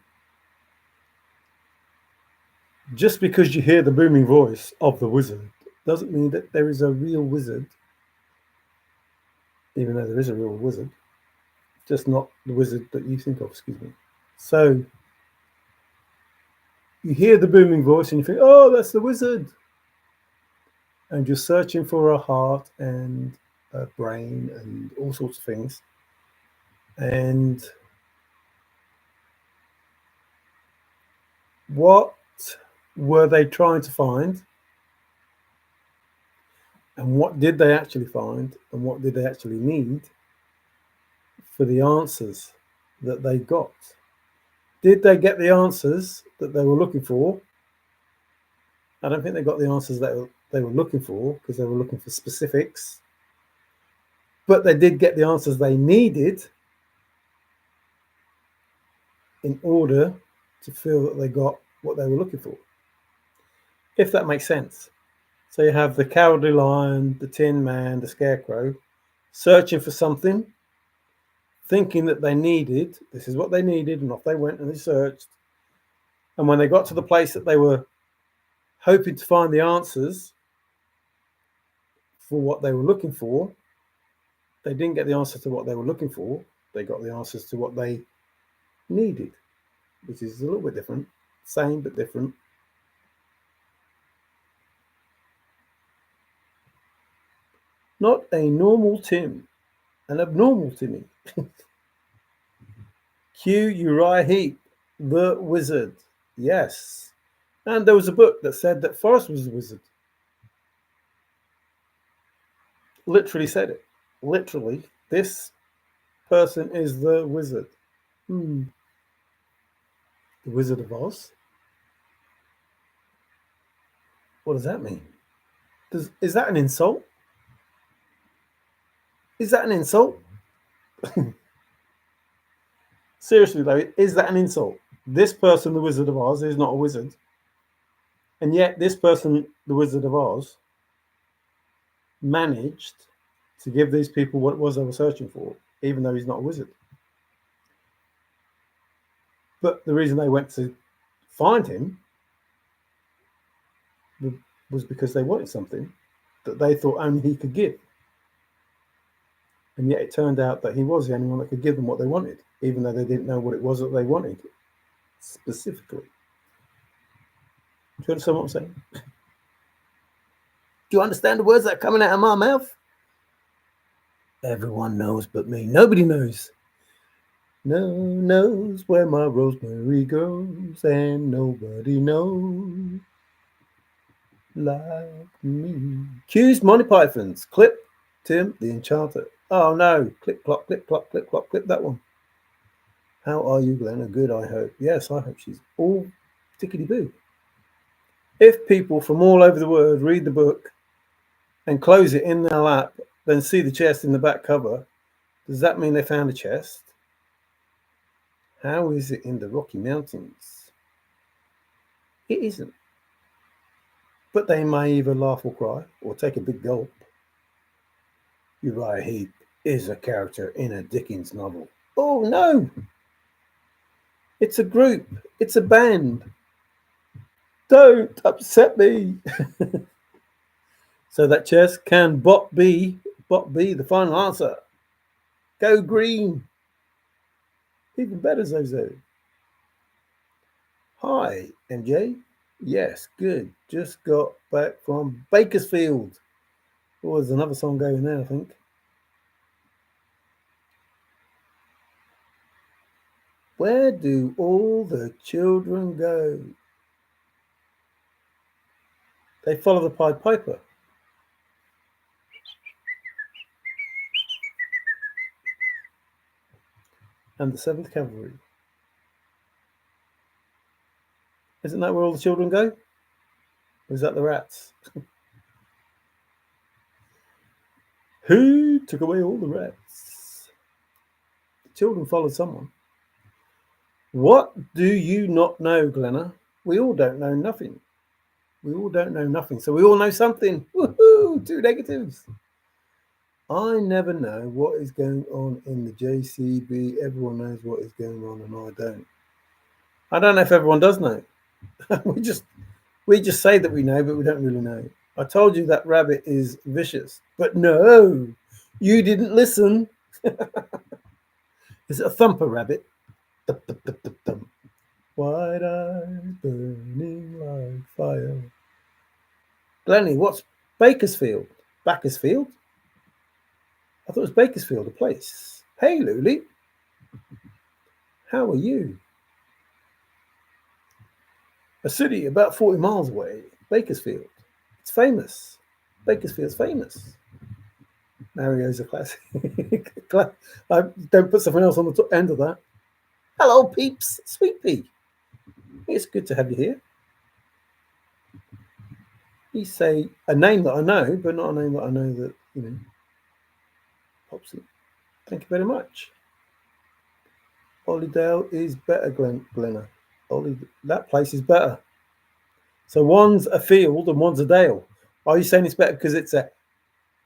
Just because you hear the booming voice of the wizard doesn't mean that there is a real wizard, even though there is a real wizard, just not the wizard that you think of, excuse me. So you hear the booming voice and you think, oh, that's the wizard. And you're searching for a heart and a brain and all sorts of things. And what were they trying to find? And what did they actually find? And what did they actually need for the answers that they got? Did they get the answers that they were looking for? I don't think they got the answers that they were looking for because they were looking for specifics. But they did get the answers they needed in order to feel that they got what they were looking for. If that makes sense. So you have the Cowardly Lion, the Tin Man, the Scarecrow, searching for something, thinking that they needed, this is what they needed, and off they went and they searched. And when they got to the place that they were hoping to find the answers for what they were looking for, they didn't get the answer to what they were looking for. They got the answers to what they needed, which is a little bit different. Same but different. Not a normal Tim, an abnormal Timmy. Cue Uriah Heep, the wizard. Yes. And there was a book that said that Forrest was a wizard. Literally said it. Literally, this person is the wizard. The Wizard of Oz? What does that mean? Is that an insult? Is that an insult? Seriously though, is that an insult? This person, the Wizard of Oz, is not a wizard. And yet this person, the Wizard of Oz, managed to give these people what it was they were searching for, even though he's not a wizard. But the reason they went to find him was because they wanted something. that they thought only he could give. And yet it turned out that he was the only one that could give them what they wanted, even though they didn't know what it was that they wanted specifically. Do you understand what I'm saying? Do you understand the words that are coming out of my mouth? Everyone knows but me. Nobody knows. No one knows where my rosemary grows, and nobody knows like me. Cues Monty Python's Clip, Tim the Enchanter. Oh no, clip clop, clip clop, clip clop, clip that one. How are you, Glenna? Good, I hope. Yes, I hope she's all tickety boo. If people from all over the world read the book and close it in their lap, then see the chest in the back cover, does that mean they found a chest? How is it in the Rocky Mountains? It isn't. But they may either laugh or cry or take a big gulp. Uriah Heep is a character in a Dickens novel. Oh no! It's a group. It's a band. Don't upset me. So that chest can bot be the final answer. Go green. Even better, Zozo. Hi, MJ. Yes, good. Just got back from Bakersfield. Oh, there's another song going there, I think. Where do all the children go? They follow the Pied Piper. And the 7th Cavalry. Isn't that where all the children go? Or is that the rats? Who took away all the rats? The children followed someone. What do you not know, Glenna? We all don't know nothing. We all don't know nothing, so we all know something. Woohoo! 2 negatives. I never know what is going on in the JCB. Everyone knows what is going on, and I don't. I don't know if everyone does know. we just say that we know, but we don't really know. I told you that rabbit is vicious, but no, you didn't listen. Is it a thumper rabbit? Thump, thump, thump, thump, thump. Wide eyes burning like fire. Glennie, what's Bakersfield? Bakersfield? I thought it was Bakersfield, a place. Hey, Luli. How are you? A city about 40 miles away, Bakersfield. It's famous. Bakersfield's famous. Mario's a classic. I don't put something else on the top end of that. Hello, peeps. Sweet pea. It's good to have you here. You say a name that I know, but not a name that I know that, pops in. Thank you very much. Hollydale is better, Glenna. That place is better. So one's a field and one's a dale. Are you saying it's better because it's a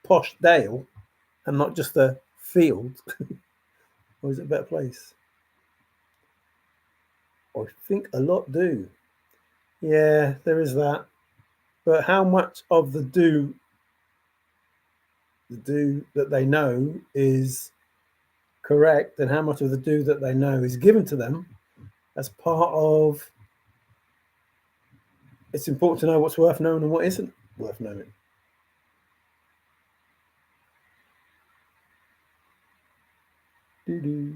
posh dale and not just a field? Or is it a better place? I think a lot do. Yeah, there is that. But how much of the do that they know is correct, and how much of the do that they know is given to them as part of, it's important to know what's worth knowing and what isn't worth knowing. Doo-doo.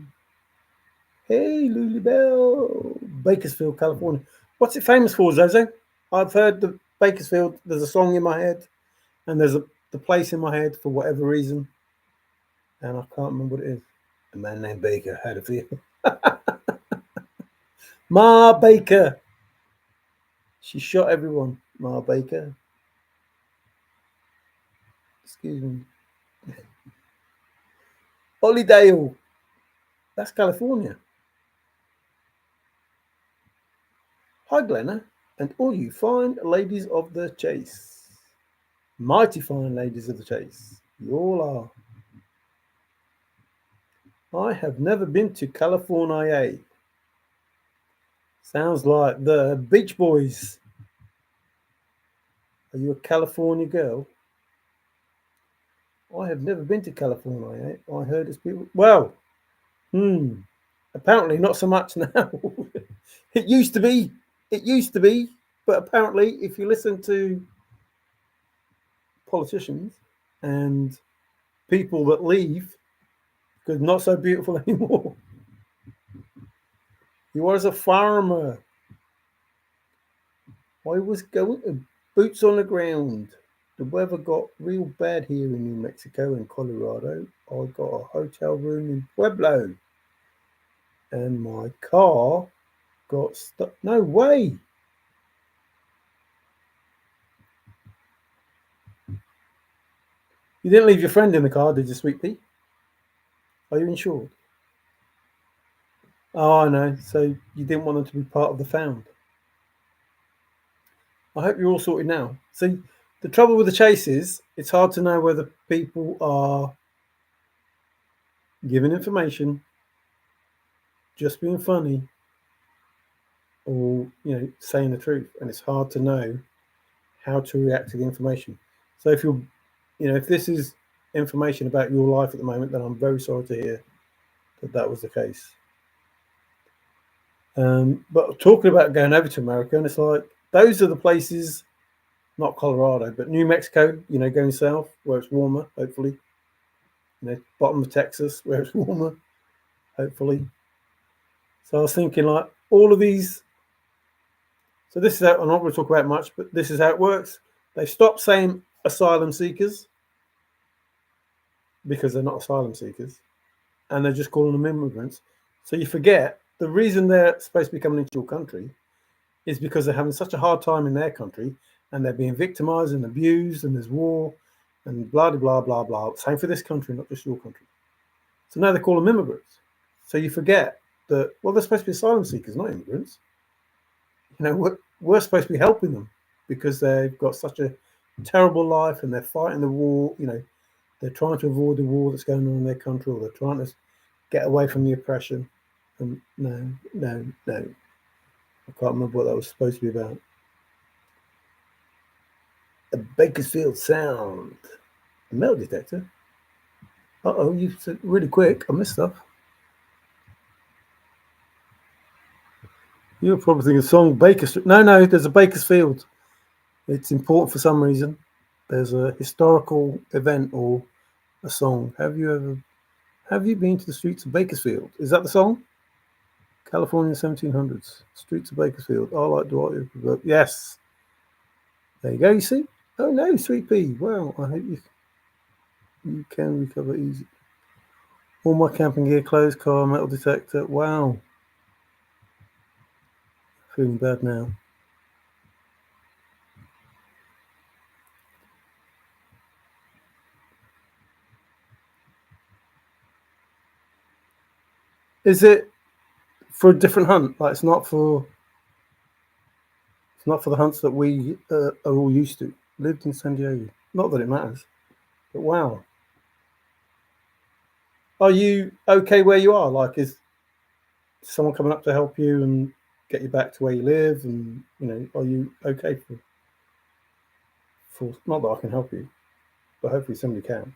Hey, Lulibelle, Bakersfield, California. What's it famous for, Zozo? I've heard the Bakersfield. There's a song in my head, and there's the place in my head for whatever reason, and I can't remember what it is. A man named Baker had a field. Ma Baker. She shot everyone. Ma Baker. Excuse me. Hollydale. That's California. Hi, Glenna, and all you fine ladies of the chase. Mighty fine ladies of the chase. You all are. I have never been to California. Sounds like the Beach Boys. Are you a California girl? I have never been to California. I heard it's people. Well, apparently not so much now. It used to be. It used to be. But apparently, if you listen to politicians and people that leave because not so beautiful anymore. He was a farmer. I was going to boots on the ground. The weather got real bad here in New Mexico and Colorado. I got a hotel room in Pueblo. And my car got stuck. No way. You didn't leave your friend in the car, did you, Sweet Pea? Are you insured? Oh, I know. So you didn't want them to be part of the found. I hope you're all sorted now. See, the trouble with the chase is it's hard to know whether people are giving information, just being funny, or saying the truth. And it's hard to know how to react to the information. So if if this is information about your life at the moment, then I'm very sorry to hear that was the case. But talking about going over to America, and it's like those are the places, not Colorado, but New Mexico. Going south where it's warmer, hopefully. Bottom of Texas where it's warmer, hopefully. So I was thinking, like, all of these. So this is how I'm not going to talk about much, but this is how it works. They stopped saying asylum seekers because they're not asylum seekers, and they're just calling them immigrants. So you forget the reason they're supposed to be coming into your country is because they're having such a hard time in their country, and they're being victimized and abused, and there's war, and blah blah blah blah. Same for this country, not just your country. So now they call them immigrants. So you forget that they're supposed to be asylum seekers, not immigrants. We're supposed to be helping them because they've got such a terrible life and they're fighting the war. They're trying to avoid the war that's going on in their country, or they're trying to get away from the oppression. And no. I can't remember what that was supposed to be about. A Bakersfield sound. A metal detector? Uh-oh, you said really quick. I missed stuff. You're probably thinking song Bakersfield. No, there's a Bakersfield. It's important for some reason. There's a historical event or a song. Have you been to the streets of Bakersfield? Is that the song? California 1700s. Streets of Bakersfield. I like Dwight. Yes. There you go, you see? Oh no, Sweet Pea. Well, I hope you can recover easy. All my camping gear, clothes, car, metal detector. Wow. Feeling bad now. Is it for a different hunt? Like it's not for the hunts that we are all used to. Lived in San Diego. Not that it matters. But wow. Are you okay where you are? Like, is someone coming up to help you and get you back to where you live? And are you okay for not that I can help you, but hopefully somebody can.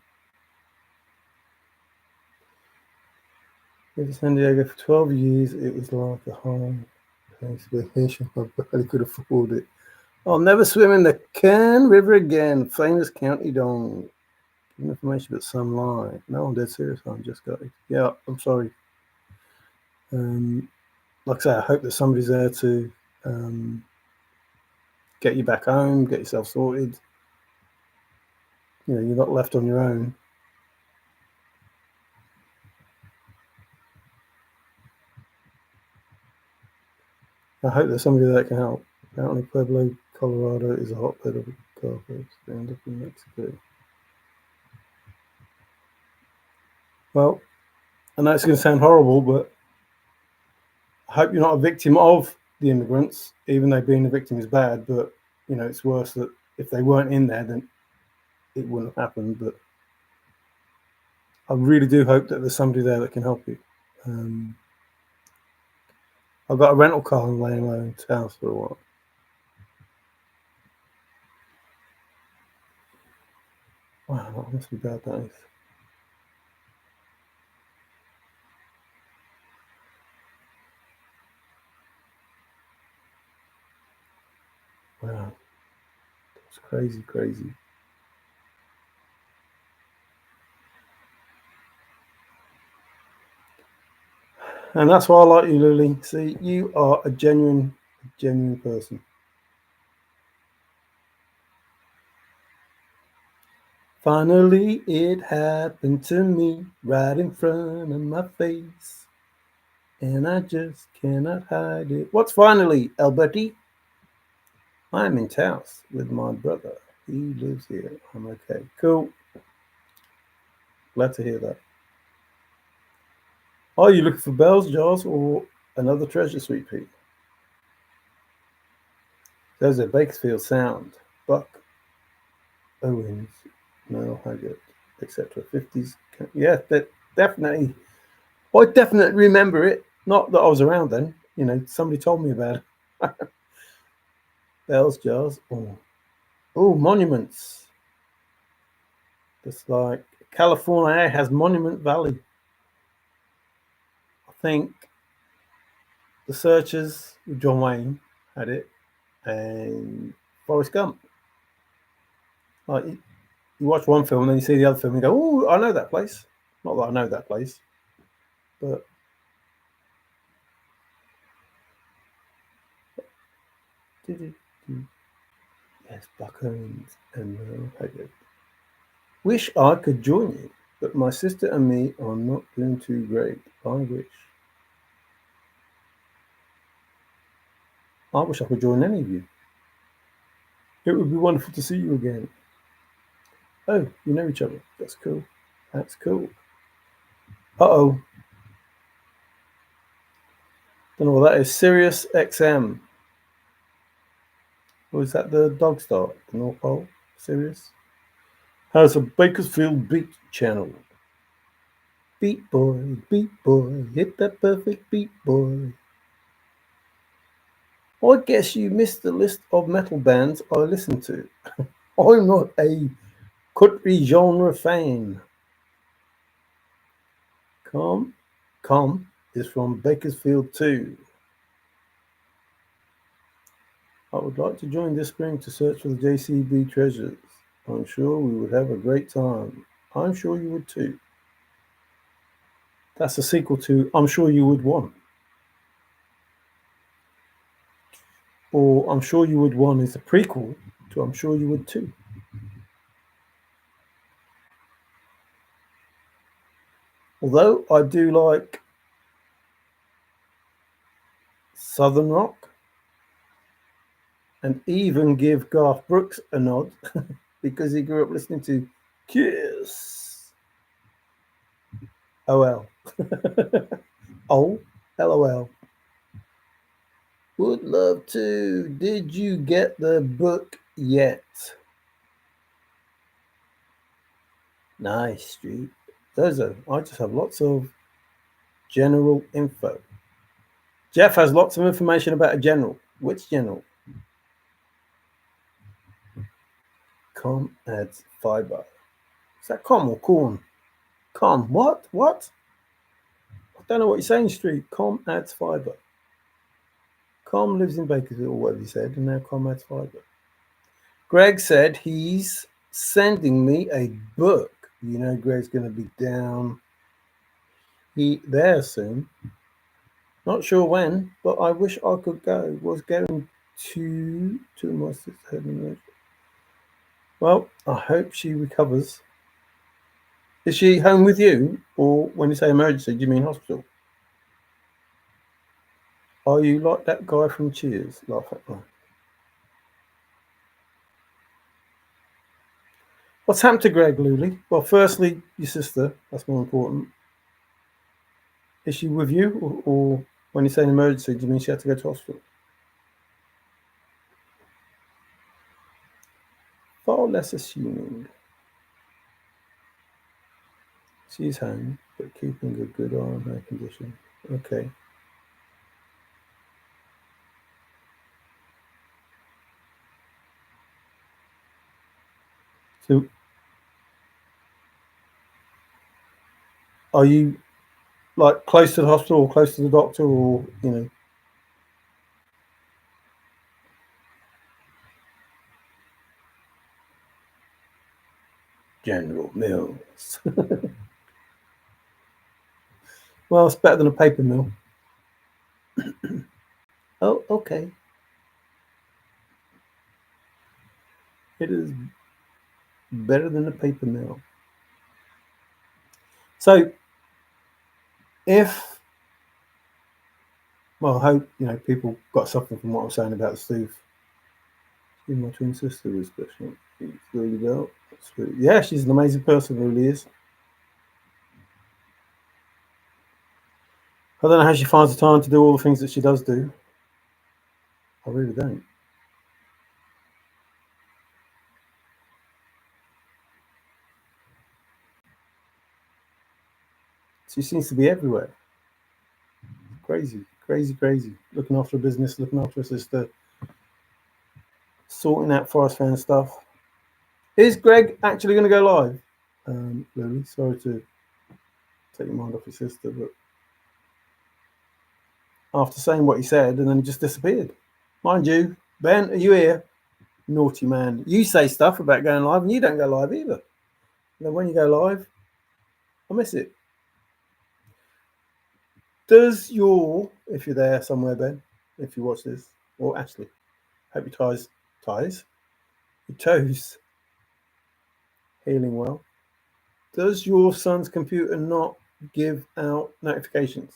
Lived in San Diego for 12 years. It was like a high vacation. I barely could afford it. I'll never swim in the Kern River again. Famous county dog. Information about some lie. No, I'm dead serious. I just got it. Yeah, I'm sorry. Like I say, I hope that somebody's there to get you back home, get yourself sorted. You're not left on your own. I hope there's somebody that can help. Apparently, Pueblo, Colorado is a hotbed of car thieves. They end up in Mexico. Well, I know it's going to sound horrible, but I hope you're not a victim of the immigrants, even though being a victim is bad. But it's worse that if they weren't in there, then it wouldn't have happened. But I really do hope that there's somebody there that can help you. I've got a rental car laying around its house for a while. Wow, that must be bad, that is. Wow, it's crazy, crazy. And that's why I like you, Lily. See, you are a genuine person. Finally, it happened to me right in front of my face, and I just cannot hide it. What's finally, Alberti? I'm in Taos with my brother. He lives here. I'm okay. Cool. Glad to hear that. Are you looking for bells, jars, or another treasure, sweet pea? There's a Bakersfield Sound, Buck Owens, Mel Haggart, etc. 50s. Yeah, that definitely. I definitely remember it. Not that I was around then. Somebody told me about it. Bells, jars. Oh, monuments. It's like California has Monument Valley. I think the Searchers with John Wayne had it, and Forrest Gump. Like you watch one film and then you see the other film and you go, "Oh, I know that place." Not that I know that place, but yes, Buck Owens and Haggard. Wish I could join you, but my sister and me are not doing too great. I wish. I wish I could join any of you. It would be wonderful to see you again. Oh, you know each other. That's cool. That's cool. Uh-oh. Don't know what that is. Sirius XM. Or is that the dog start? The North Pole? Sirius? Has a Bakersfield beat channel. Beat boy, hit that perfect beat boy. I guess you missed the list of metal bands I listen to. I'm not a country genre fan. Com is from Bakersfield too. I would like to join this spring to search for the JCB treasures. I'm sure we would have a great time. I'm sure you would too. That's a sequel to I'm Sure You Would One. Or I'm Sure You Would One is a prequel to I'm Sure You Would Too. Although I do like Southern rock and even give Garth Brooks a nod because he grew up listening to Kiss. OL. Oh, LOL. Would love to. Did you get the book yet? Nice, Street. I just have lots of general info. Jeff has lots of information about a general. Which general? Com adds fiber. Is that com or corn? Com. What? What? I don't know what you're saying, Street. Com adds fiber. Com lives in Bakersfield, or whatever you said, and now Com adds fiber. Greg said he's sending me a book. Greg's going to be down there soon. Not sure when, but I wish I could go. Was going to my sister. Well, I hope she recovers. Is she home with you, or when you say emergency, do you mean hospital? Are you like that guy from Cheers? Laugh at me. What's happened to Greg, Luli? Well, firstly, your sister. That's more important. Is she with you, or when you say an emergency, do you mean she had to go to hospital? Far less assuming. She's home, but keeping a good eye on her condition. Okay. So Are you like close to the hospital or close to the doctor, or you know? General Mills. Well, it's better than a paper mill. Oh, okay. It is better than a paper mill. So, if well, I hope you know people got something from what I was saying about Steve. My twin sister was special. She's really well. Yeah, she's an amazing person. Really is. I don't know how she finds the time to do all the things that she does do. I really don't. She seems to be everywhere. Crazy, crazy, crazy. Looking after a business, looking after her sister, sorting out Forrest fan stuff. Is Greg actually going to go live? Lily, sorry to take your mind off your sister, but after saying what he said, and then he just disappeared. Mind you, Ben, are you here? Naughty man. You say stuff about going live, and you don't go live either. And then when you go live, I miss it. Does your, if you're there somewhere, Ben, if you watch this, or Ashley, hope your your toes healing well. Does your son's computer not give out notifications?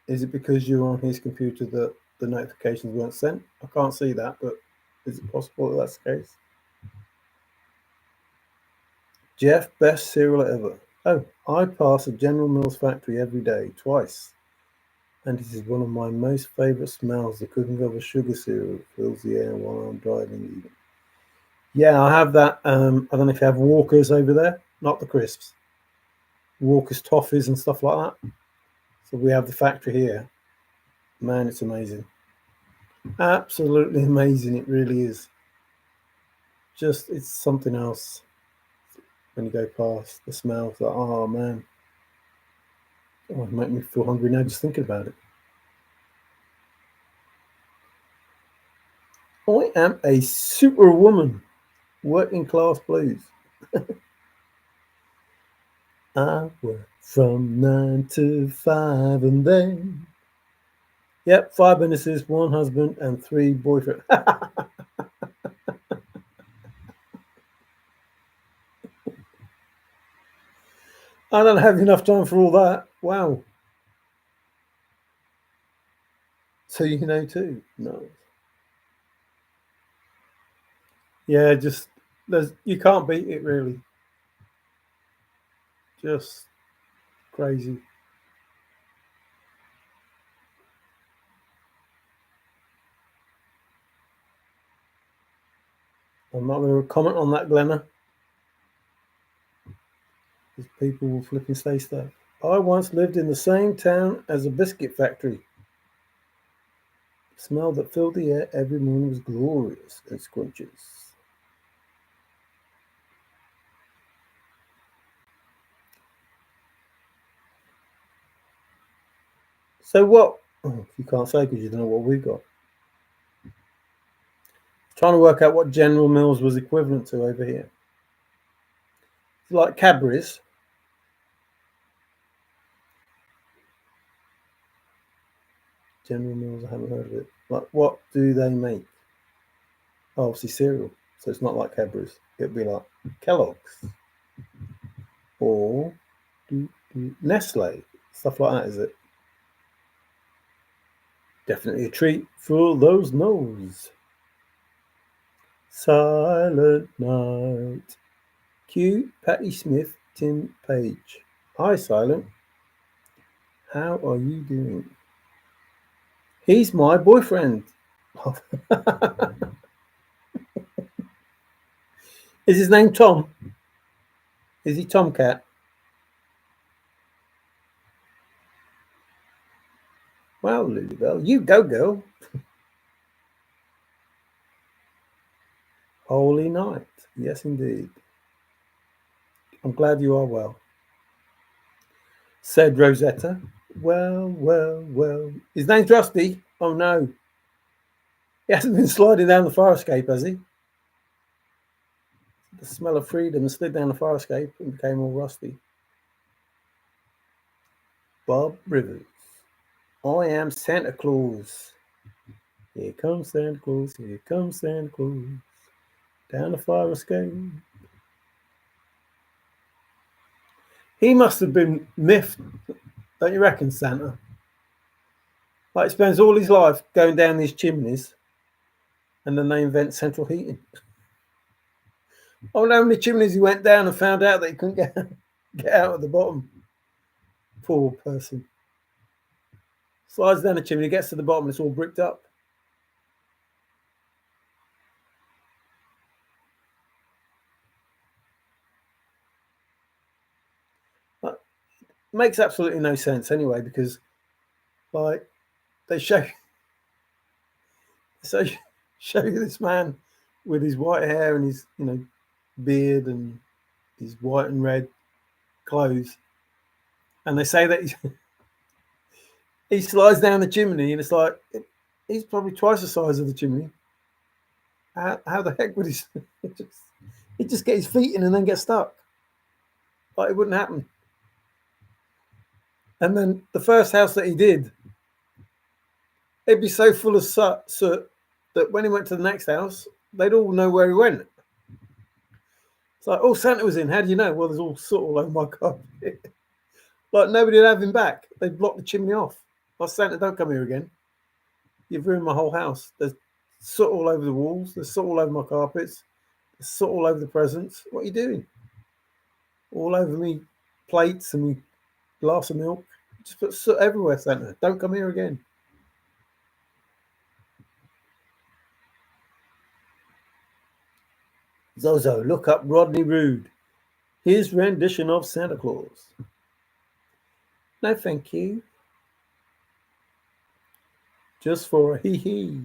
Is it because you're on his computer that the notifications weren't sent? I can't see that, but is it possible that that's the case? Jeff, best cereal ever. Oh, I pass a General Mills factory every day, twice. And it is one of my most favourite smells. The cooking of a sugar cereal fills the air while I'm driving even. Yeah, I have that. I don't know if you have Walkers over there, not the crisps. Walker's toffees and stuff like that. So we have the factory here. Man, it's amazing. Absolutely amazing. It really is. Just, it's something else when you go past. The smells like, oh man. Oh, it make me feel hungry now just thinking about it. I am a superwoman. Working class blues. I work from 9 to 5 and then. Yep, 5 businesses, 1 husband, and 3 boyfriends. I don't have enough time for all that. Wow. So you know too? No. Yeah, just you can't beat it really. Just crazy. I'm not going to comment on that, Glenna, because people will flipping say stuff. I once lived in the same town as a biscuit factory. The smell that filled the air every morning was glorious and scrumptious. So what? Oh, you can't say because you don't know what we got. Trying to work out what General Mills was equivalent to over here. Like Cadbury's. General Mills, I haven't heard of it. Like, what do they make? Oh, obviously cereal. So it's not like Cadbury's. It'd be like Kellogg's or Nestle, stuff like that. Is it? Definitely a treat for those nose. Silent Night. Cue Patti Smith, Tim Page. Hi, Silent. How are you doing? He's my boyfriend. Is his name Tom? Is he Tomcat? Well, Lulybell, you go, girl. Holy night. Yes, indeed. I'm glad you are well. said Rosetta. Well, well, well. His name's Rusty. Oh no. He hasn't been sliding down the fire escape, has he? The smell of freedom slid down the fire escape and became all rusty. Bob Rivers. I am Santa Claus. Here comes Santa Claus. Here comes Santa Claus. Down the fire escape. He must have been miffed, don't you reckon, Santa? Like, he spends all his life going down these chimneys, and then they invent central heating. I wonder how many chimneys he went down and found out that he couldn't get out at the bottom. Poor person. Slides down the chimney, gets to the bottom, it's all bricked up. That makes absolutely no sense anyway, because like they show you this man with his white hair and his beard and his white and red clothes, and they say that he slides down the chimney, and it's like he's probably twice the size of the chimney. How the heck would he'd just get his feet in and then get stuck? Like, it wouldn't happen. And then the first house that he did, it'd be so full of soot that when he went to the next house, they'd all know where he went. It's like, oh, Santa was in. How do you know? Well, there's all soot all over my carpet. Like, nobody'd have him back. They'd block the chimney off. Like, Santa, don't come here again. You've ruined my whole house. There's soot all over the walls. There's soot all over my carpets. There's soot all over the presents. What are you doing? All over me plates and me glass of milk. Just put soot everywhere, Santa. Don't come here again. Zozo, look up Rodney Rude. His rendition of Santa Claus. No, thank you. Just for a hee-hee.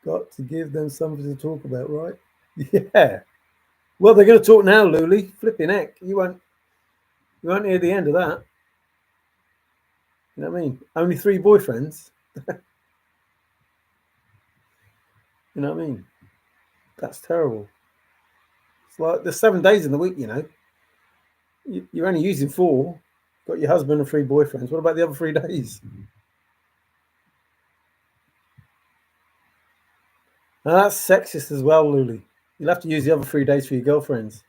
Got to give them something to talk about, right? Yeah. Well, they're going to talk now, Luli. Flipping heck. You won't hear the end of that. You know what I mean? Only 3 boyfriends. You know what I mean? That's terrible. It's like there's 7 days in the week, You're only using 4. Got your husband and 3 boyfriends. What about the other 3 days? Now, that's sexist as well, Luli. You'll have to use the other 3 days for your girlfriends.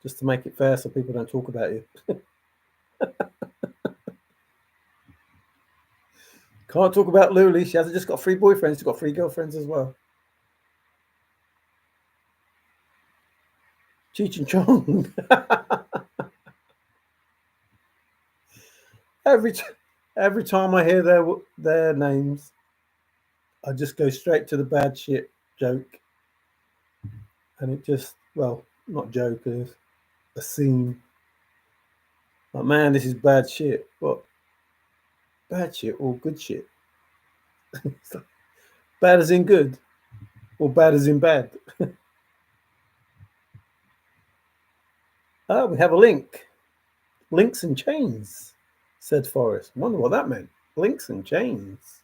Just to make it fair so people don't talk about you. Can't talk about Luli. She hasn't just got 3 boyfriends. She's got 3 girlfriends as well. Cheech and Chong. Every time I hear their names, I just go straight to the bad shit joke. And it just, well, not joke, a scene. Like, man, this is bad shit. What? Bad shit or good shit? Bad as in good or bad as in bad? Oh, we have a link. Links and chains, said Forrest. Wonder what that meant. Links and chains.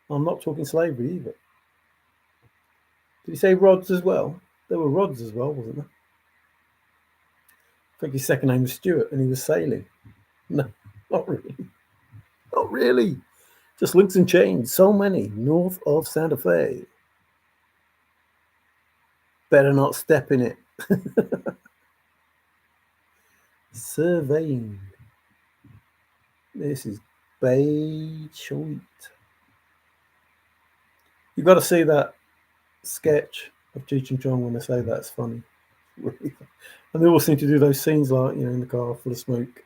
I'm not talking slavery either. Did he say rods as well? There were rods as well, wasn't there? I think his second name was Stuart and he was sailing. No, not really. Not really. Just links and chains. So many north of Santa Fe. Better not step in it. Surveying. This is Bay Choit. You've got to see that sketch of Cheech and Chong when they say that. It's funny. And they all seem to do those scenes like, in the car full of smoke.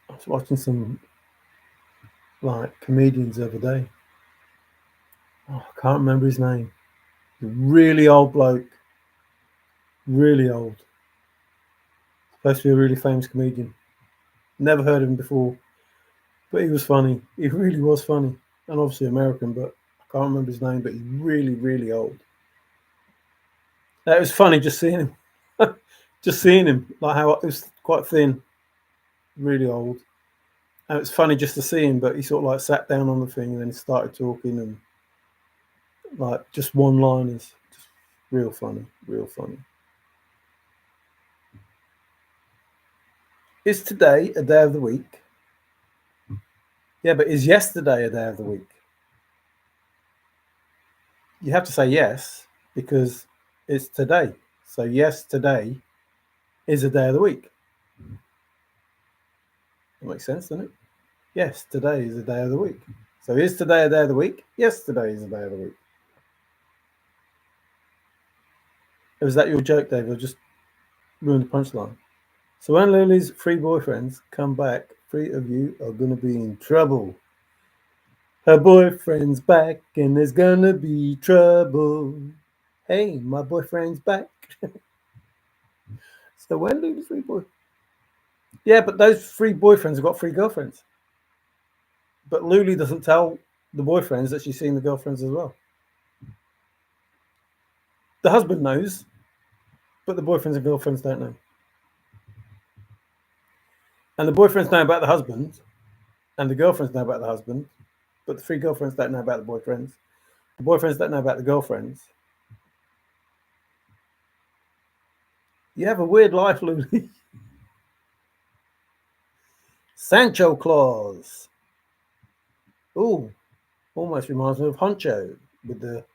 I was watching some comedians the other day. Oh, I can't remember his name. He's a really old bloke. Really old. Supposed to be a really famous comedian. Never heard of him before. But he was funny. He really was funny. And obviously American, but I Can't remember his name, but he's really, really old. It was funny just seeing him. Just seeing him, like how it was quite thin, really old. And it's funny just to see him, but he sort of like sat down on the thing and then he started talking and like just one-liners. Just real funny, real funny. Is today a day of the week? Yeah, but is yesterday a day of the week? You have to say yes because it's today. So yes, today is a day of the week. That makes sense, doesn't it? Yes, today is a day of the week. So is today a day of the week? Yes, today is a day of the week. Was that your joke, Dave? Or just ruined the punchline? So when Lily's three boyfriends come back, three of you are gonna be in trouble. Her boyfriend's back and there's gonna be trouble. Hey, my boyfriend's back. So when Lily's three boyfriends. Yeah, but those three boyfriends have got three girlfriends. But Lulu doesn't tell the boyfriends that she's seen the girlfriends as well. The husband knows, but the boyfriends and girlfriends don't know. And the boyfriends know about the husband, and the girlfriends know about the husband, but the three girlfriends don't know about the boyfriends. The boyfriends don't know about the girlfriends. You have a weird life, Lulu. Sancho Claus. Ooh, almost reminds me of Honcho with the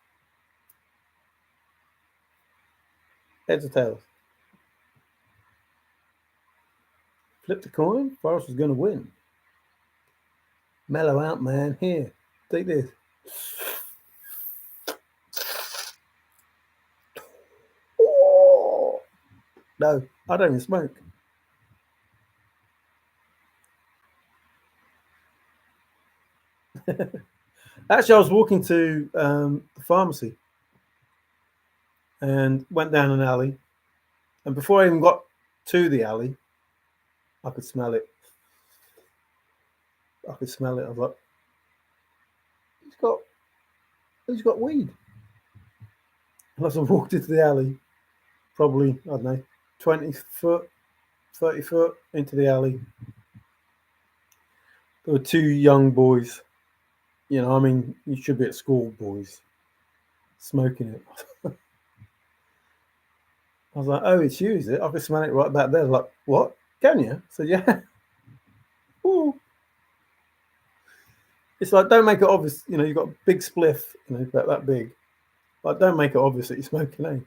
heads or tails. Flip the coin. Forrest was going to win. Mellow out, man. Here, take this. Oh, no, I don't even smoke. Actually, I was walking to the pharmacy and went down an alley. And before I even got to the alley, I could smell it. I could smell it. I was like, who's got weed? And as I walked into the alley, probably, I don't know, 20 foot, 30 foot into the alley, there were two young boys. You know, I mean, you should be at school, boys, smoking it. I was like, oh, it's you, is it? I could smell it right back there. Like, what? Can you? I said, yeah. Ooh. It's like, don't make it obvious. You know, you've got a big spliff, you know, about that big. Like, don't make it obvious that you're smoking, eh?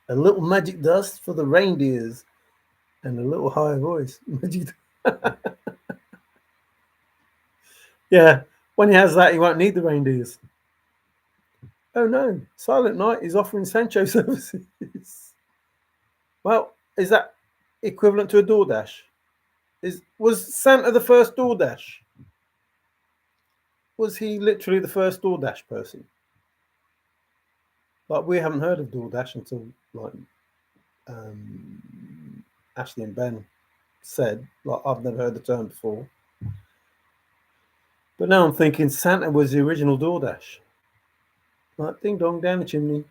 A little magic dust for the reindeers and a little higher voice. Magic. Yeah, when he has that, he won't need the reindeers. Oh no, Silent Night is offering Sancho services. Well, is that equivalent to a DoorDash? Was Santa the first DoorDash? Was he literally the first DoorDash person? Like, we haven't heard of DoorDash until like Ashley and Ben said. Like, I've never heard the term before. But now I'm thinking Santa was the original DoorDash. Like, ding dong down the chimney.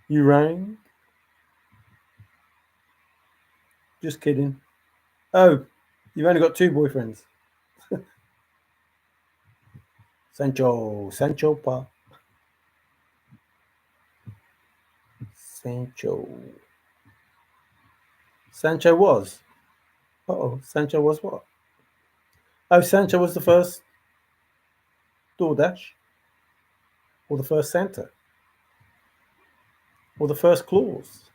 You rang? Just kidding. Oh, you've only got two boyfriends. Sancho Pa. Sancho. Sancho was. Oh, Sancho was what? Oh, Sancho was the first DoorDash, or the first Santa, or the first Claus.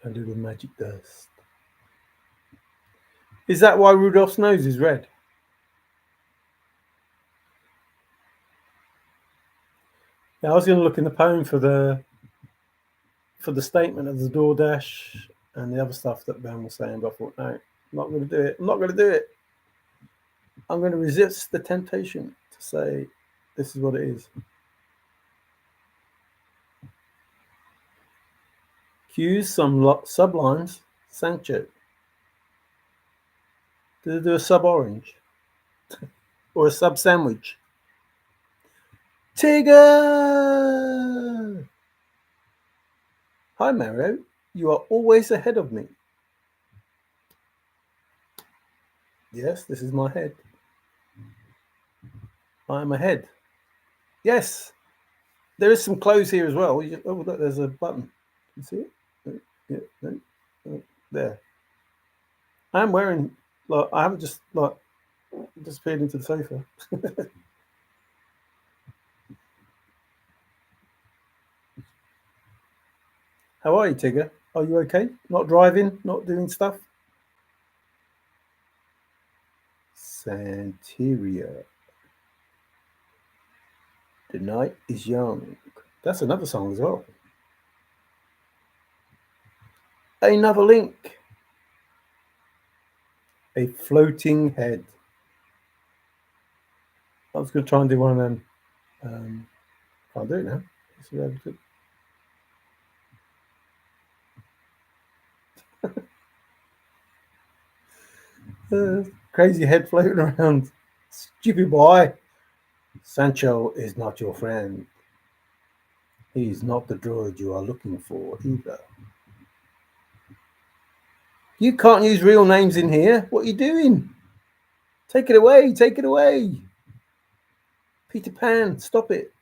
A little magic dust. Is that why Rudolph's nose is red? Yeah, I was going to look in the poem for the statement of the DoorDash and the other stuff that Ben was saying, but I thought, no, I'm not going to do it. I'm not going to do it. I'm going to resist the temptation to say this is what it is. Use some sublines. Sancho. Did they do a sub orange? Or a sub sandwich? Tigger! Hi, Mario. You are always ahead of me. Yes, this is my head. I am ahead. Yes, there is some clothes here as well. Oh, look, there's a button. You see it? Yeah, there. I'm wearing, like, I haven't just, like, disappeared into the sofa. How are you, Tigger? Are you okay? Not driving? Not doing stuff? Santeria. The night is young. That's another song as well. Another link. A floating head. I was going to try and do one of them. Can't do it now. Crazy head floating around. Stupid boy. Sancho is not your friend. He's not the droid you are looking for either. You can't use real names in here. What are you doing? Take it away. Take it away. Peter Pan, stop it.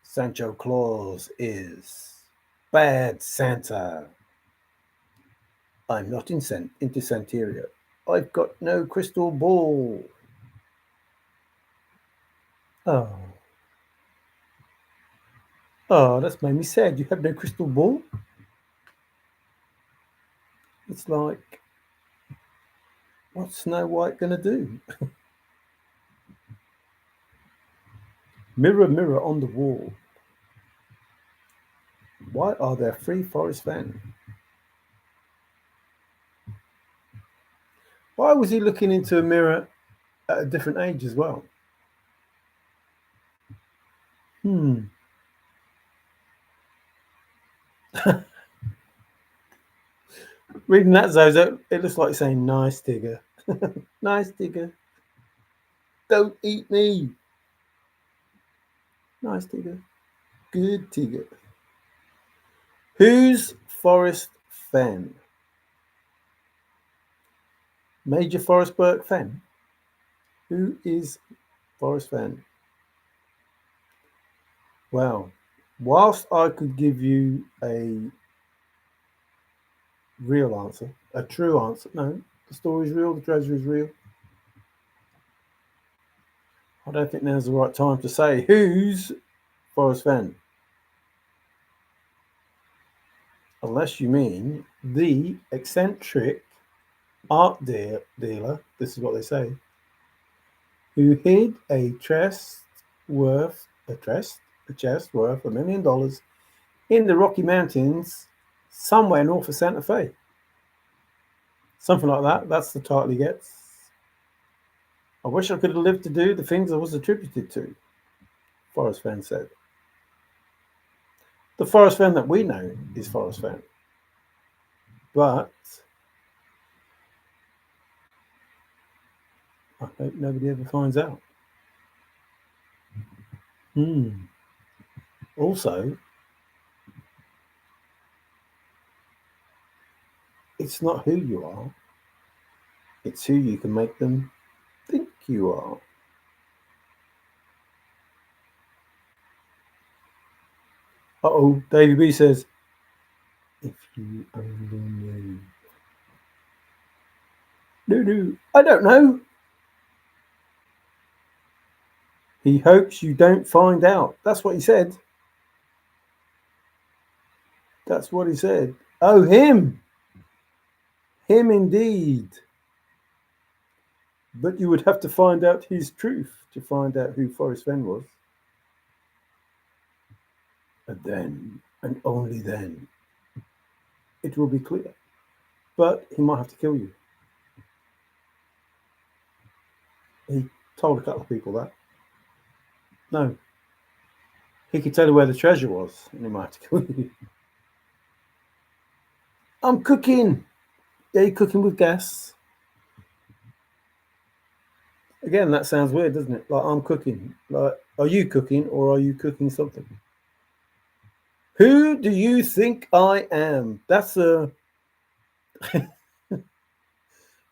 Sancho Claus is bad Santa. I'm not into Santeria. I've got no crystal ball. Oh. Oh, that's made me sad. You have no crystal ball? It's like, what's Snow White going to do? Mirror, mirror on the wall. Why are there 3 Forrest Fenn? Why was he looking into a mirror at a different age as well? Reading that, Zozo, it looks like saying, nice, Tigger. Nice, Tigger. Don't eat me. Nice, Tigger. Good, Tigger. Who's Forrest Fenn? Major Forrest Burke Fenn? Who is Forrest Fenn? Well, whilst I could give you a real answer, a true answer, no, the story's real, the treasure is real. I don't think now's the right time to say who's Forrest Fenn. Unless you mean the eccentric art dealer, this is what they say, who hid a chest worth $1 million in the Rocky Mountains somewhere north of Santa Fe. Something like that. That's the title he gets. I wish I could have lived to do the things I was attributed to, Forrest Fenn said. The Forrest Fenn that we know is Forrest Fenn. But I hope nobody ever finds out. Also, it's not who you are, it's who you can make them think you are. Uh-oh, Davey B says, if you only knew. No, I don't know. He hopes you don't find out. That's what he said. That's what he said. Oh, him. Him indeed. But you would have to find out his truth to find out who Forrest Fenn was. And then, and only then, it will be clear. But he might have to kill you. He told a couple of people that. No. He could tell you where the treasure was, and he might have to kill you. I'm cooking. Yeah, you're cooking with gas. Again, that sounds weird, doesn't it? Like, I'm cooking. Like, are you cooking or are you cooking something? Who do you think I am? That's a.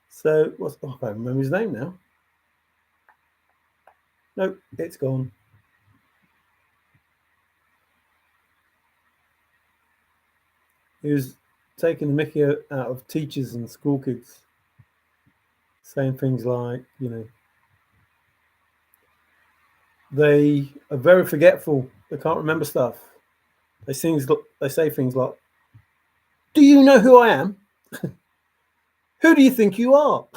So, what's. Oh, I can't remember his name now. Nope, it's gone. He was taking the mickey out of teachers and school kids, saying things like, they are very forgetful. They can't remember stuff. They say things like, "Do you know who I am? Who do you think you are?"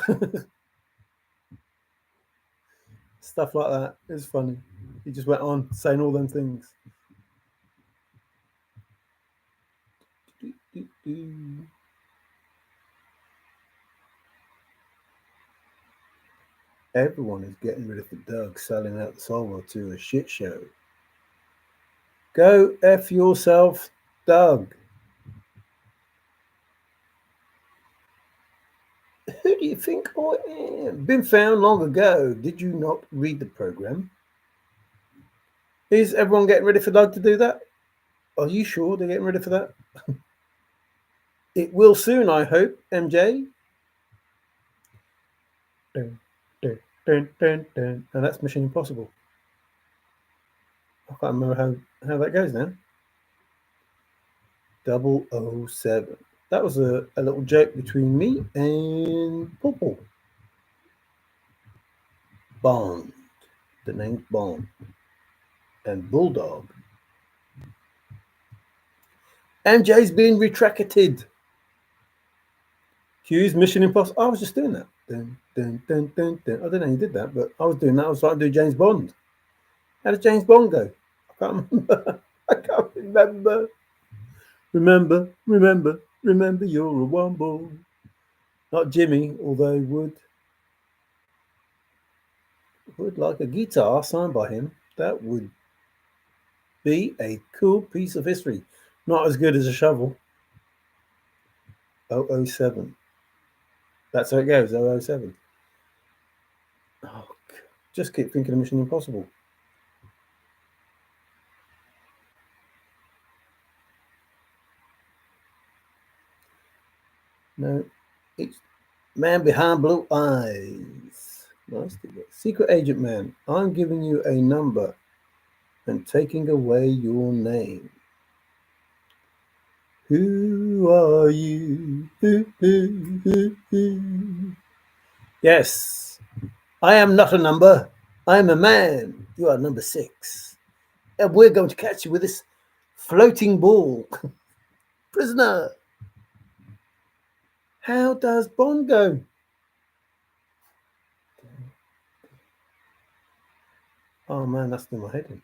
Stuff like that. It was funny. He just went on saying all them things. Everyone is getting rid of the Doug, selling out the Soul World to a shit show. Go F yourself, Doug. Who do you think I am? Been found long ago. Did you not read the program? Is everyone getting ready for Doug to do that? Are you sure they're getting ready for that? It will soon, I hope, MJ. Dun, dun, dun, dun, dun. And that's Mission Impossible. I can't remember how that goes now. 007. That was a little joke between me and Paul. Bond. The name's Bond. And Bulldog. MJ's been retracted. Q's Mission Impossible. I was just doing that. Dun, dun, dun, dun, dun. I don't know how you did that, but I was doing that. I was trying to do James Bond. How did James Bond go? I can't remember. I can't remember. Remember, you're a womble. Not Jimmy, although would like a guitar signed by him. That would be a cool piece of history. Not as good as a shovel. 007. That's how it goes, 007. Oh, just keep thinking of Mission Impossible. No, it's Man Behind Blue Eyes. Nice to get. Secret Agent Man, I'm giving you a number and taking away your name. Who are you? Yes, I am not a number. I am a man. You are number 6. And we're going to catch you with this floating ball. Prisoner. How does Bond go? Oh man, that's in my head.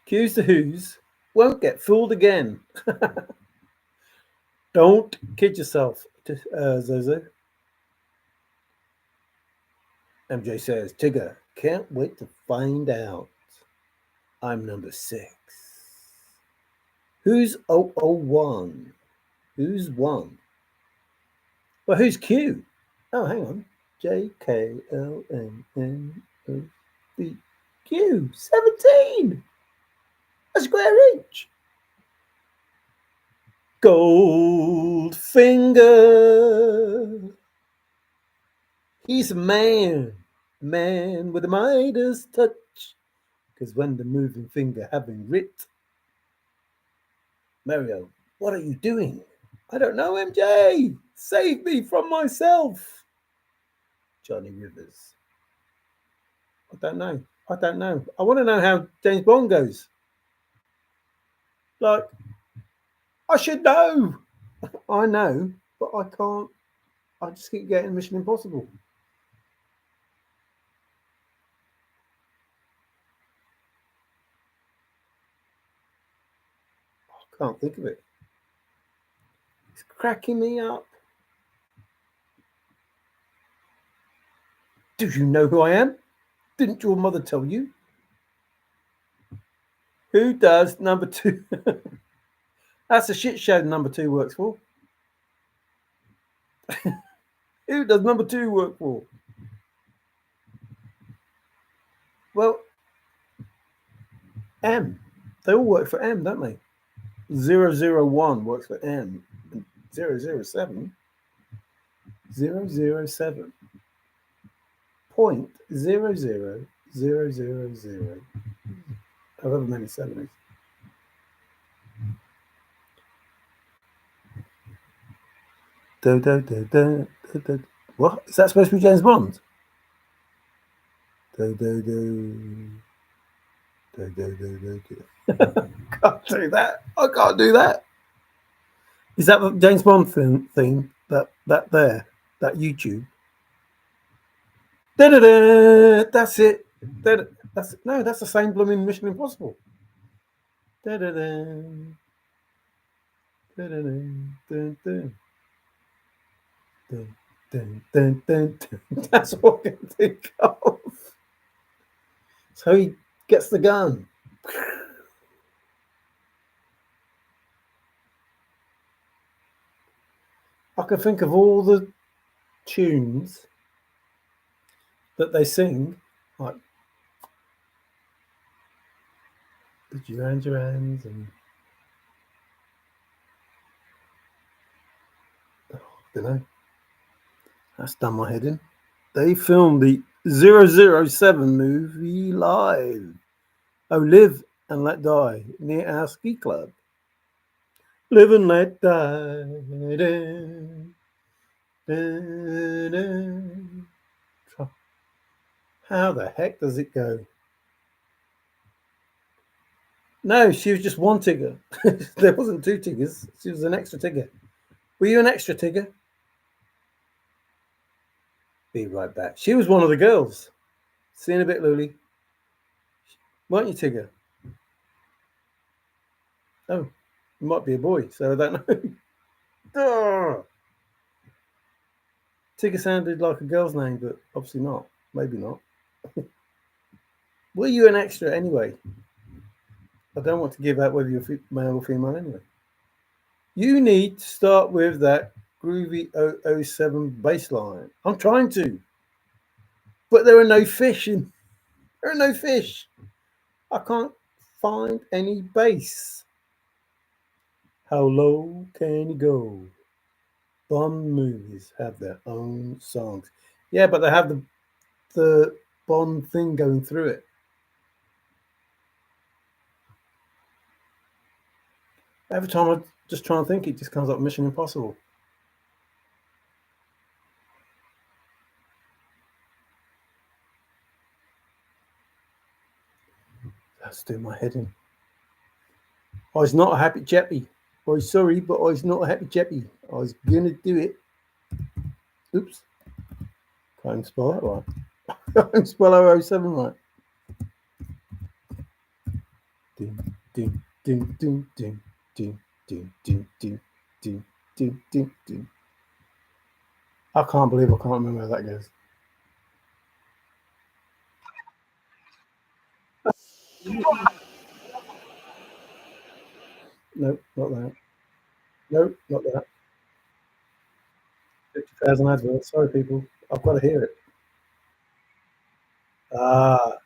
Q's the Who's won't get fooled again. Don't kid yourself, Zozo. MJ says, Tigger, can't wait to find out. I'm number 6. Who's 001? Who's 1? Well, who's Q? Oh, hang on. JKLNNOB. Q, 17. A square inch. Goldfinger. He's a man with a Midas touch. Because when the moving finger having writ. Mario, what are you doing? I don't know, MJ. Save me from myself. Johnny Rivers. I don't know. I want to know how James Bond goes. Like, I should know. I know, but I can't. I just keep getting Mission Impossible. I can't think of it. It's cracking me up. Do you know who I am? Didn't your mother tell you? Who does number 2? That's a shit show number 2 works for. Who does number 2 work for? Well, M. They all work for M, don't they? 001 works for M. 007. 007. 0.00000. However many 7 is. Do, do, do, do, do, do. What? Is that supposed to be James Bond? Do, do, do. Do, do, do, do, do. Can't do that. I can't do that. Is that the James Bond thing? That there? That YouTube? Da-da-da, that's it. That's it. No, that's the same blooming Mission Impossible. Da-da-da, da-da-da, dun, dun. Dun, dun, dun, dun, dun. That's all I can think of. So he gets the gun. I can think of all the tunes that they sing, like the Duran Durans and I don't know. That's done my head in. They filmed the 007 movie live. Oh, Live and Let Die near our ski club. Live and let die. Dun, dun, dun. How the heck does it go? No, she was just one Tigger. There wasn't 2 Tiggers. She was an extra Tigger. Were you an extra Tigger? Be right back. She was one of the girls. See you in a bit, Luli. Weren't you Tigger? Oh, you might be a boy, so I don't know. Tigger sounded like a girl's name, but obviously not. Maybe not. Were you an extra anyway? I don't want to give out whether you're male or female anyway. You need to start with that groovy 007 bass line. I'm trying to. But there are no fish in. There are no fish. I can't find any bass. How low can you go? Bond movies have their own songs. Yeah, but they have the Bond thing going through it. Every time I just try and think, it just comes up Mission Impossible. That's doing my head in. I was not a happy chappy. I was sorry, but I was not a happy chappy. I was gonna do it. Oops. Can't even spell that right. Can't even spell 007 right. Ding, ding, ding, ding, ding, ding, ding, ding, ding, ding, ding, ding, ding. I can't believe I can't remember how that goes. Nope, not that. Nope, not that. 50,000 adverts. Sorry, people. I've got to hear it. Ah.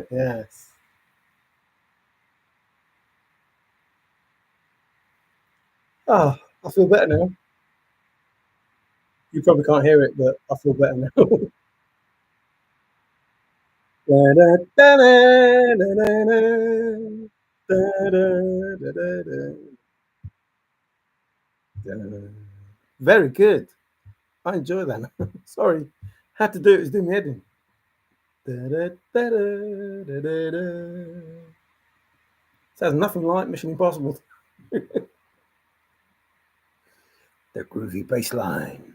Yes. Ah, I feel better now. You probably can't hear it, but I feel better now. Very good. I enjoy that. Sorry, had to do it. It's doing me head in. Sounds nothing like Mission Impossible. The groovy bass line.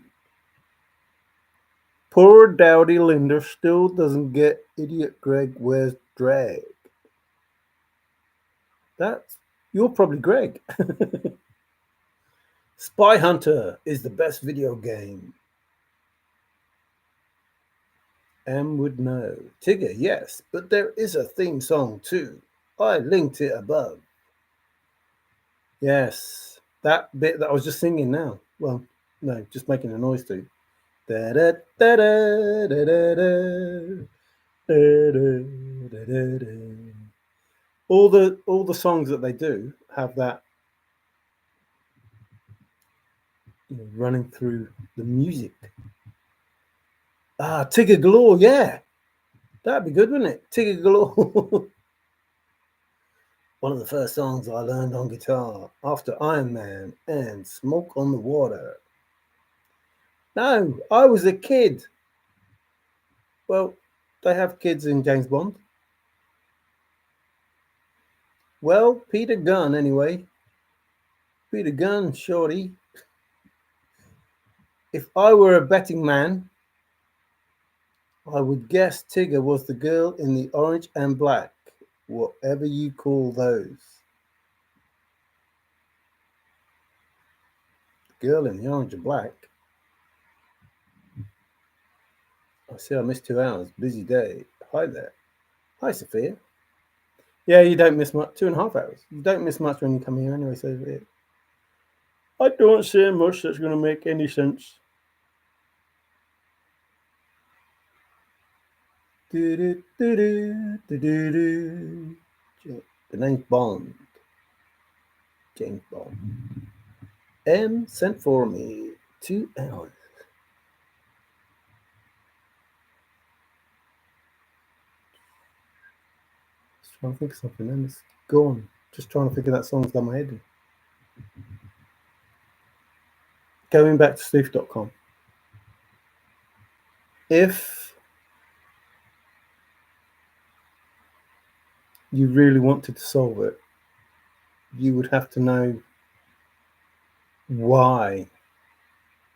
Poor Dowdy Linder still doesn't get Idiot Greg Wears Drag. You're probably Greg. Spy Hunter is the best video game. M would know. Tigger, yes, but there is a theme song too. I linked it above. Yes, that bit that I was just singing now. Well, no, just making a noise too. Da da da da da da da da da da da. All the songs that they do have that, running through the music. Ah, Tigger Galore, yeah. That'd be good, wouldn't it? Tigger Galore. One of the first songs I learned on guitar after Iron Man and Smoke on the Water. No, I was a kid. Well, they have kids in James Bond. Well, Peter Gunn, anyway. Peter Gunn, shorty. If I were a betting man, I would guess Tigger was the girl in the orange and black, whatever you call those. Girl in the orange and black. I see I missed 2 hours. Busy day. Hi there. Hi, Sophia. Yeah, you don't miss much. 2.5 hours. You don't miss much when you come here anyway, Sophia. I don't say much that's going to make any sense. The name's Bond. James Bond. M sent for me 2 hours. Just trying to think of something, and it's gone. Just trying to think of that song's done my head in. Going back to sleuth.com. If you really wanted to solve it, you would have to know why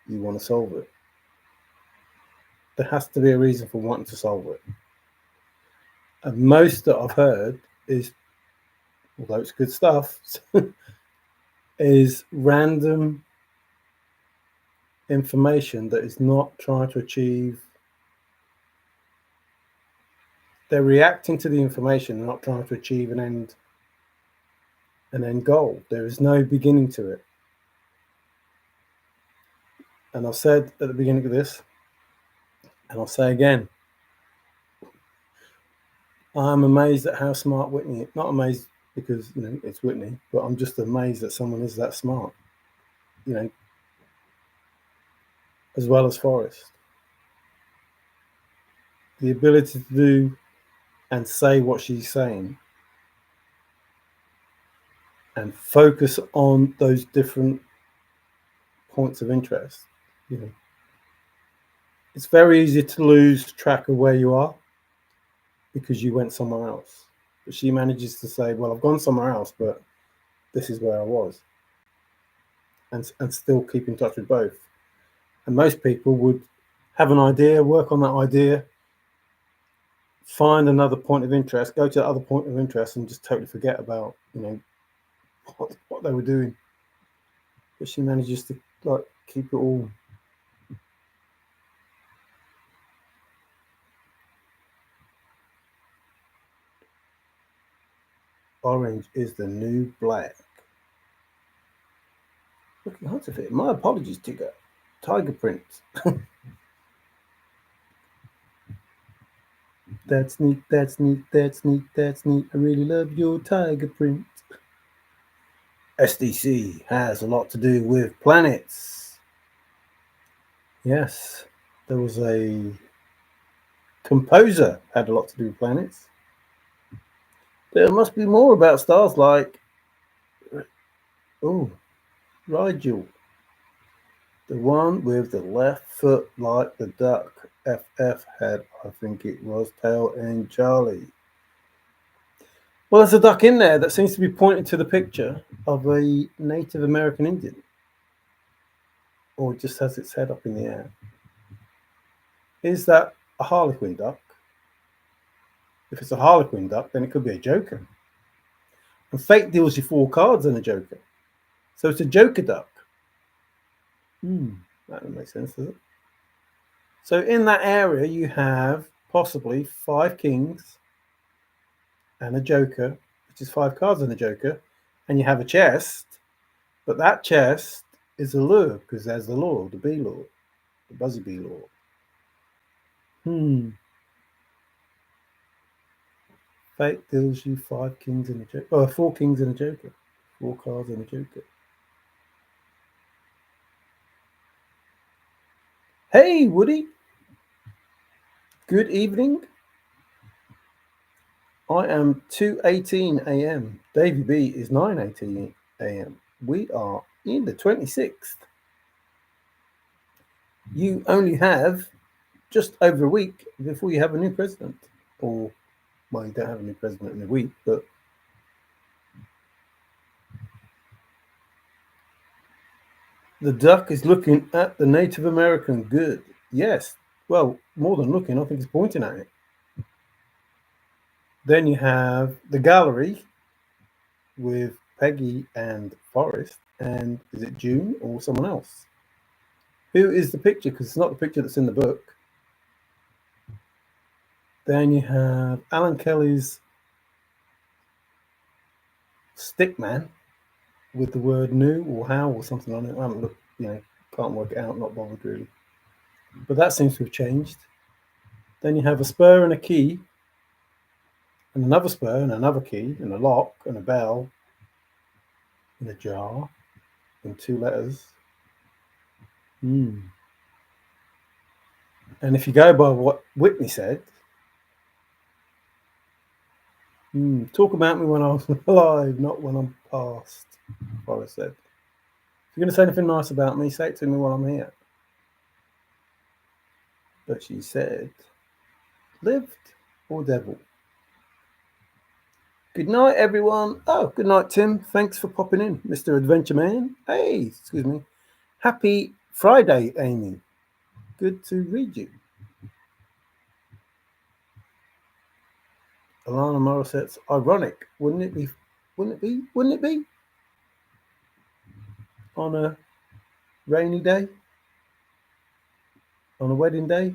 you want to solve it. There has to be a reason for wanting to solve it. And most that I've heard is, although it's good stuff, is random information that is not trying to achieve. They're reacting to the information, not trying to achieve an end goal. There is no beginning to it. And I've said at the beginning of this, and I'll say again, I'm amazed at how smart Whitney is. Not amazed because it's Whitney, but I'm just amazed that someone is that smart. As well as Forrest. The ability to do and say what she's saying and focus on those different points of interest. It's very easy to lose track of where you are because you went somewhere else. But she manages to say, well, I've gone somewhere else, but this is where I was. And still keep in touch with both. And most people would have an idea, work on that idea, find another point of interest, go to that other point of interest and just totally forget about, what they were doing. But she manages to keep it all. Orange is the new black. Looking hard to fit. My apologies, Tigger. Tiger print. That's neat, that's neat, that's neat, that's neat. I really love your tiger print. SDC has a lot to do with planets. Yes, there was a composer had a lot to do with planets. There must be more about stars like Rigel. The one with the left foot like the duck. FF had, I think it was, tail and Charlie. Well, there's a duck in there that seems to be pointing to the picture of a Native American Indian. Or it just has its head up in the air. Is that a harlequin duck? If it's a harlequin duck, then it could be a joker. And fate deals you 4 cards and a joker. So it's a joker duck. That would make sense, does it? So in that area, you have possibly 5 kings and a joker, which is 5 cards and a joker, and you have a chest, but that chest is a lure because there's the lure, the B lure, the Buzzy B lure. Fate deals you 5 kings and a joker. Oh, 4 kings and a joker. 4 cards and a joker. Hey, Woody. Good evening. I am 2:18 a.m. Davey B is 9:18 a.m. We are in the 26th. You only have just over a week before you have a new president. Or, well, you don't have a new president in a week, but the duck is looking at the Native American. Good. Yes. Well, more than looking, I think it's pointing at it. Then you have the gallery with Peggy and Forrest. And is it June or someone else? Who is the picture? Because it's not the picture that's in the book. Then you have Alan Kelly's stickman with the word new or how or something on it. I haven't looked, can't work it out, not bothered really. But that seems to have changed. Then you have a spur and a key, and another spur and another key, and a lock and a bell, and a jar, and 2 letters. And if you go by what Whitney said, talk about me when I was alive, not when I'm past, Forrest said. If you're going to say anything nice about me, say it to me while I'm here. But she said, lived or devil? Good night, everyone. Oh, good night, Tim. Thanks for popping in, Mr. Adventure Man. Hey, excuse me. Happy Friday, Amy. Good to read you. Alana Morissette's ironic, wouldn't it be? Wouldn't it be? Wouldn't it be? On a rainy day? On a wedding day?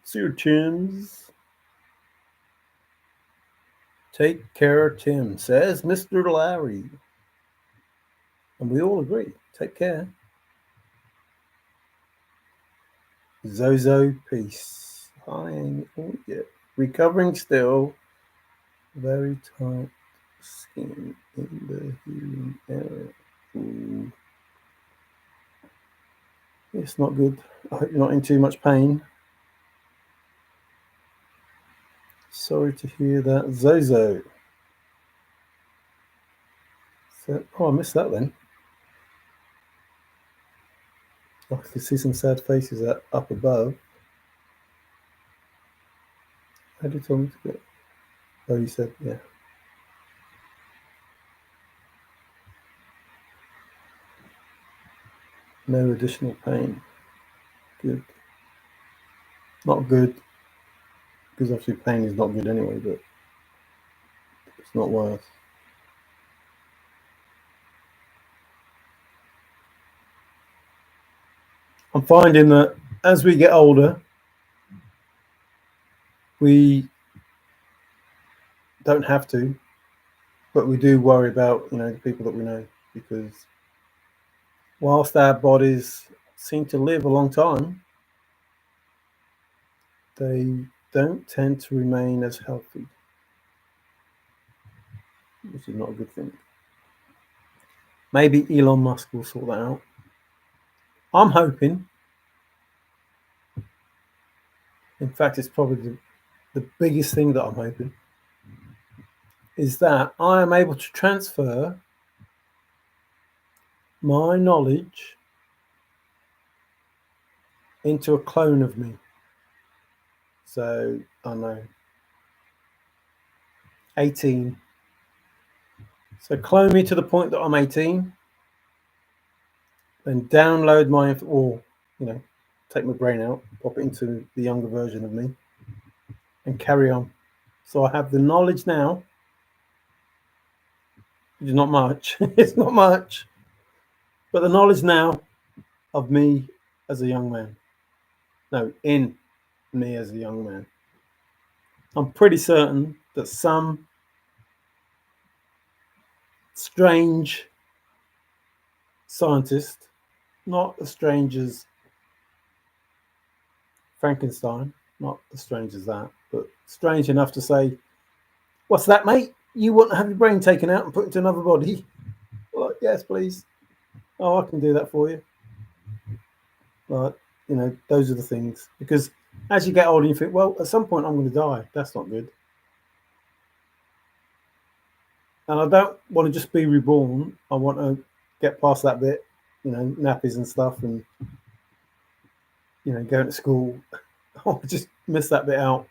See your chins. Take care, Tim, says Mr. Larry. And we all agree. Take care. Zozo, peace. Hi, oh yeah. Recovering still. Very tight skin in the healing area. Ooh. It's not good. I hope you're not in too much pain. Sorry to hear that, Zozo. So, I missed that then. I can see some sad faces up above. How did you tell me to get? Oh, you said, yeah. No additional pain. Good. Not good, because obviously pain is not good anyway, but it's not worse. I'm finding that as we get older, we don't have to, but we do worry about, the people that we know, because whilst our bodies seem to live a long time, they don't tend to remain as healthy, which is not a good thing. Maybe Elon Musk will sort that out. I'm hoping, in fact, it's probably the biggest thing that I'm hoping, is that I am able to transfer my knowledge into a clone of me. So, I don't know, 18. So clone me to the point that I'm 18, then download take my brain out, pop it into the younger version of me, and carry on. So I have the knowledge now. It's not much. It's not much. But the knowledge now of me as a young man. No, in me as a young man. I'm pretty certain that some strange scientist, not as strange as Frankenstein, not as strange as that, but strange enough to say, "What's that, mate? You want to have your brain taken out and put into another body?" Well, yes, please. Oh, I can do that for you. But, those are the things. Because as you get older, you think, well, at some point I'm going to die. That's not good. And I don't want to just be reborn. I want to get past that bit, nappies and stuff and, going to school. I just miss that bit out.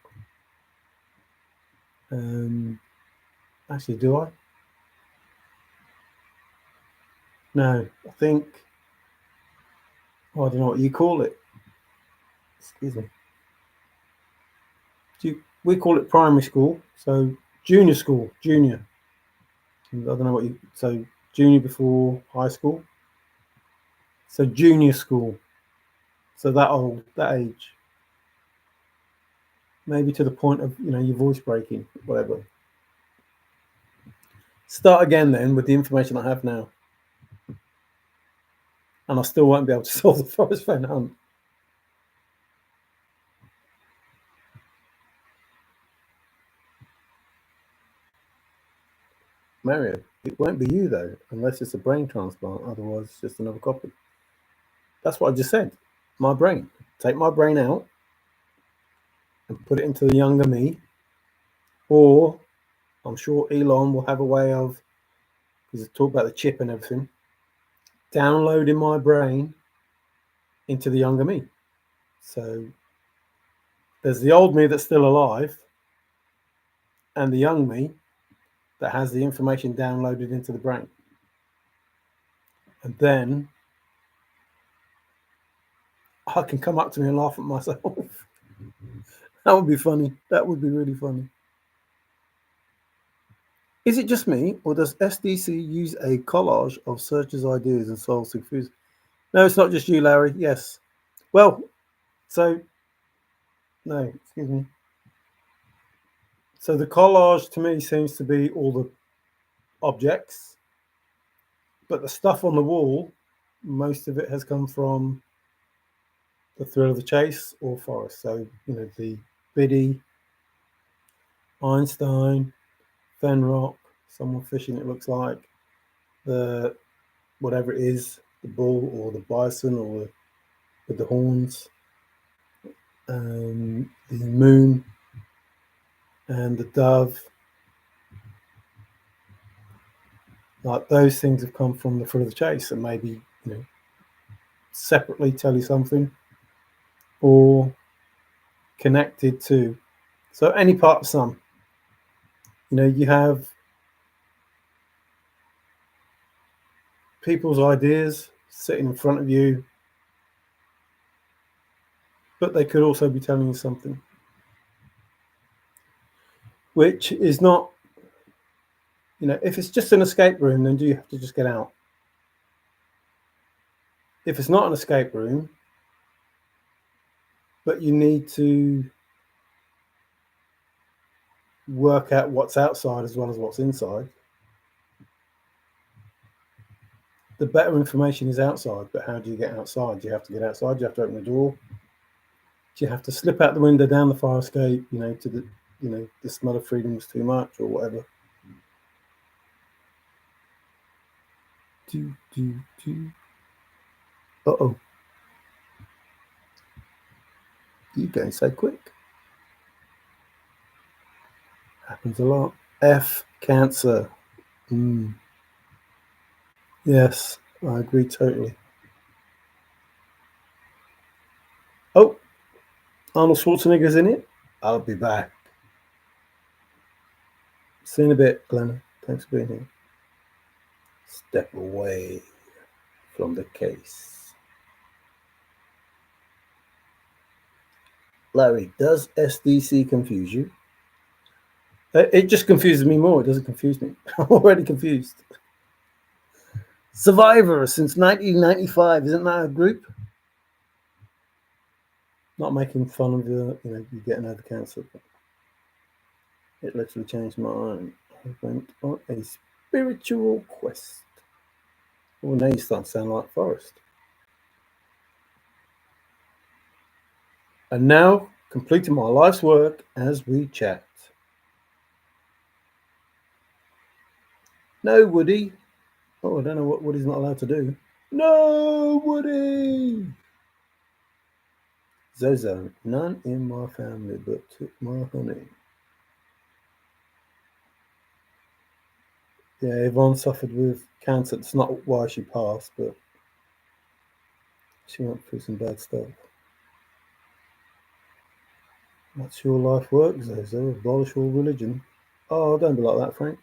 Actually, do I? No, I think, I don't know what you call it. Excuse me. We call it primary school. So junior school, junior. I don't know so junior before high school. So junior school. So that old, that age. Maybe to the point of, your voice breaking, whatever. Start again then with the information I have now. And I still won't be able to solve the Forrest Fenn hunt. Mario, it won't be you though, unless it's a brain transplant. Otherwise, it's just another copy. That's what I just said. My brain. Take my brain out and put it into the younger me. Or I'm sure Elon will have a way of, because they talk about the chip and everything, downloading my brain into the younger me. So there's the old me that's still alive and the young me that has the information downloaded into the brain. And then I can come up to me and laugh at myself. That would be funny. That would be really funny. Is it just me, or does SDC use a collage of searchers' ideas and solves confused? No, it's not just you, Larry. Yes. Well, no, excuse me. So the collage to me seems to be all the objects, but the stuff on the wall, most of it has come from the Thrill of the Chase or Forrest. So, the Biddy, Einstein, Fenn Rock, someone fishing, it looks like, the whatever it is, the bull or the bison or with the horns, the moon and the dove. Like those things have come from the Thrill of the Chase and maybe, separately tell you something or connected to. So any part of some. You have people's ideas sitting in front of you, but they could also be telling you something, which is not, if it's just an escape room, then do you have to just get out? If it's not an escape room, but you need to work out what's outside as well as what's inside, the better information is outside. But how do you get outside? Do you have to get outside? Do you have to open the door? Do you have to slip out the window down the fire escape, to the, the smell of freedom was too much or whatever? Uh-oh. You're going so quick. Happens a lot. F, cancer. Yes, I agree totally. Oh, Arnold Schwarzenegger's in it. I'll be back. See you in a bit, Glenn. Thanks for being here. Step away from the case. Larry, does SDC confuse you? It just confuses me more. It doesn't confuse me. I'm already confused. Survivor since 1995. Isn't that a group? Not making fun of you getting over cancer. But it literally changed my mind. I went on a spiritual quest. Well, now you start to sound like Forrest. And now, completing my life's work as we chat. No, Woody. Oh, I don't know what Woody's not allowed to do. No, Woody! Zozo, none in my family but took my honey. Yeah, Yvonne suffered with cancer. It's not why she passed, but she went through some bad stuff. That's your life work, Zozo. Abolish all religion. Oh, don't be like that, Frank.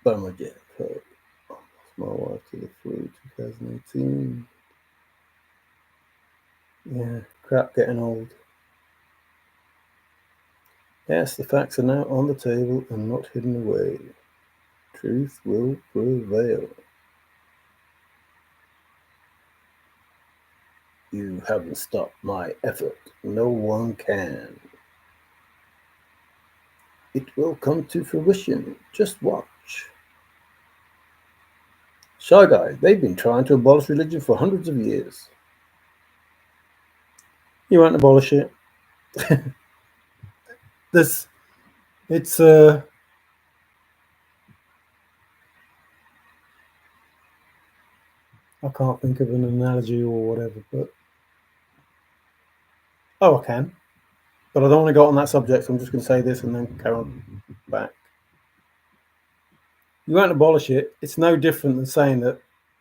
Bummer Jeff. I lost my wife to the flu 2018. Yeah, crap getting old. Yes, the facts are now on the table and not hidden away. Truth will prevail. You haven't stopped my effort. No one can. It will come to fruition. Just watch. Shy Guy, they've been trying to abolish religion for hundreds of years. You won't abolish it. This, it's I can't think of an analogy or whatever, but oh, I can. But I don't want to go on that subject, so I'm just going to say this and then carry on back. You won't abolish it. It's no different than saying that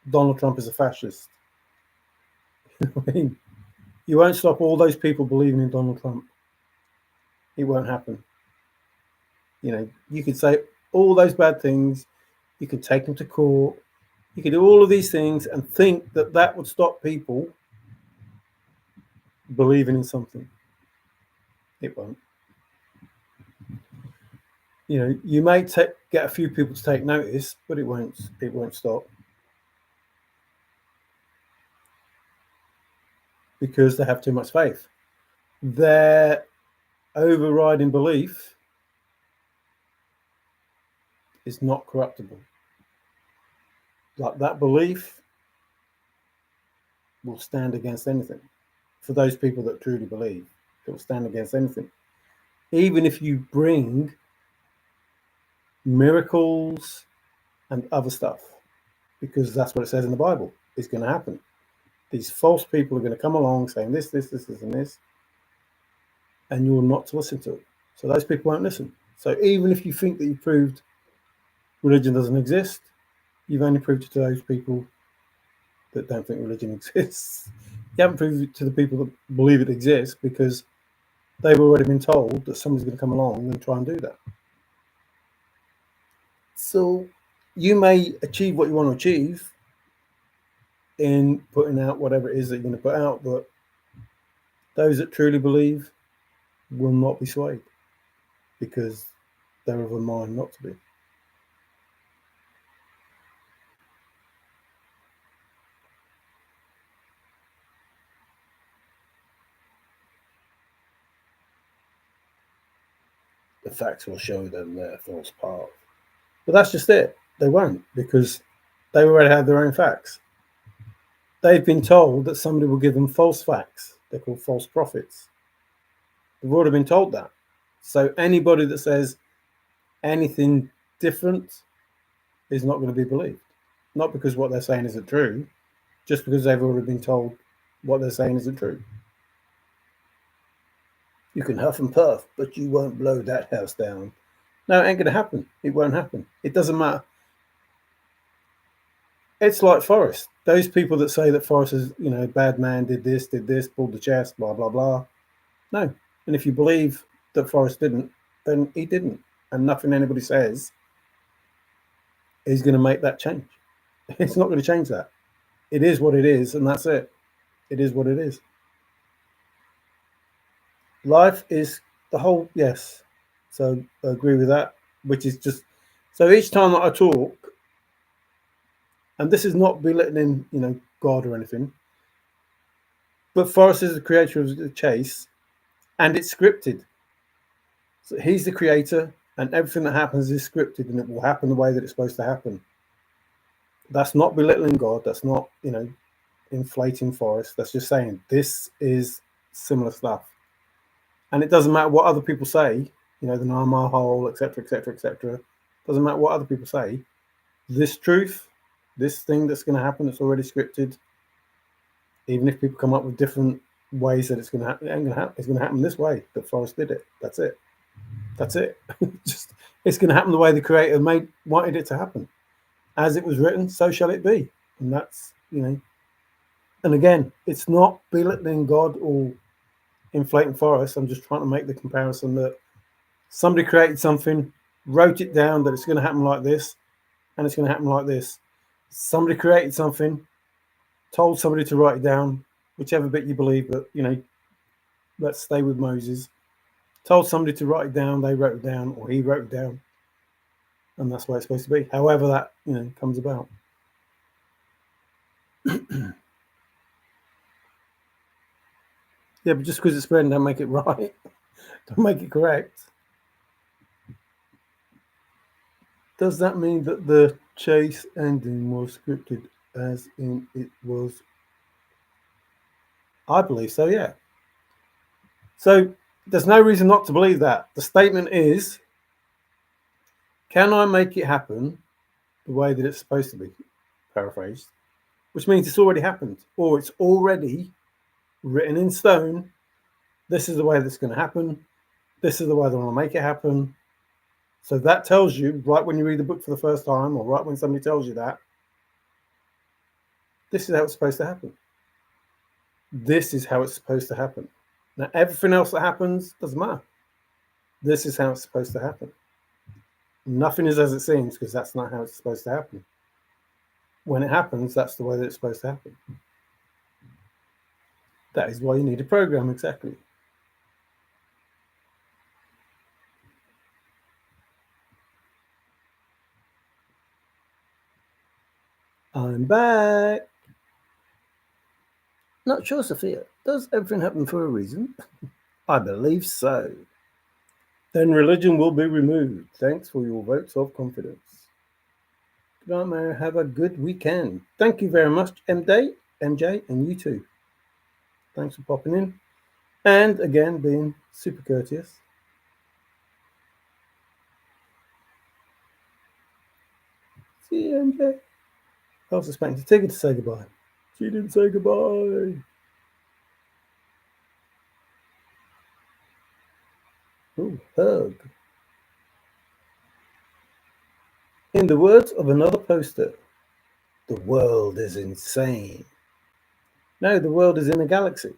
Donald Trump is a fascist. I mean, you won't stop all those people believing in Donald Trump. It won't happen. You could say all those bad things. You could take them to court. You could do all of these things and think that that would stop people believing in something. It won't. You may get a few people to take notice, but it won't. It won't stop because they have too much faith. Their overriding belief is not corruptible. Like that belief will stand against anything. For those people that truly believe, it will stand against anything. Even if you bring miracles and other stuff, because that's what it says in the Bible is going to happen. These false people are going to come along saying this, and this, and you're not to listen to it. So those people won't listen. So even if you think that you've proved religion doesn't exist, you've only proved it to those people that don't think religion exists. You haven't proved it to the people that believe it exists because they've already been told that somebody's going to come along and try and do that. So you may achieve what you want to achieve in putting out whatever it is that you're going to put out, but those that truly believe will not be swayed because they're of a mind not to be. The facts will show them their false path. But that's just it. They won't because they already have their own facts. They've been told that somebody will give them false facts. They're called false prophets. They've already been told that. So anybody that says anything different is not going to be believed. Not because what they're saying isn't true, just because they've already been told what they're saying isn't true. You can huff and puff, but you won't blow that house down. No, it ain't going to happen. It won't happen. It doesn't matter. It's like Forrest. Those people that say that Forrest is, bad man, did this, pulled the chest, blah, blah, blah. No. And if you believe that Forrest didn't, then he didn't. And nothing anybody says is going to make that change. It's not going to change that. It is what it is, and that's it. It is what it is. Life is the whole, yes. So I agree with that, which is just, so each time that I talk, and this is not belittling, God or anything, But Forrest is the creator of the chase, and it's scripted. So he's the creator, and everything that happens is scripted, and it will happen the way that it's supposed to happen. That's not belittling God. That's not, inflating Forrest. That's just saying this is similar stuff. And it doesn't matter what other people say, the Nama hole, etc., etc., etc. Doesn't matter what other people say. This truth, this thing that's going to happen, that's already scripted. Even if people come up with different ways that it's going to happen, it's going to happen this way. That Forrest did it. That's it. That's it. Just it's going to happen the way the creator wanted it to happen. As it was written, so shall it be. And that's And again, it's not belittling God or inflating Forrest. I'm just trying to make the comparison that somebody created something, wrote it down that it's going to happen like this, and it's going to happen like this. Somebody created something, told somebody to write it down, whichever bit you believe, but let's stay with Moses. Told somebody to write it down, they wrote it down, or he wrote it down, and that's where it's supposed to be. However that comes about. Yeah, but just because it's written, don't make it right. Don't make it correct. Does that mean that the chase ending was scripted, as in it was? I believe so, yeah. So there's no reason not to believe that. The statement is, can I make it happen the way that it's supposed to be? Paraphrased. Which means it's already happened, or it's already written in stone. This is the way that's going to happen. This is the way they want to make it happen. So that tells you, right when you read the book for the first time, or right when somebody tells you that, this is how it's supposed to happen. This is how it's supposed to happen. Now, everything else that happens doesn't matter. This is how it's supposed to happen. Nothing is as it seems, because that's not how it's supposed to happen. When it happens, that's the way that it's supposed to happen. That is why you need a program, exactly. I'm back. Not sure, Sophia. Does everything happen for a reason? I believe so. Then religion will be removed. Thanks for your votes of confidence. Good night, Mary. Have a good weekend. Thank you very much, MJ, and you too. Thanks for popping in. And again, being super courteous. See you, MJ. I was expecting Tigger to say goodbye. She didn't say goodbye. Ooh, hug. In the words of another poster, the world is insane. No, the world is in a galaxy.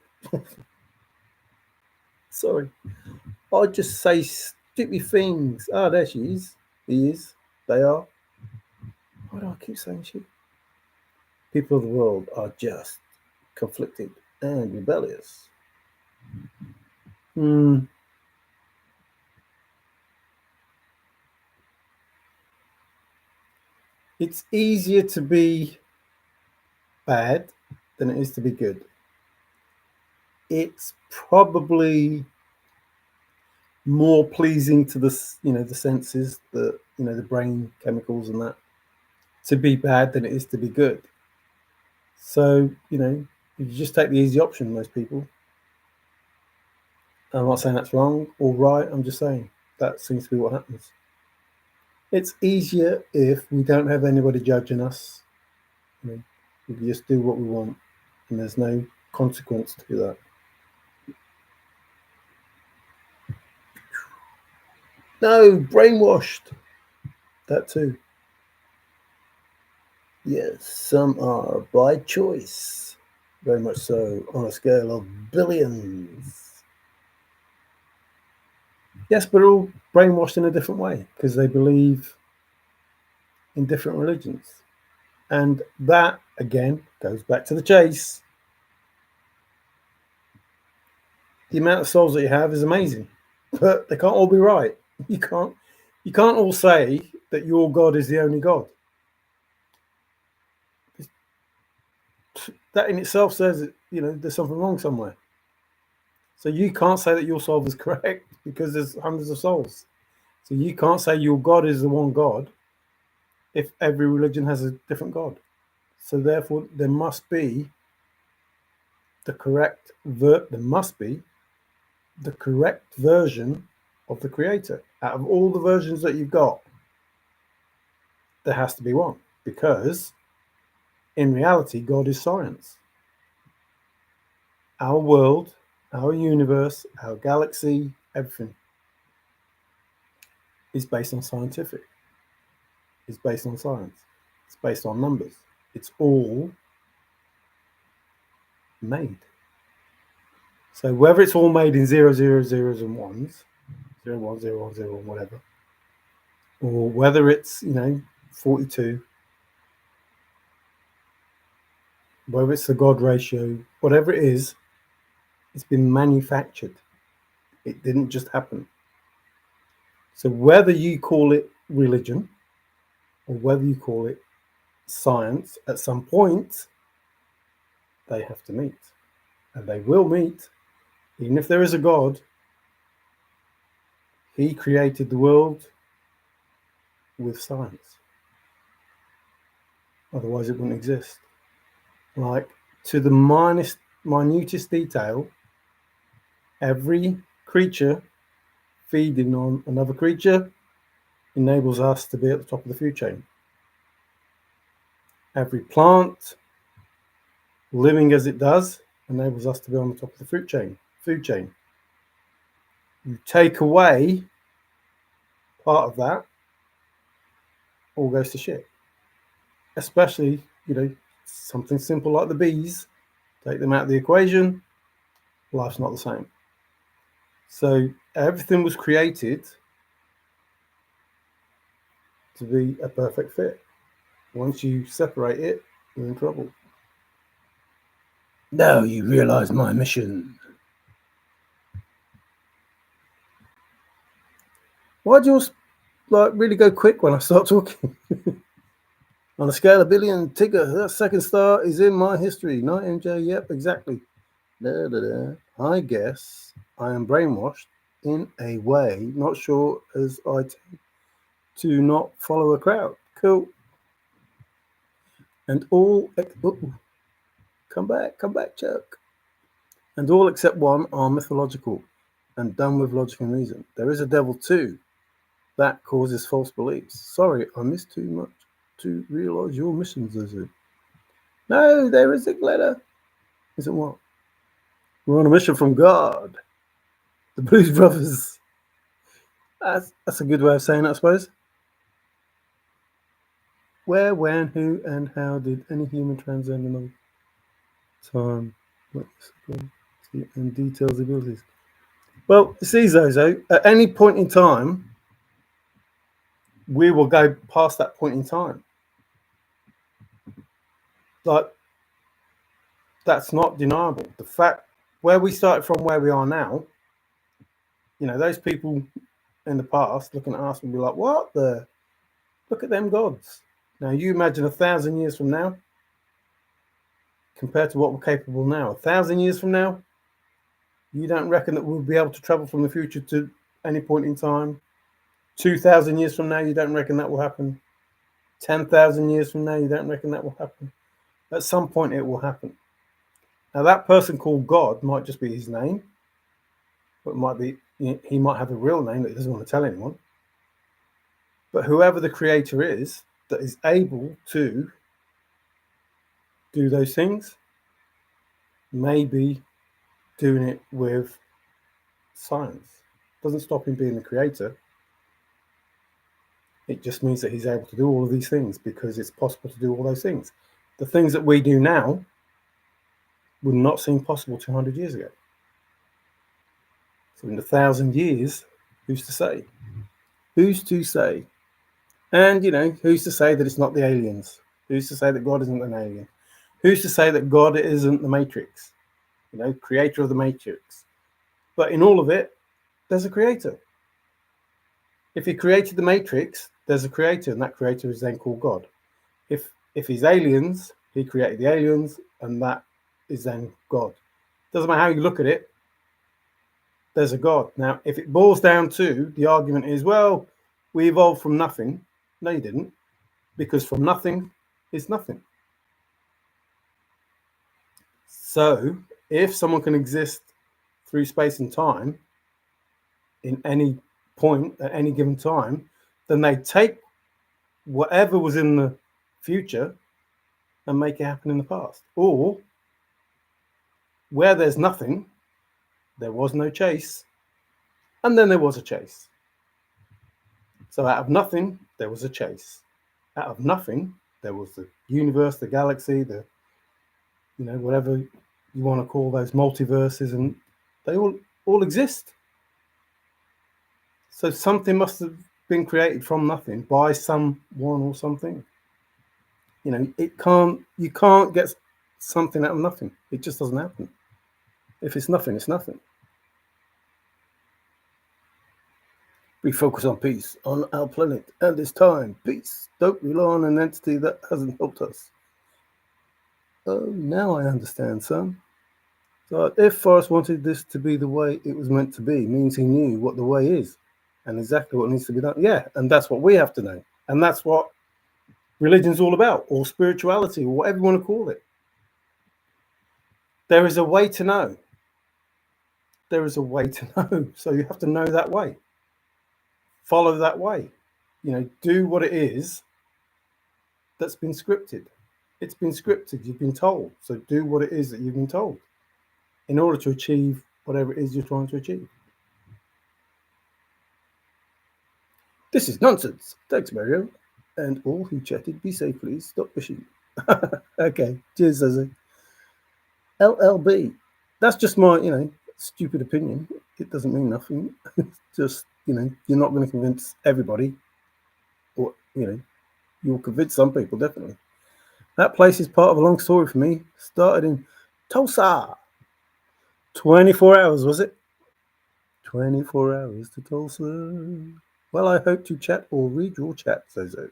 Sorry. I just say stupid things. Ah, there she is. He is. They are. Why do I keep saying she? People of the world are just conflicted and rebellious. It's easier to be bad than it is to be good. It's probably more pleasing to the senses, the brain chemicals and that, to be bad than it is to be good. So you just take the easy option, most people. I'm not saying that's wrong or right. I'm just saying that seems to be what happens. It's easier if we don't have anybody judging us. We can just do what we want, and there's no consequence to that. No, brainwashed. That too. Yes, some are by choice. Very much so, on a scale of billions. Yes, but all brainwashed in a different way because they believe in different religions. And that, again, goes back to the chase. The amount of souls that you have is amazing, but they can't all be right. You can't all say that your God is the only God. that in itself says that, there's something wrong somewhere. So you can't say that your soul is correct because there's hundreds of souls. So you can't say your God is the one God if every religion has a different God. So therefore, there must be the correct version of the Creator. Out of all the versions that you've got, there has to be one, because in reality, God is science. Our world, our universe, our galaxy, everything is based on scientific. It's based on science. It's based on numbers. It's all made. So whether it's all made in 0, 0, 0s and 1s, 0, 1, 0, 1, 0, 1, whatever, or whether it's, 42, whether it's the God ratio, whatever it is, it's been manufactured. It didn't just happen. So whether you call it religion or whether you call it science, at some point, they have to meet. And they will meet. Even if there is a God, he created the world with science. Otherwise it wouldn't exist. Like, to the minutest detail, every creature feeding on another creature enables us to be at the top of the food chain. Every plant living as it does enables us to be on the top of the food chain. You take away part of that, all goes to shit. Especially, something simple like the bees. Take them out of the equation, life's not the same. So everything was created to be a perfect fit. Once you separate it, you're in trouble. Now you realize my mission. Why do yours really go quick when I start talking? On a scale of billion, Tigger, that second star is in my history. Not MJ, yep, exactly. I guess I am brainwashed in a way, not sure as I tend to not follow a crowd. Cool. And all, come back, Chuck. And all except one are mythological and done with logic and reason. There is a devil too. That causes false beliefs. Sorry, I missed too much to realize your missions, is it? No, there is a letter. Isn't what? We're on a mission from God. The Blues Brothers. That's a good way of saying it, I suppose. Where, when, who, and how did any human transcend another time? And details abilities. Well, see, Zozo, at any point in time, we will go past that point in time. Like, that's not deniable. The fact where we started from, where we are now, those people in the past looking at us will be like, what the? Look at them gods. Now, you imagine 1,000 years from now compared to what we're capable now. 1,000 years from now, you don't reckon that we'll be able to travel from the future to any point in time? 2,000 years from now, you don't reckon that will happen? 10,000 years from now, you don't reckon that will happen? At some point, it will happen. Now, that person called God might just be his name, but it might be, he might have a real name that he doesn't want to tell anyone. But whoever the creator is that is able to do those things may be doing it with science. Doesn't stop him being the creator. It just means that he's able to do all of these things because it's possible to do all those things. The things that we do now would not seem possible 200 years ago. So in 1,000 years, who's to say? Who's to say? And, who's to say that it's not the aliens? Who's to say that God isn't an alien? Who's to say that God isn't the Matrix? Creator of the Matrix. But in all of it, there's a creator. If he created the Matrix, there's a creator, and that creator is then called God. If he's aliens, he created the aliens, and that is then God. Doesn't matter how you look at it, there's a God. Now, if it boils down to the argument is, well, we evolved from nothing. No, you didn't, because from nothing is nothing. So if someone can exist through space and time in any point at any given time, then they take whatever was in the future and make it happen in the past. Or where there's nothing, there was no chase, and then there was a chase. So out of nothing, there was a chase. Out of nothing, there was the universe, the galaxy, the, whatever you want to call those multiverses, and they all exist. So something must have been created from nothing by someone or something. You can't get something out of nothing. It just doesn't happen. If it's nothing, it's nothing. We focus on peace on our planet and this time. Peace. Don't rely on an entity that hasn't helped us. Oh, now I understand, son. So if Forrest wanted this to be the way it was meant to be, means he knew what the way is and exactly what needs to be done. Yeah, and that's what we have to know. And that's what religion's all about, or spirituality, or whatever you want to call it. There is a way to know. There is a way to know. So you have to know that way. Follow that way. Do what it is that's been scripted. It's been scripted. You've been told. So do what it is that you've been told in order to achieve whatever it is you're trying to achieve. This is nonsense. Thanks, Mario. And all who chatted, be safe, please. Stop fishing. Okay. Cheers, Susie. LLB. That's just my, stupid opinion. It doesn't mean nothing. Just, you're not going to convince everybody. Or, you'll convince some people, definitely. That place is part of a long story for me. Started in Tulsa. 24 hours, was it? 24 hours to Tulsa. Well, I hope to chat or read your chat, Zozo,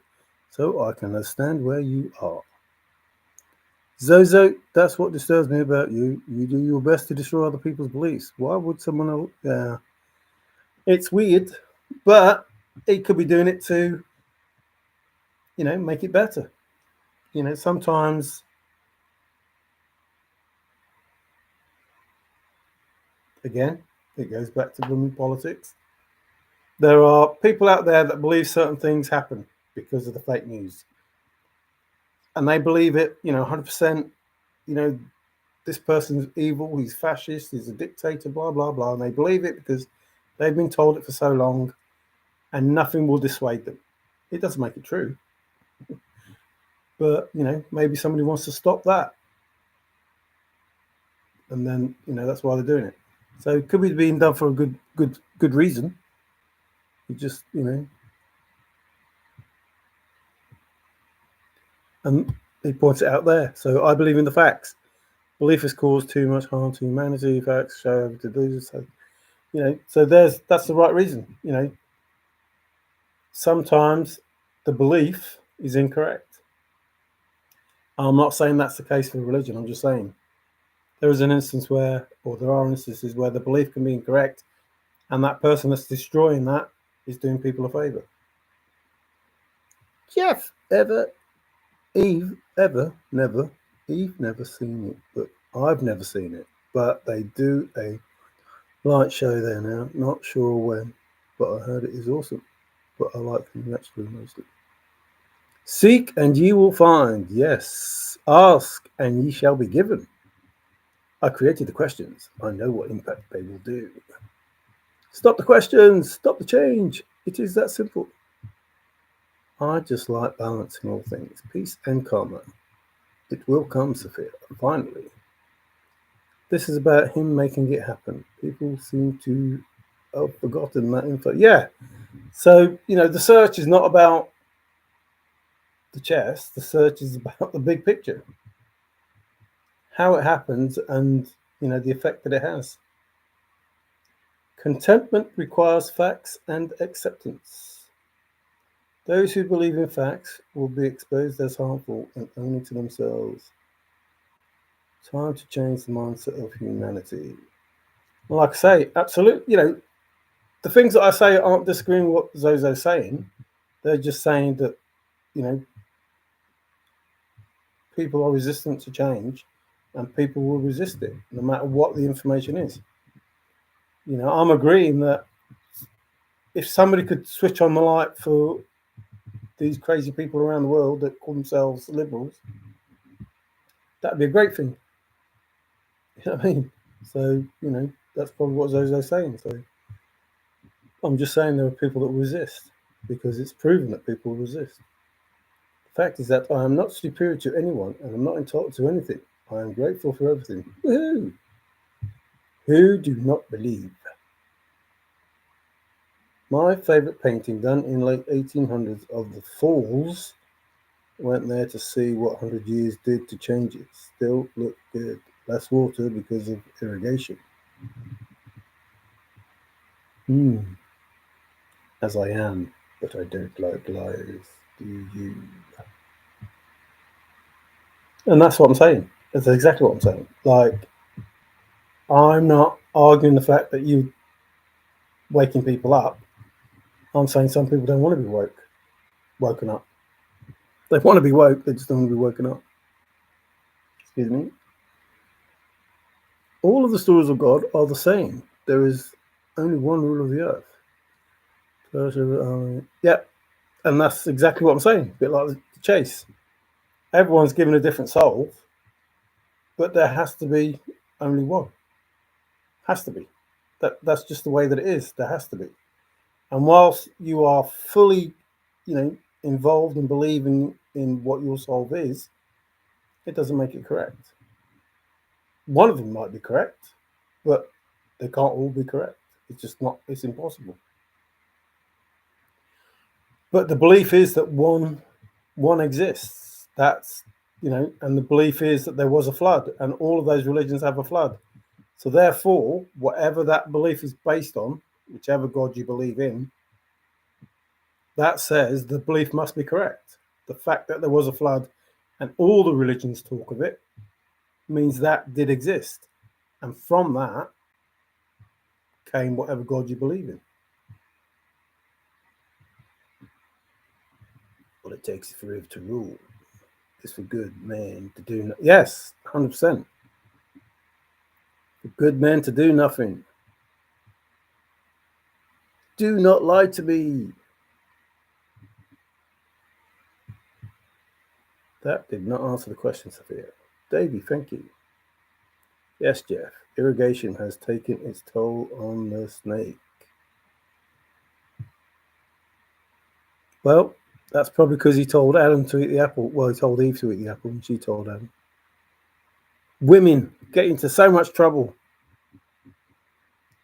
so I can understand where you are. Zozo, that's what disturbs me about you. You do your best to destroy other people's beliefs. Why would someone else? Yeah. It's weird, but it could be doing it to, make it better. Sometimes, again, it goes back to women politics. There are people out there that believe certain things happen because of the fake news. And they believe it, 100%, this person's evil, he's fascist, he's a dictator, blah, blah, blah. And they believe it because they've been told it for so long and nothing will dissuade them. It doesn't make it true. But, maybe somebody wants to stop that. And then, that's why they're doing it. So it could be being done for a good reason. You just, and he points it out there. So I believe in the facts. Belief has caused too much harm to humanity. Facts show to do so. So that's the right reason. Sometimes the belief is incorrect. I'm not saying that's the case for religion. I'm just saying there is an instance where, or there are instances where the belief can be incorrect, and that person that's destroying that is doing people a favor. Jeff, Eve, never. Eve never seen it, but I've never seen it. But they do a light show there now. Not sure when, but I heard it is awesome. But I like them naturally mostly. Seek and ye will find. Yes. Ask and ye shall be given. I created the questions. I know what impact they will do. Stop the questions. Stop the change. It is that simple. I just like balancing all things. Peace and karma. It will come, Sophia. Finally. This is about him making it happen. People seem to have forgotten that info. Yeah. So, the search is not about the chess. The search is about the big picture. How it happens and, the effect that it has. Contentment requires facts and acceptance. Those who believe in facts will be exposed as harmful and only to themselves. Time to change the mindset of humanity. Well, like I say, absolutely. You know, the things that I say aren't disagreeing with what Zozo's saying. They're just saying that, you know, people are resistant to change and people will resist it no matter what the information is. You know, I'm agreeing that if somebody could switch on the light for these crazy people around the world that call themselves liberals, that'd be a great thing. You know what I mean? So, you know, that's probably what Zozo's saying. So I'm just saying there are people that resist because it's proven that people resist. The fact is that I am not superior to anyone and I'm not entitled to anything. I am grateful for everything. Woohoo! Who do not believe? My favourite painting, done in late 1800s, of the Falls. Went there to see what 100 years did to change it. Still look good. Less water because of irrigation. As I am, but I don't like liars. Do you? And that's what I'm saying. That's exactly what I'm saying. Like, I'm not arguing the fact that you waking people up. I'm saying some people don't want to be woken up. They want to be woke, they just don't want to be woken up. Excuse me. All of the stories of God are the same. There is only one rule of the earth. Yeah, and that's exactly what I'm saying. A bit like the chase. Everyone's given a different soul, but there has to be only one. Has to be. That's just the way that it is. There has to be. And whilst you are fully, you know, involved and believing in what your soul is, it doesn't make it correct. One of them might be correct, but they can't all be correct. It's just not. It's impossible. But the belief is that one exists. That's, you know, and the belief is that there was a flood, and all of those religions have a flood. So therefore, whatever that belief is based on, whichever God you believe in, that says the belief must be correct. The fact that there was a flood and all the religions talk of it means that did exist. And from that came whatever God you believe in. What it takes for it to rule is for good men to do yes, 100%. For good men to do nothing. Do not lie to me. That did not answer the question, Sophia. Davey, thank you. Yes, Jeff. Irrigation has taken its toll on the snake. Well, that's probably because he told Adam to eat the apple. Well, he told Eve to eat the apple, and she told Adam. Women get into so much trouble.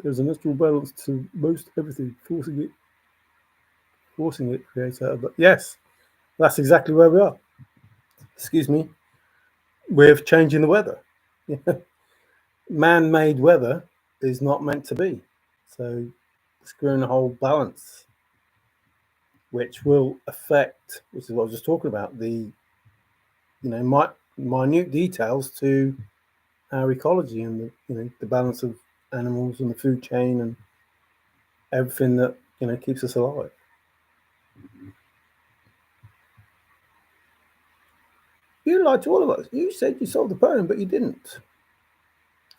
There's a natural balance to most everything. Forcing it creates out. But yes, that's exactly where we are. Excuse me. With changing the weather. Man-made weather is not meant to be. So screwing the whole balance, which will affect, which is what I was just talking about, the, you know, minute details to our ecology and the, you know, the balance of animals and the food chain and everything that, you know, keeps us alive. You lied to all of us. You said you solved the poem, but you didn't.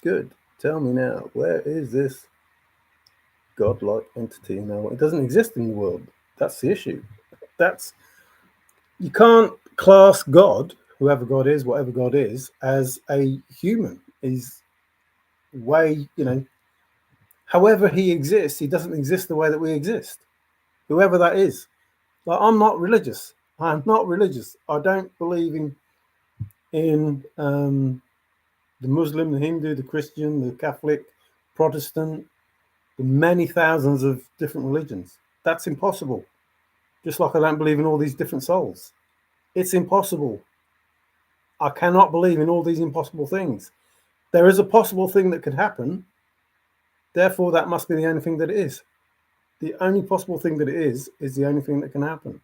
Good. Tell me now, where is this godlike entity now? It doesn't exist in the world. That's the issue. That's, you can't class God, whoever God is, whatever God is, as a human. He's way, you know, however he exists, he doesn't exist the way that we exist. Whoever that is. Like, I'm not religious. I'm not religious. I don't believe in the Muslim, the Hindu, the Christian, the Catholic, Protestant, the many thousands of different religions. That's impossible. Just like I don't believe in all these different souls. It's impossible. I cannot believe in all these impossible things. There is a possible thing that could happen. Therefore, that must be the only thing that it is. The only possible thing that it is the only thing that can happen.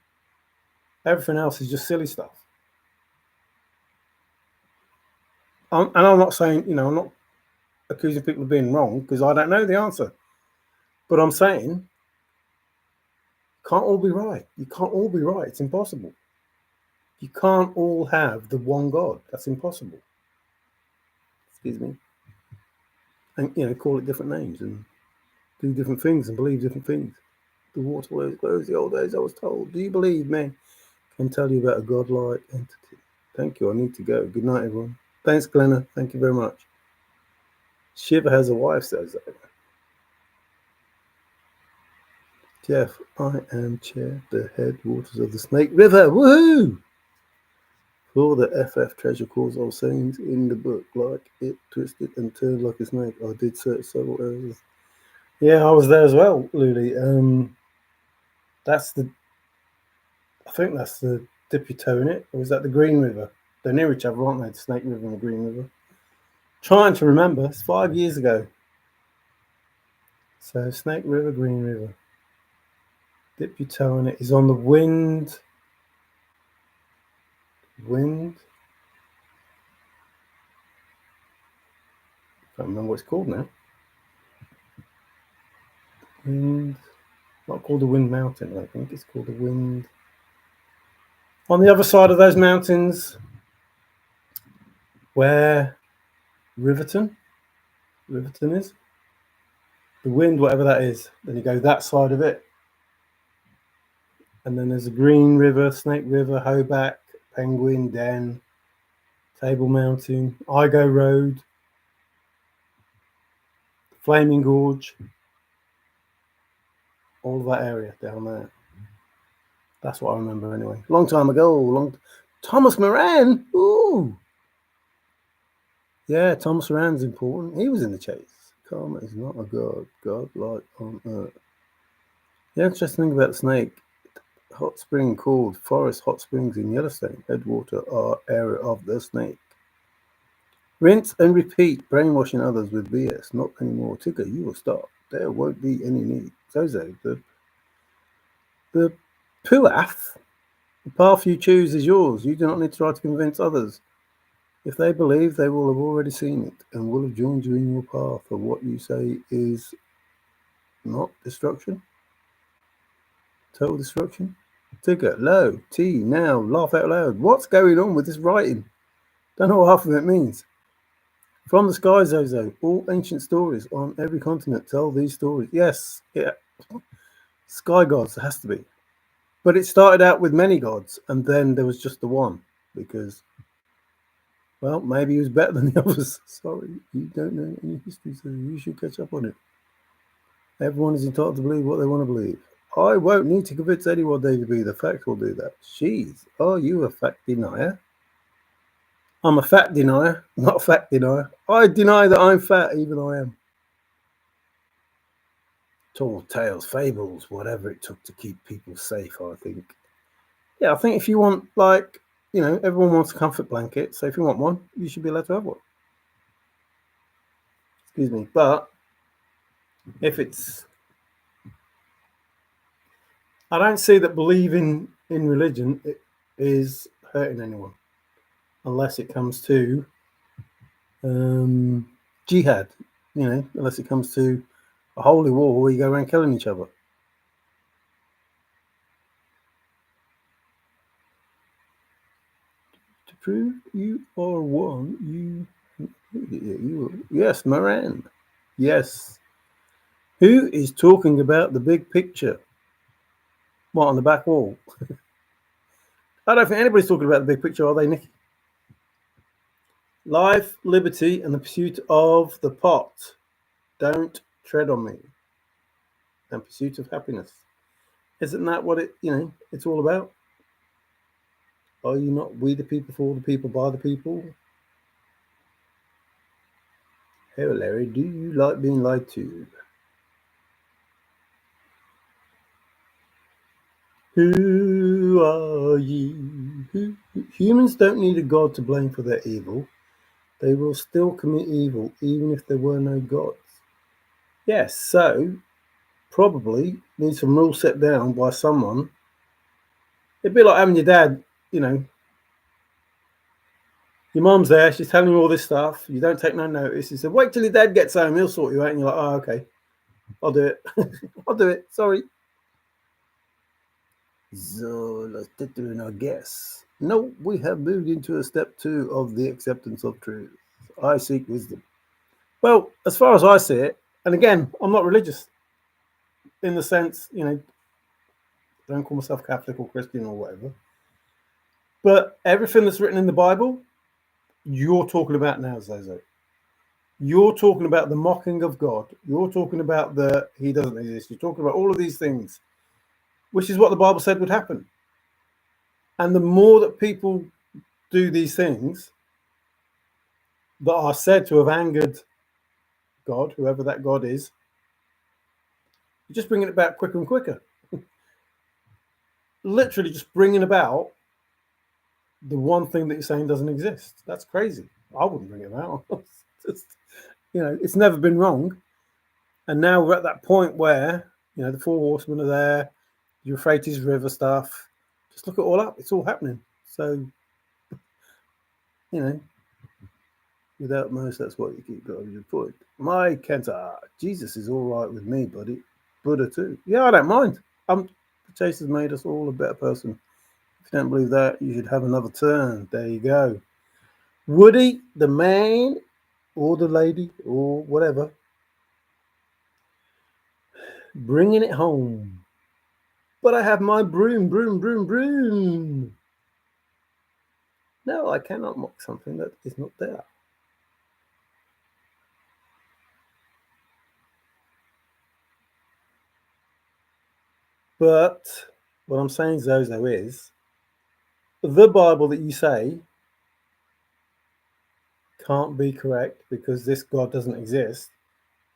Everything else is just silly stuff. And I'm not saying, I'm not accusing people of being wrong because I don't know the answer. But I'm saying, can't all be right. You can't all be right. It's impossible. You can't all have the one God. That's impossible. Excuse me. And call it different names and do different things and believe different things. The water flows close the old days I was told. Do you believe men can tell you about a godlike entity? Thank you. I need to go. Good night, everyone. Thanks, Glenna. Thank you very much. Shiva has a wife, says that. Jeff, I am chair, the headwaters of the Snake River. Woohoo! For the FF treasure calls all sayings in the book, like it twisted and turned like a snake. I did search several areas. Yeah, I was there as well, Luli. I think that's the dip your toe in it, or is that the Green River? They're near each other, aren't they? The Snake River and the Green River. Trying to remember, it's 5 years ago. So Snake River, Green River. Dip your toe in it is on the wind. Wind. I don't remember what it's called now. Wind. Not called the Wind Mountain, I think it's called the Wind. On the other side of those mountains, where Riverton is, the Wind, whatever that is, then you go that side of it. And then there's a Green River, Snake River, Hoback, Penguin, Den, Table Mountain, Igo Road, Flaming Gorge, all of that area down there. That's what I remember anyway. Long time ago. Thomas Moran. Ooh. Yeah, Thomas Moran's important. He was in the chase. Karma is not a god. God like on earth. The interesting thing about the snake, hot spring called Forrest Hot Springs in Yellowstone, headwater area of the snake. Rinse and repeat, brainwashing others with BS. Not anymore. Tigger, you will stop. There won't be any need. Zozo, the Puaf, the path you choose is yours. You do not need to try to convince others. If they believe, they will have already seen it and will have joined you in your path of what you say is not destruction. Total destruction. Tigger, low, T, now, laugh out loud. What's going on with this writing? Don't know what half of it means. From the sky, Zozo, all ancient stories on every continent tell these stories. Yes, yeah. Sky gods, there has to be. But it started out with many gods, and then there was just the one, because, well, maybe he was better than the others. Sorry, you don't know any history, so you should catch up on it. Everyone is entitled to believe what they want to believe. I won't need to convince anyone, David B. The facts will do that. Jeez, are you a fact denier? I'm a fact denier, not a fact denier. I deny that I'm fat, even though I am. Tall tales, fables, whatever it took to keep people safe, I think. Yeah, I think if you want, everyone wants a comfort blanket, so if you want one, you should be allowed to have one. Excuse me. But if it's... I don't see that believing in religion is hurting anyone, unless it comes to jihad, unless it comes to a holy war where you go around killing each other. To prove you are one, yes, Moran. Yes. Who is talking about the big picture? What, on the back wall? I don't think anybody's talking about the big picture, are they, Nicky? Life, liberty, and the pursuit of the pot. Don't tread on me. And pursuit of happiness. Isn't that what it's all about? Are you not we the people, for the people, by the people? Hey, Larry, do you like being lied to? Who are you? Humans don't need a god to blame for their evil. They will still commit evil, even if there were no gods. Yes, so probably need some rules set down by someone. It'd be like having your dad, Your mum's there, she's telling you all this stuff. You don't take no notice. You said, wait till your dad gets home, he'll sort you out. And you're like, oh, okay, I'll do it. I'll do it. Sorry. So let's get to our guess. No, we have moved into a step 2 of the acceptance of truth. I seek wisdom. Well, as far as I see it, and again, I'm not religious in the sense, don't call myself Catholic or Christian or whatever. But everything that's written in the Bible, you're talking about now, Zozo. You're talking about the mocking of God. You're talking about the he doesn't exist. You're talking about all of these things, which is what the Bible said would happen. And the more that people do these things that are said to have angered God, whoever that God is, you're just bringing it about quicker and quicker. Literally just bringing about the one thing that you're saying doesn't exist. That's crazy. I wouldn't bring it about. It's never been wrong. And now we're at that point where, the 4 horsemen are there, Euphrates River stuff. Just look it all up. It's all happening. So, without most, that's what you keep going to put. My Kenta, Jesus is all right with me, buddy. Buddha too. Yeah, I don't mind. The chase has made us all a better person. If you don't believe that, you should have another turn. There you go. Woody, the man, or the lady, or whatever, bringing it home. But I have my broom. No, I cannot mock something that is not there. But what I'm saying, Zozo, is the Bible that you say can't be correct because this God doesn't exist,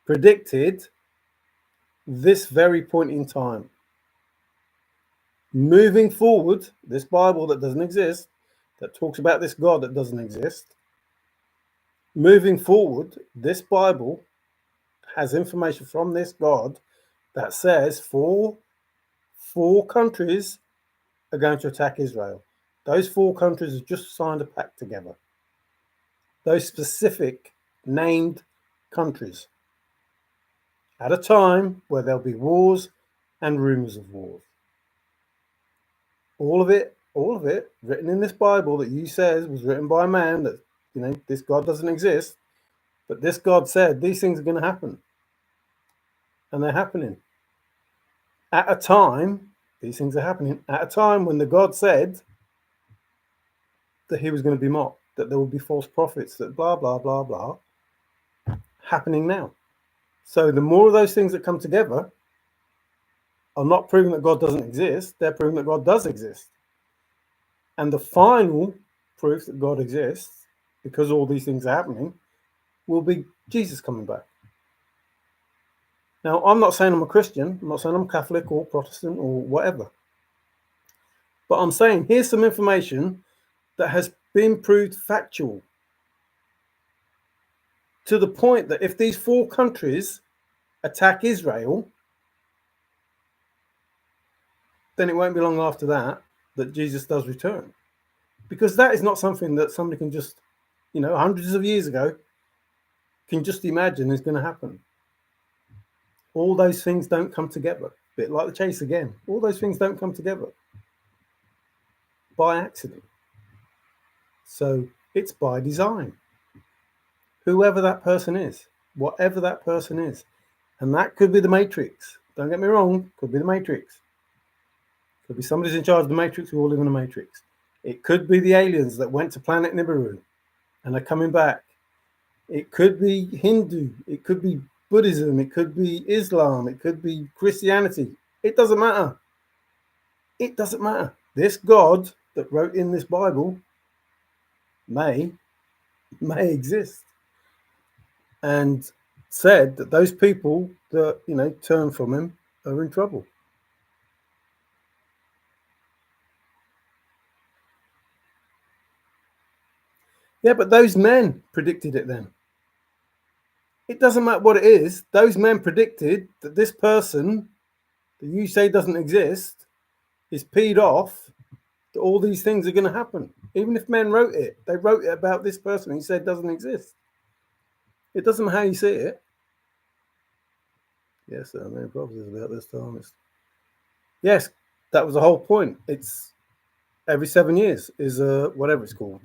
predicted this very point in time. Moving forward, this Bible that doesn't exist, that talks about this God that doesn't exist, moving forward, this Bible has information from this God that says four countries are going to attack Israel. Those 4 countries have just signed a pact together. Those specific named countries. At a time where there'll be wars and rumors of wars. All of it written in this Bible that you says was written by a man that, this God doesn't exist. But this God said these things are going to happen. And they're happening. At a time, these things are happening, at a time when the God said that he was going to be mocked, that there would be false prophets, that blah, blah, blah, blah, happening now. So the more of those things that come together are not proving that God doesn't exist, they're proving that God does exist. And the final proof that God exists, because all these things are happening, will be Jesus coming back. Now, I'm not saying I'm a Christian. I'm not saying I'm Catholic or Protestant or whatever. But I'm saying here's some information that has been proved factual to the point that if these 4 countries attack Israel, then it won't be long after that Jesus does return. Because that is not something that somebody can just, hundreds of years ago, can just imagine is going to happen. All those things don't come together. A bit like the chase again. All those things don't come together by accident. So it's by design. Whoever that person is, whatever that person is. And that could be the Matrix. Don't get me wrong, could be the Matrix. Could be somebody's in charge of the Matrix, we all live in a Matrix. It could be the aliens that went to planet Nibiru and are coming back. It could be Hindu, it could be Buddhism, it could be Islam, it could be Christianity. It doesn't matter. It doesn't matter. This God that wrote in this Bible may exist. And said that those people that, turn from him are in trouble. Yeah, but those men predicted it then. It doesn't matter what it is. Those men predicted that this person that you say doesn't exist is peed off, that all these things are going to happen. Even if men wrote it, they wrote it about this person he said doesn't exist. It doesn't matter how you see it. Yes, there are many prophecies about this time. Yes, that was the whole point. It's every 7 years is whatever it's called.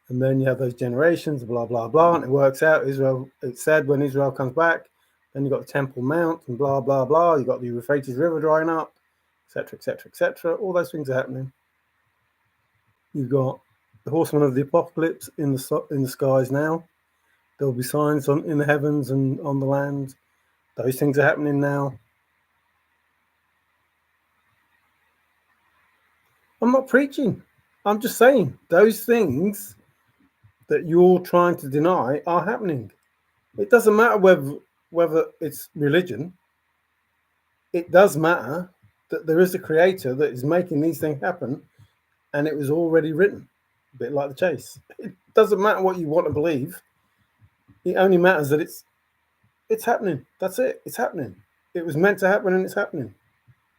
And then you have those generations, blah, blah, blah, and it works out. Israel, it's said when Israel comes back, then you've got the Temple Mount and blah, blah, blah. You've got the Euphrates River drying up, etc., etc., etc. All those things are happening. You've got the horsemen of the apocalypse in the skies now. There'll be signs in the heavens and on the land. Those things are happening now. I'm not preaching. I'm just saying those things that you're trying to deny are happening. It doesn't matter whether it's religion. It does matter that there is a creator that is making these things happen, and it was already written. A bit like the chase. It doesn't matter what you want to believe. It only matters that it's happening. That's it. It's happening. It was meant to happen, and it's happening.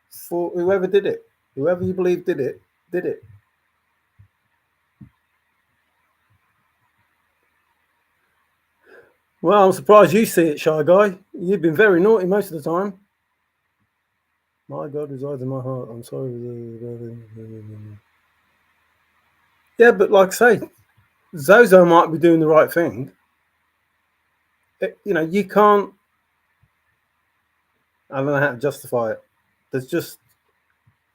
For whoever did it, whoever you believe did it, did it. Well, I'm surprised you see it, shy guy. You've been very naughty most of the time. My God resides in my heart. I'm sorry. Yeah, but like I say, Zozo might be doing the right thing. You can't. I don't know how to justify it. There's just,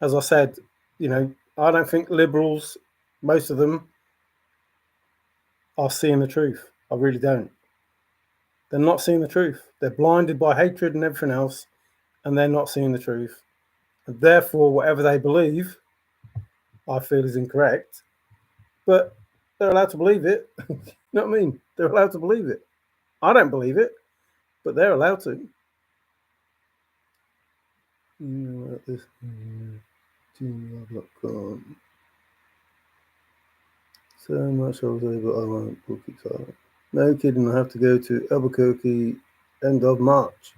as I said, I don't think liberals, most of them, are seeing the truth. I really don't. They're not seeing the truth. They're blinded by hatred and everything else, and they're not seeing the truth. And therefore, whatever they believe, I feel is incorrect. But they're allowed to believe it. You know what I mean? They're allowed to believe it. I don't believe it, but they're allowed to. This gmail.com. So much I'll say, but I won't book it. No kidding, I have to go to Albuquerque end of March.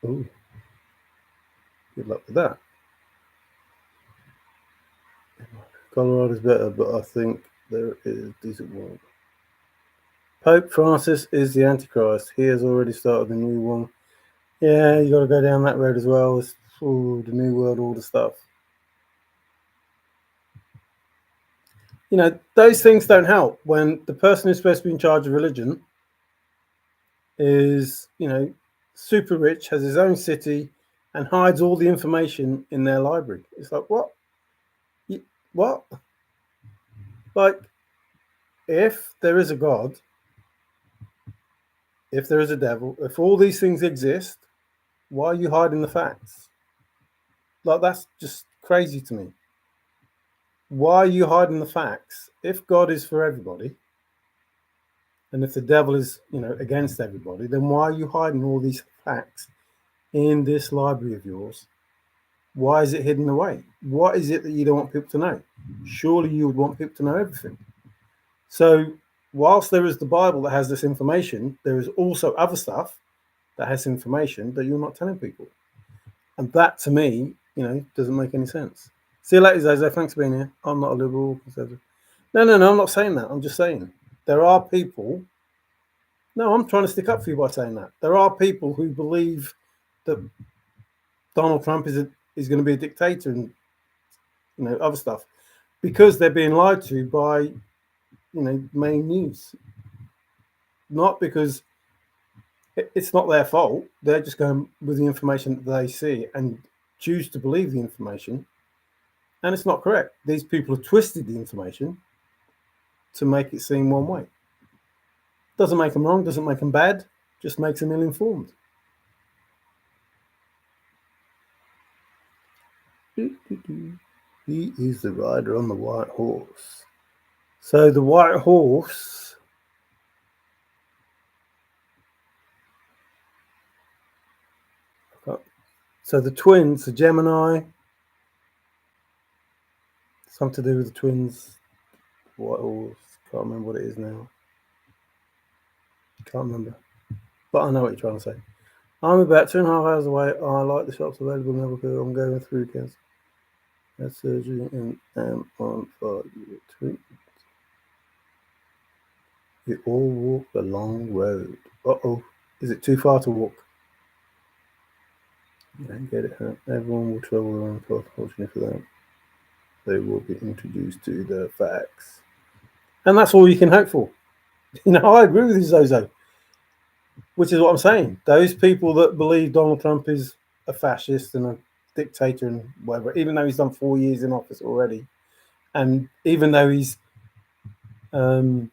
Oh, good luck with that. Colorado's better, but I think there is decent one. Pope Francis is the Antichrist. He has already started the new one. Yeah, you got to go down that road as well. It's the New World Order stuff. Those things don't help when the person who's supposed to be in charge of religion is, super rich, has his own city, and hides all the information in their library. It's like, what? What? Like, if there is a God, if there is a devil, if all these things exist, why are you hiding the facts? Like, that's just crazy to me. Why are you hiding the facts? If God is for everybody, and if the devil is, against everybody, then why are you hiding all these facts in this library of yours? Why is it hidden away? What is it that you don't want people to know? Surely you would want people to know everything. So whilst there is the Bible that has this information, there is also other stuff that has information that you're not telling people. And that, to me, doesn't make any sense. See you later, Zozo. Thanks for being here. I'm not a liberal conservative. No, I'm not saying that. I'm just saying there are people. No, I'm trying to stick up for you by saying that. There are people who believe that Donald Trump is going to be a dictator and, other stuff because they're being lied to by, main news. Not because it's not their fault. They're just going with the information that they see and choose to believe the information. And it's not correct. These people have twisted the information to make it seem one way. Doesn't make them wrong, doesn't make them bad, just makes them ill-informed. He is the rider on the white horse. So the white horse so the twins, the Gemini, something to do with the twins, white horse, can't remember what it is now. Can't remember. But I know what you're trying to say. I'm about 2.5 hours away. I like the shops available in Liverpool. I'm going through Cairns. Had surgery and am on 5-year treatment. We all walk the long road. Uh-oh. Is it too far to walk? Yeah, get it. Huh? Everyone will travel along path. Fortunately for them, they will be introduced to the facts. And that's all you can hope for. I agree with you, Zozo. Which is what I'm saying. Those people that believe Donald Trump is a fascist and a dictator and whatever, even though he's done 4 years in office already, and even though he's trying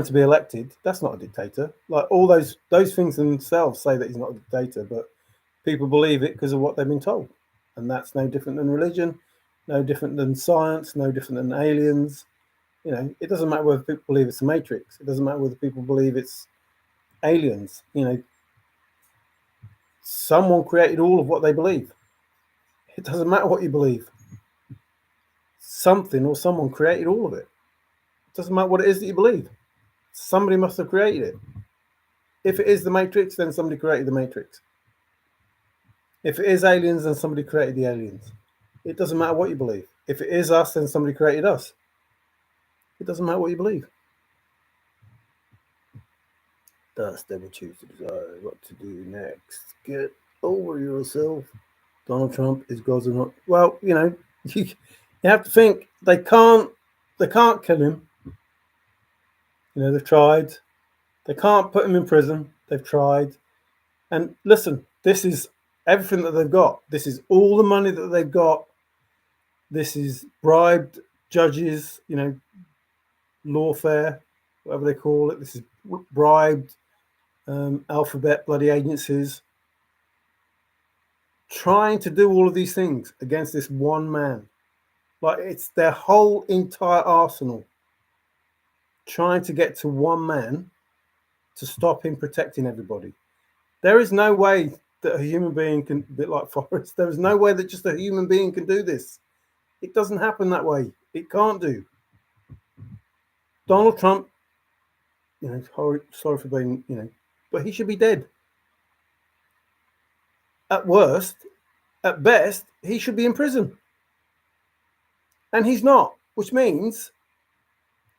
to be elected, that's not a dictator. Like all those things themselves say that he's not a dictator, but people believe it because of what they've been told, and that's no different than religion, no different than science, no different than aliens. It doesn't matter whether people believe it's a matrix. It doesn't matter whether people believe it's aliens. Someone created all of what they believe. It doesn't matter what you believe. Something or someone created all of it. It doesn't matter what it is that you believe. Somebody must have created it. If it is the Matrix, then somebody created the Matrix. If it is aliens, then somebody created the aliens. It doesn't matter what you believe. If it is us, then somebody created us. It doesn't matter what you believe. Thus, they will choose to decide what to do next. Get over yourself. Donald Trump is God's or not. Well, you have to think they can't kill him. They've tried. They can't put him in prison. They've tried. And listen, this is everything that they've got. This is all the money that they've got. This is bribed judges, lawfare, whatever they call it. This is bribed alphabet bloody agencies trying to do all of these things against this one man. Like it's their whole entire arsenal trying to get to one man to stop him protecting everybody. There is no way that a human being can, a bit like Forrest, there is no way that just a human being can do this. It doesn't happen that way. It can't do. Donald Trump, sorry for being, but he should be dead. At worst, at best, he should be in prison. And he's not, which means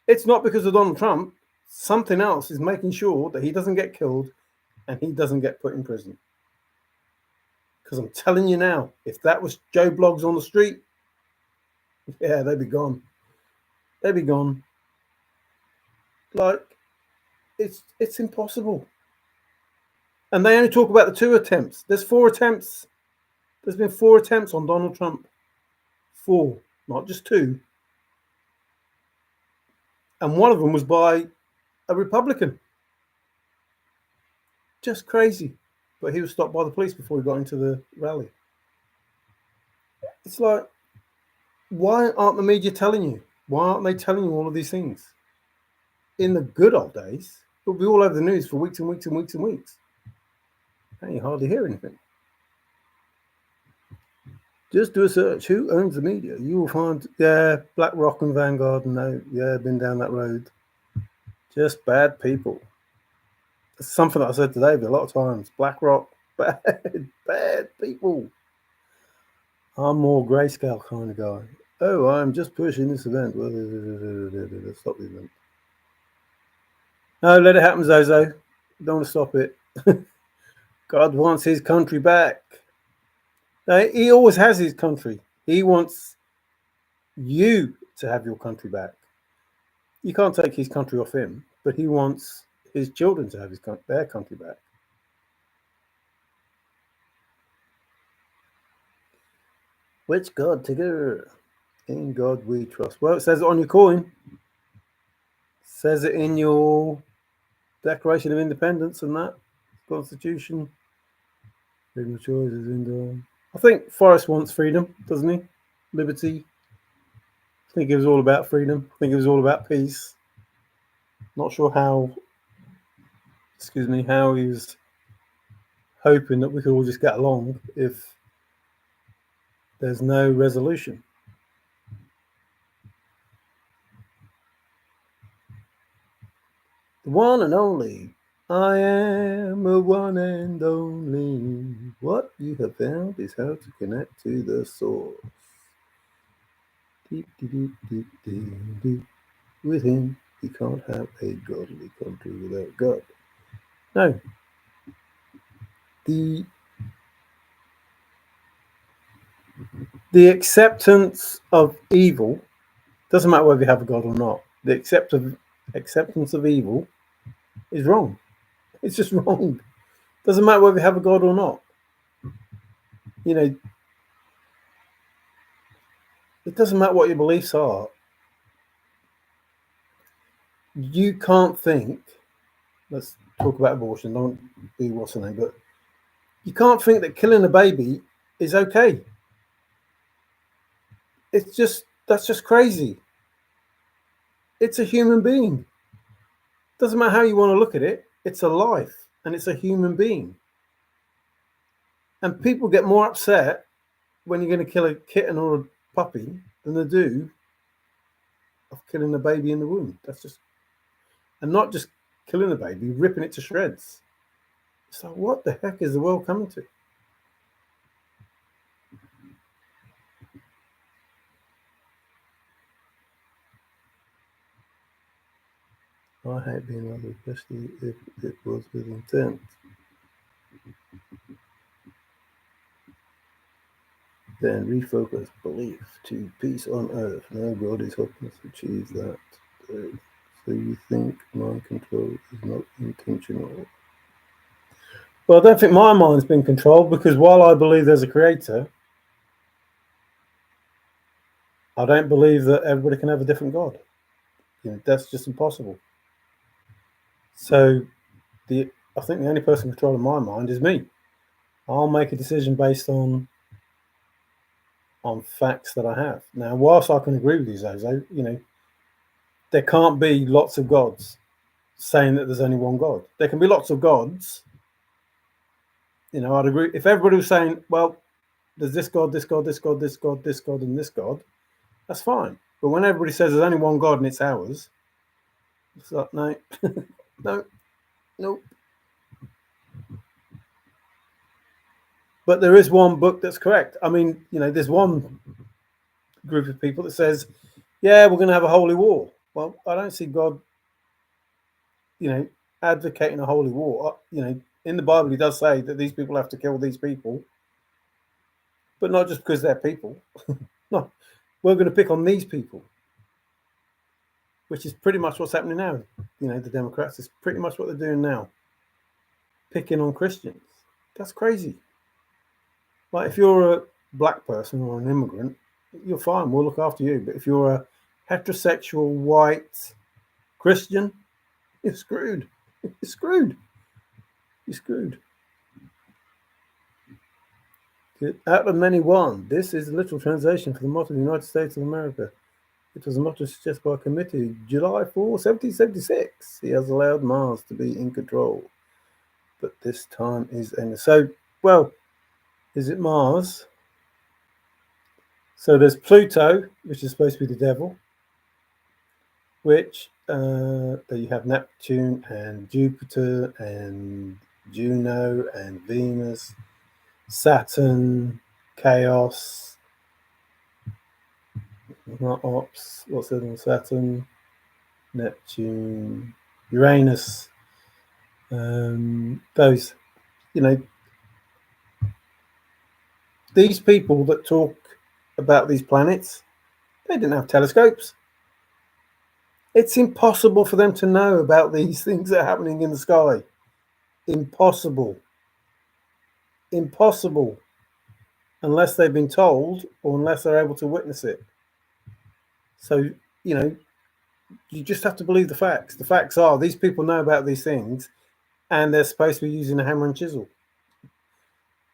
it's not because of Donald Trump. Something else is making sure that he doesn't get killed and he doesn't get put in prison. Because I'm telling you now, if that was Joe Bloggs on the street, yeah, they'd be gone. They'd be gone. Like, it's impossible. And they only talk about the 2 attempts. There's 4 attempts. There's been 4 attempts on Donald Trump. 4, not just 2. And one of them was by a Republican. Just crazy. But he was stopped by the police before he got into the rally. It's like, why aren't the media telling you? Why aren't they telling you all of these things? In the good old days, it would be all over the news for weeks and weeks and weeks and weeks. And you hardly hear anything. Just do a search. Who owns the media? You will find, BlackRock and Vanguard. No, been down that road. Just bad people. It's something that I said today, but a lot of times. BlackRock, bad people. I'm more grayscale kind of guy. Oh, I'm just pushing this event. Stop the event. No, let it happen, Zozo. Don't want to stop it. God wants his country back. No, he always has his country. He wants you to have your country back. You can't take his country off him, but he wants his children to have their country back. Which God, Tigger? In God we trust. Well, it says it on your coin. It says it in your Declaration of Independence and that Constitution. Freedom of choice is in the. I think Forrest wants freedom, doesn't he? Liberty. I think it was all about freedom. I think it was all about peace. Not sure how he was hoping that we could all just get along if there's no resolution. The one and only. I am a one and only. What you have found is how to connect to the source. With him, you can't have a godly country without God. No. The acceptance of evil doesn't matter whether you have a God or not. The acceptance of evil is wrong. It's just wrong. Doesn't matter whether you have a God or not. You know, it doesn't matter what your beliefs are. You can't think. Let's talk about abortion. Don't be what's her name, but you can't think that killing a baby is okay. It's just that's just crazy. It's a human being. Doesn't matter how you want to look at it. It's a life, and it's a human being. And people get more upset when you're going to kill a kitten or a puppy than they do of killing a baby in the womb. That's just, and not just killing a baby, ripping it to shreds. It's like, what the heck is the world coming to? I hate being othered, especially if it was with intent. Then refocus belief to peace on earth. No God is helping us achieve that. So you think mind control is not intentional? Well, I don't think my mind's been controlled, because while I believe there's a creator, I don't believe that everybody can have a different God. You know, that's just impossible. So I think the only person controlling my mind is me. I'll make a decision based on facts that I have. Now, whilst I can agree with you, Zozo, you know, there can't be lots of gods saying that there's only one God. There can be lots of gods. You know, I'd agree if everybody was saying, well, there's this God, this God, this God, this God, this God, and this God, that's fine. But when everybody says there's only one God and it's ours, it's like, no, no, nope. But there is one book that's correct. I mean, you know, there's one group of people that says, yeah, we're going to have a holy war. Well, I don't see God, you know, advocating a holy war. You know, in the Bible, he does say that these people have to kill these people, but not just because they're people. No, we're going to pick on these people, which is pretty much what's happening now. You know, the Democrats is pretty much what they're doing now, picking on Christians. That's crazy. Like, if you're a black person or an immigrant, you're fine. We'll look after you. But if you're a heterosexual white Christian, you're screwed. You're screwed. You're screwed. Out of many one. This is a literal translation for the motto of the United States of America. It was a motto suggested by a committee July 4, 1776. He has allowed Mars to be in control, but this time is ended. So, well, is it Mars? So there's Pluto, which is supposed to be the devil, which you have Neptune and Jupiter and Juno and Venus, Saturn, Chaos, not Ops, what's the other one? Saturn, Neptune, Uranus. Those, you know, these people that talk about these planets, they didn't have telescopes. It's impossible for them to know about these things that are happening in the sky. Impossible. Impossible. Unless they've been told or unless they're able to witness it. So, you know, you just have to believe the facts. The facts are these people know about these things and they're supposed to be using a hammer and chisel.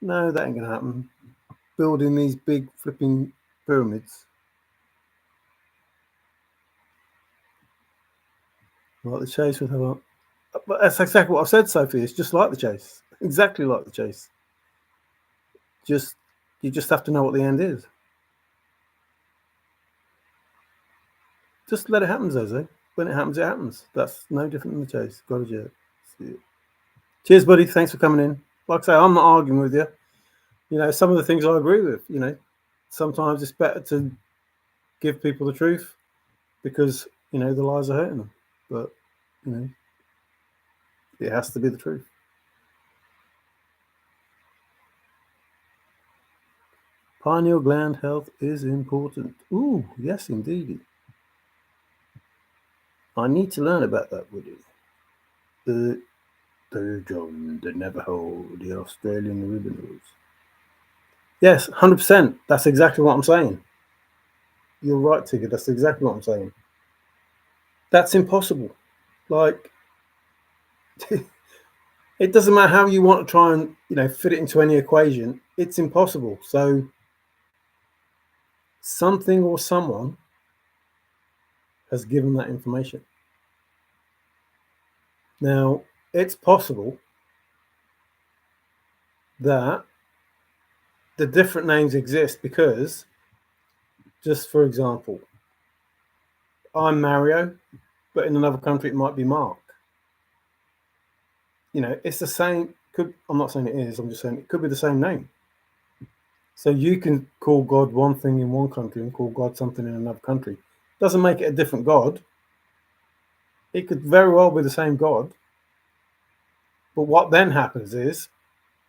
No, that ain't going to happen. Building these big flipping pyramids. Like the chase with her. But that's exactly what I've said, Sophie. It's just like the chase. Exactly like the chase. You just have to know what the end is. Just let it happen, Zozo. When it happens, it happens. That's no different than the chase. Got a jet. Cheers, buddy. Thanks for coming in. Like I say, I'm not arguing with you. You know, some of the things I agree with. You know, sometimes it's better to give people the truth because, the lies are hurting them. But, it has to be the truth. Pineal gland health is important. Ooh, yes, indeed. I need to learn about that, Woody. The John, the Navajo, the Australian Ribbons. Yes, 100%. That's exactly what I'm saying. You're right, Tigger. That's exactly what I'm saying. That's impossible. Like, it doesn't matter how you want to try and, fit it into any equation. It's impossible. So, something or someone has given that information. Now, it's possible that the different names exist because, just for example, I'm Mario, but in another country it might be Mark. It's the same. I'm not saying it is. I'm just saying it could be the same name. So you can call God one thing in one country and call God something in another country. Doesn't make it a different God. It could very well be the same God. But what then happens is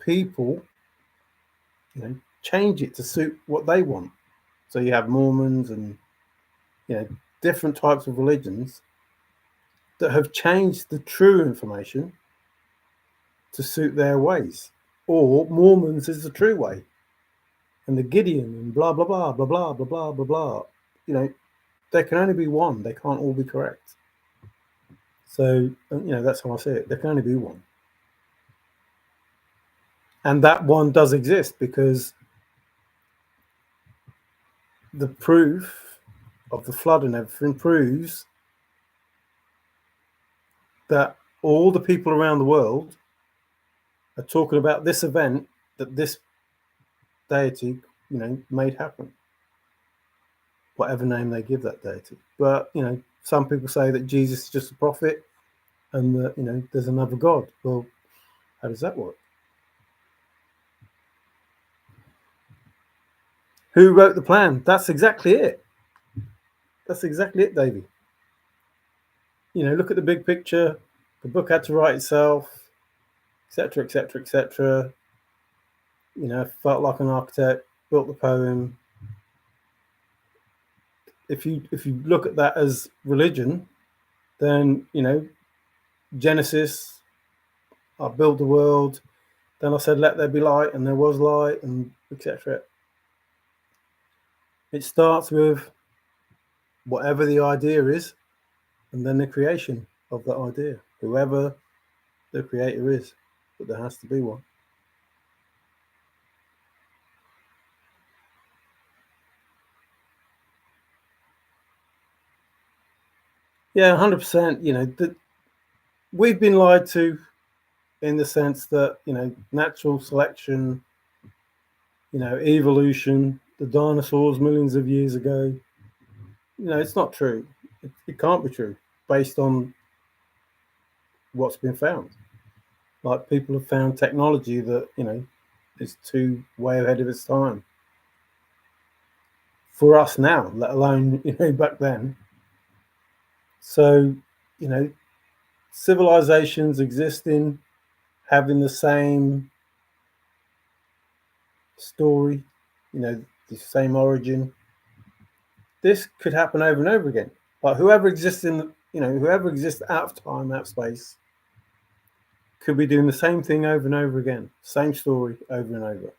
people, change it to suit what they want. So you have Mormons and, different types of religions that have changed the true information to suit their ways. Or Mormons is the true way. And the Gideon and blah, blah, blah, blah, blah, blah, blah, blah, blah. There can only be one. They can't all be correct. So, that's how I see it. There can only be one. And that one does exist because the proof of the flood and everything proves that all the people around the world are talking about this event that this deity, made happen. Whatever name they give that deity. But, some people say that Jesus is just a prophet and that, there's another God. Well, how does that work? Who wrote the plan? That's exactly it. That's exactly it, Davey. Look at the big picture. The book had to write itself, etc., etc., etc. Felt like an architect, built the poem. If you look at that as religion, then Genesis, I built the world. Then I said, "Let there be light," and there was light, and etc. It starts with whatever the idea is, and then the creation of that idea, whoever the creator is, but there has to be one. Yeah, 100%. We've been lied to in the sense that, natural selection, evolution, the dinosaurs millions of years ago, it's not true. It can't be true based on what's been found. Like, people have found technology that, is too way ahead of its time for us now, let alone, back then. So, civilizations existing, having the same story, the same origin. This could happen over and over again. Like, whoever exists whoever exists out of time, out of space, could be doing the same thing over and over again, same story over and over.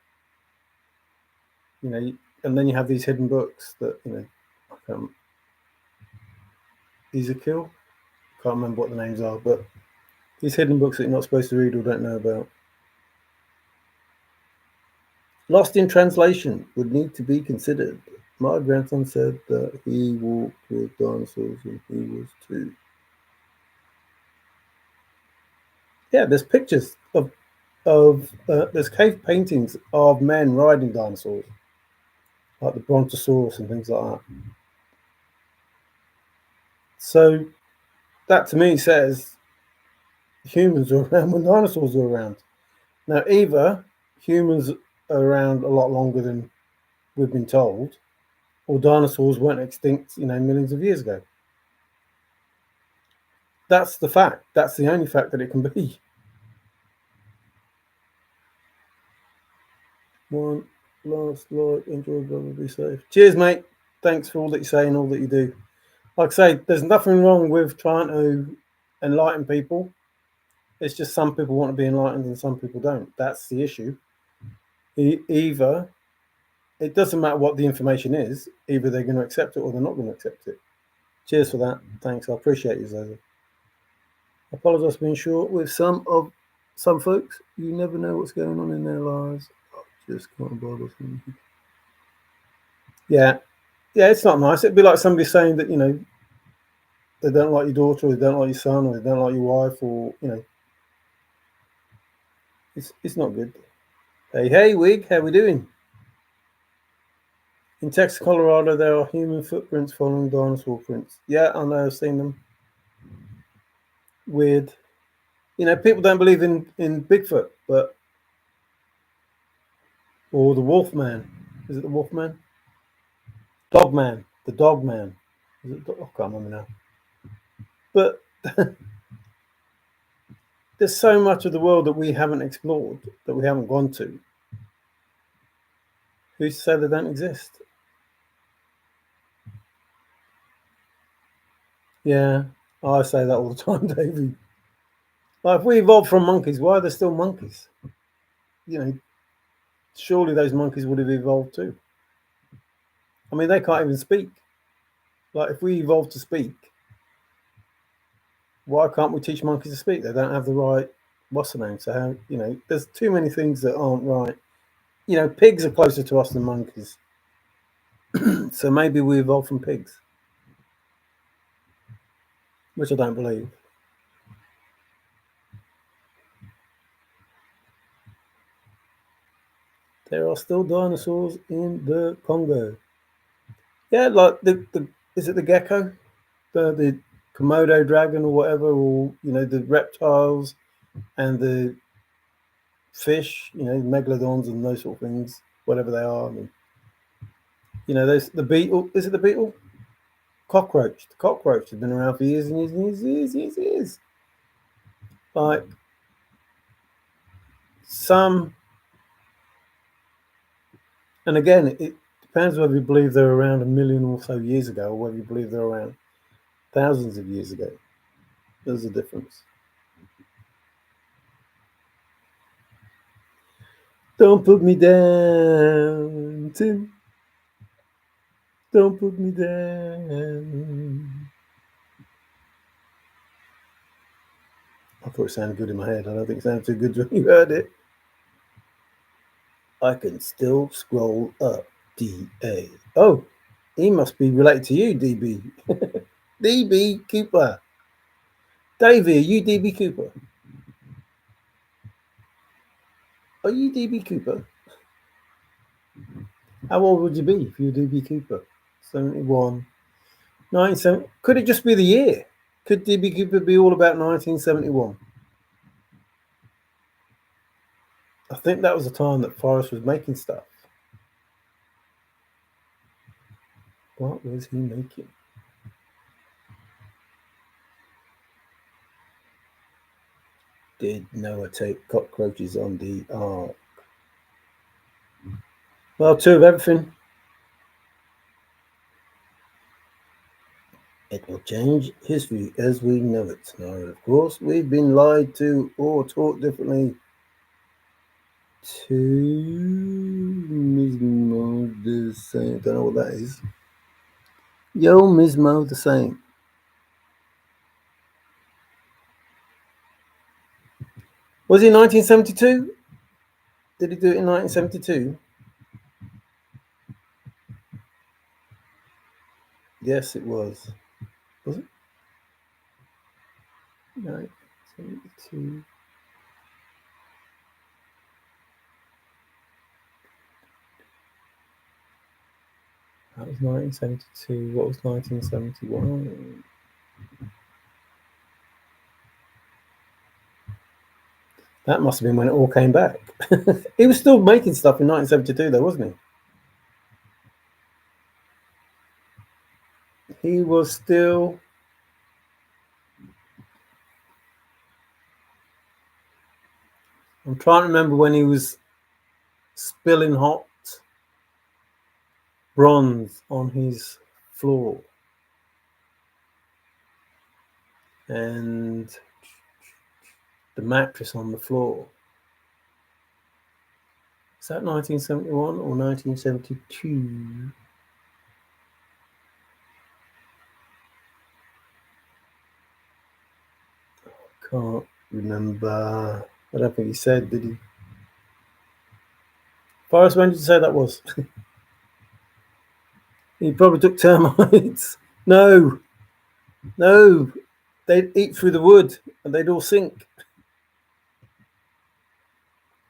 And then you have these hidden books that, Ezekiel, can't remember what the names are, but these hidden books that you're not supposed to read or don't know about. Lost in translation would need to be considered. My grandson said that he walked with dinosaurs when he was 2. Yeah, there's pictures of there's cave paintings of men riding dinosaurs, like the Brontosaurus and things like that. So that to me says humans were around when dinosaurs were around. Now, either humans are around a lot longer than we've been told, or dinosaurs weren't extinct, millions of years ago. That's the fact. That's the only fact that it can be. One last like, enjoy, brother, be safe. Cheers, mate. Thanks for all that you say and all that you do. Like I say, there's nothing wrong with trying to enlighten people. It's just some people want to be enlightened and some people don't. That's the issue. Either it doesn't matter what the information is, either they're going to accept it or they're not going to accept it. Cheers for that. Thanks. I appreciate you, Zaza. I apologise for being short with some folks. You never know what's going on in their lives. I just can't bother. Yeah. Yeah, it's not nice. It'd be like somebody saying that, they don't like your daughter, or they don't like your son, or they don't like your wife, or, it's not good. Hey, Wig, how we doing? In Texas, Colorado, there are human footprints following dinosaur prints. Yeah, I know, I've seen them. Weird. People don't believe in Bigfoot, but or the Wolfman. Is it the Wolfman? Dogman. The Dogman. Is it? I can't remember now. But there's so much of the world that we haven't explored, that we haven't gone to. Who's to say they don't exist? Yeah, I say that all the time, Davey. Like, if we evolved from monkeys, why are there still monkeys? Surely those monkeys would have evolved too. I mean, they can't even speak. Like, if we evolved to speak, why can't we teach monkeys to speak? They don't have the right, what's the name? So, how, there's too many things that aren't right. Pigs are closer to us than monkeys. So maybe we evolved from pigs, which I don't believe. There are still dinosaurs in the Congo. Yeah, like is it the gecko, the Komodo dragon or whatever, or the reptiles and the fish, megalodons and those sort of things, whatever they are. I mean, those the beetle. Is it the beetle? Cockroach. The cockroach has been around for years and years and years, years. Like some, and again, it depends whether you believe they're around a million or so years ago, or whether you believe they're around thousands of years ago. There's a difference. Don't put me down, Tim. Don't put me down. I thought it sounded good in my head. I don't think it sounded too good when you heard it. I can still scroll up. DA. Oh, he must be related to you, DB. DB Cooper. Davey, are you DB Cooper? Are you DB Cooper? How old would you be if you were DB Cooper? 71. 1970. Could it just be the year? Could DB Cooper be all about 1971? I think that was the time that Forrest was making stuff. What was he making? Did Noah take cockroaches on the ark? Well, two of everything. It will change history as we know it. Now, of course, we've been lied to or taught differently. To Mismo the same. Don't know what that is. Yo, Mismo the same. Was it 1972? Did he do it in 1972? Yes, it was. Was it? 1972. That was 1972. What was 1971? That must have been when it all came back. He was still making stuff in 1972, though, wasn't he? he was still I'm trying to remember when he was spilling hot bronze on his floor. And the mattress on the floor. Is that 1971 or 1972? Can't remember. I don't think he said, did he? Forrest, when did you say that was? He probably took termites. No, they'd eat through the wood and they'd all sink.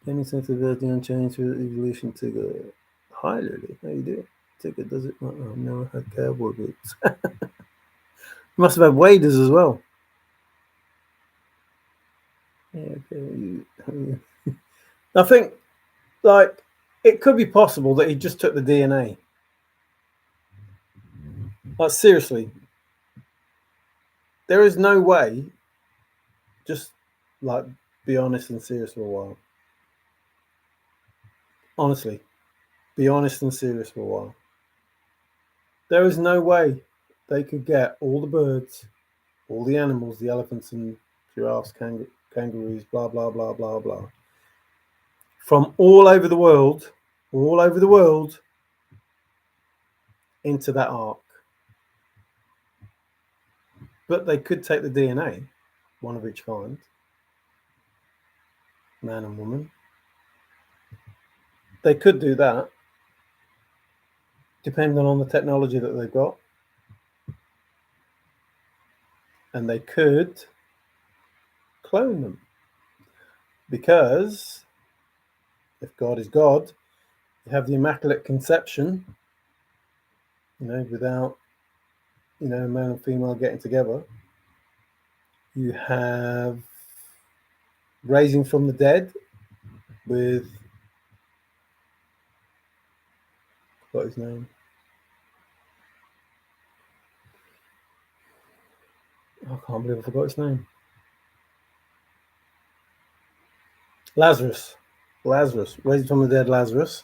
Any sense of virgin unchanged through evolution to the hi Lily, how you doing? Tigger, does it? Oh, no, I had cowboy boots. Must have had waders as well. Yeah, okay. I think, like, it could be possible that he just took the DNA. Like, seriously, there is no way. Just like, be honest and serious for a while. Honestly, be honest and serious for a while. There is no way they could get all the birds, all the animals, the elephants and giraffes, kangaroos, blah blah blah blah blah, from all over the world, into that ark. But they could take the DNA, one of each kind, man and woman. They could do that, depending on the technology that they've got. And they could clone them. Because if God is God, you have the Immaculate Conception, without, male and female getting together. You have raising from the dead with, what his name? I can't believe I forgot his name. Lazarus, raising from the dead Lazarus.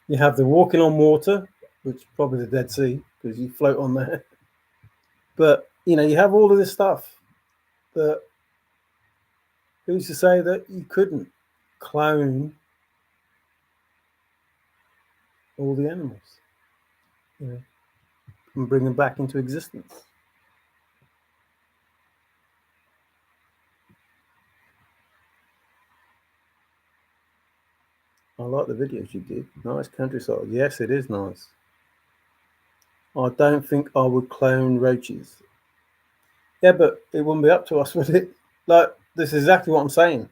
You have the walking on water, which is probably the Dead Sea, because you float on there. But, you have all of this stuff that, who's to say that you couldn't clone all the animals, and bring them back into existence? I like the videos you did. Nice countryside. Yes, it is nice. I don't think I would clone roaches. Yeah, but it wouldn't be up to us, would it? Like, this is exactly what I'm saying.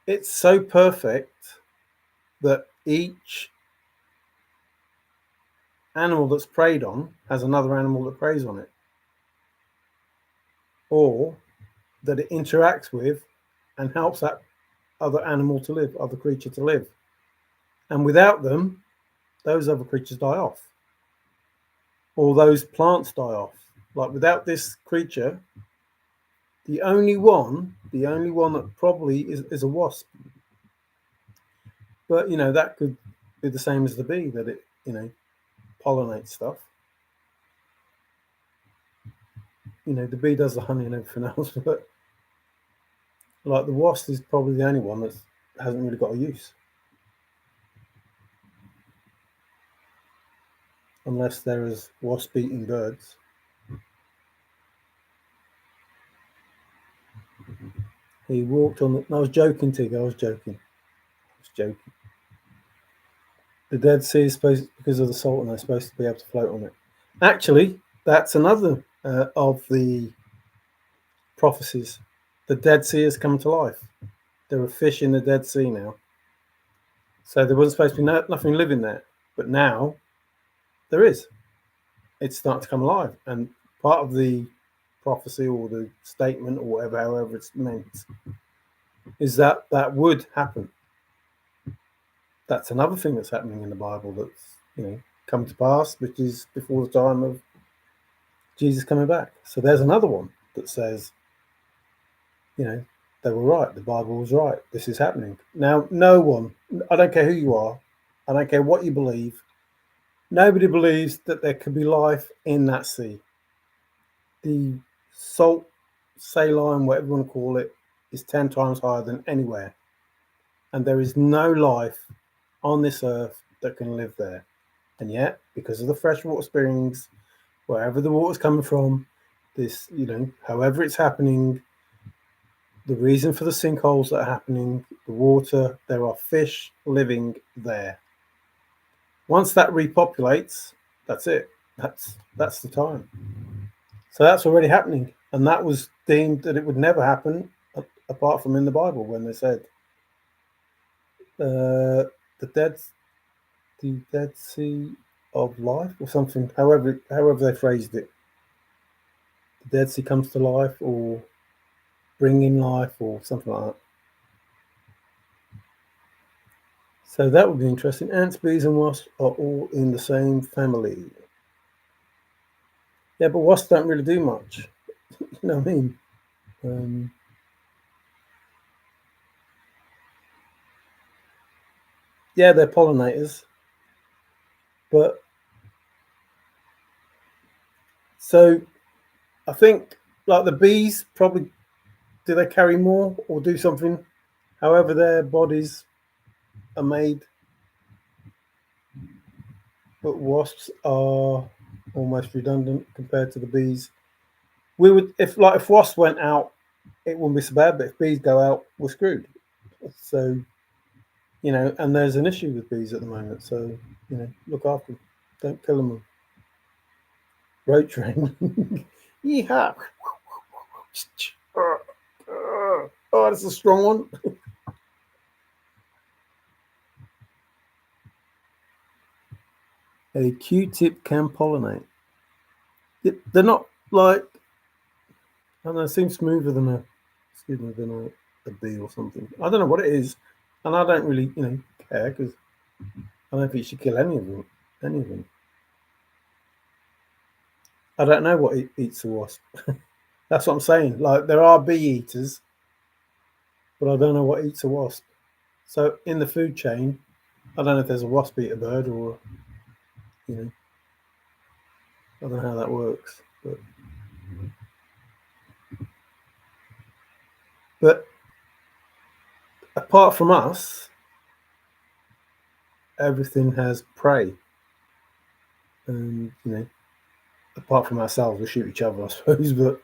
It's so perfect that each animal that's preyed on has another animal that preys on it, or that it interacts with and helps that other animal to live, other creature to live. And without them, those other creatures die off, or those plants die off. Like, without this creature, the only one that probably is a wasp. But that could be the same as the bee, that it pollinates stuff. The bee does the honey and everything else, but like the wasp is probably the only one that hasn't really got a use, unless there is wasp eating birds. He walked on the. I was joking, Tig. I was joking. The Dead Sea is supposed, because of the salt, and they're supposed to be able to float on it. Actually, that's another of the prophecies. The Dead Sea has come to life. There are fish in the Dead Sea now. So there wasn't supposed to be nothing living there, but now there is. It's starting to come alive, and part of the prophecy or the statement or whatever, however it's meant, is that would happen. That's another thing that's happening in the Bible. That's come to pass, which is before the time of Jesus coming back. So there's another one that says, they were right. The Bible was right. This is happening. Now, no one, I don't care who you are, I don't care what you believe, nobody believes that there could be life in that sea. The salt saline, whatever you want to call it, is 10 times higher than anywhere. And there is no life on this earth that can live there. And yet, because of the freshwater springs, wherever the water's coming from, this, however it's happening, the reason for the sinkholes that are happening, the water, there are fish living there. Once that repopulates, that's it. That's the time. So that's already happening. And that was deemed that it would never happen apart from in the Bible when they said the Dead Sea of Life or something, however they phrased it. The Dead Sea comes to life or bringing life or something like that. So that would be interesting. Ants, bees, and wasps are all in the same family. Yeah, but wasps don't really do much. You know what I mean? Yeah, they're pollinators. But so I think like the bees probably, do they carry more or do something? However their bodies are made. But wasps are almost redundant compared to the bees. We would if wasps went out, it wouldn't be so bad, but if bees go out, we're screwed. So, and there's an issue with bees at the moment. So, look after them. Don't kill them. Road train. Yeehaw. Oh, that's a strong one. A Q-tip can pollinate. They're not like, I don't know, it seems smoother than a bee or something. I don't know what it is, and I don't really, care because I don't think you should kill any of them. Any of them. I don't know what eats a wasp. That's what I'm saying. Like there are bee eaters, but I don't know what eats a wasp. So in the food chain, I don't know if there's a wasp eat a bird or, I don't know how that works. But apart from us, everything has prey. And, apart from ourselves, we shoot each other, I suppose. But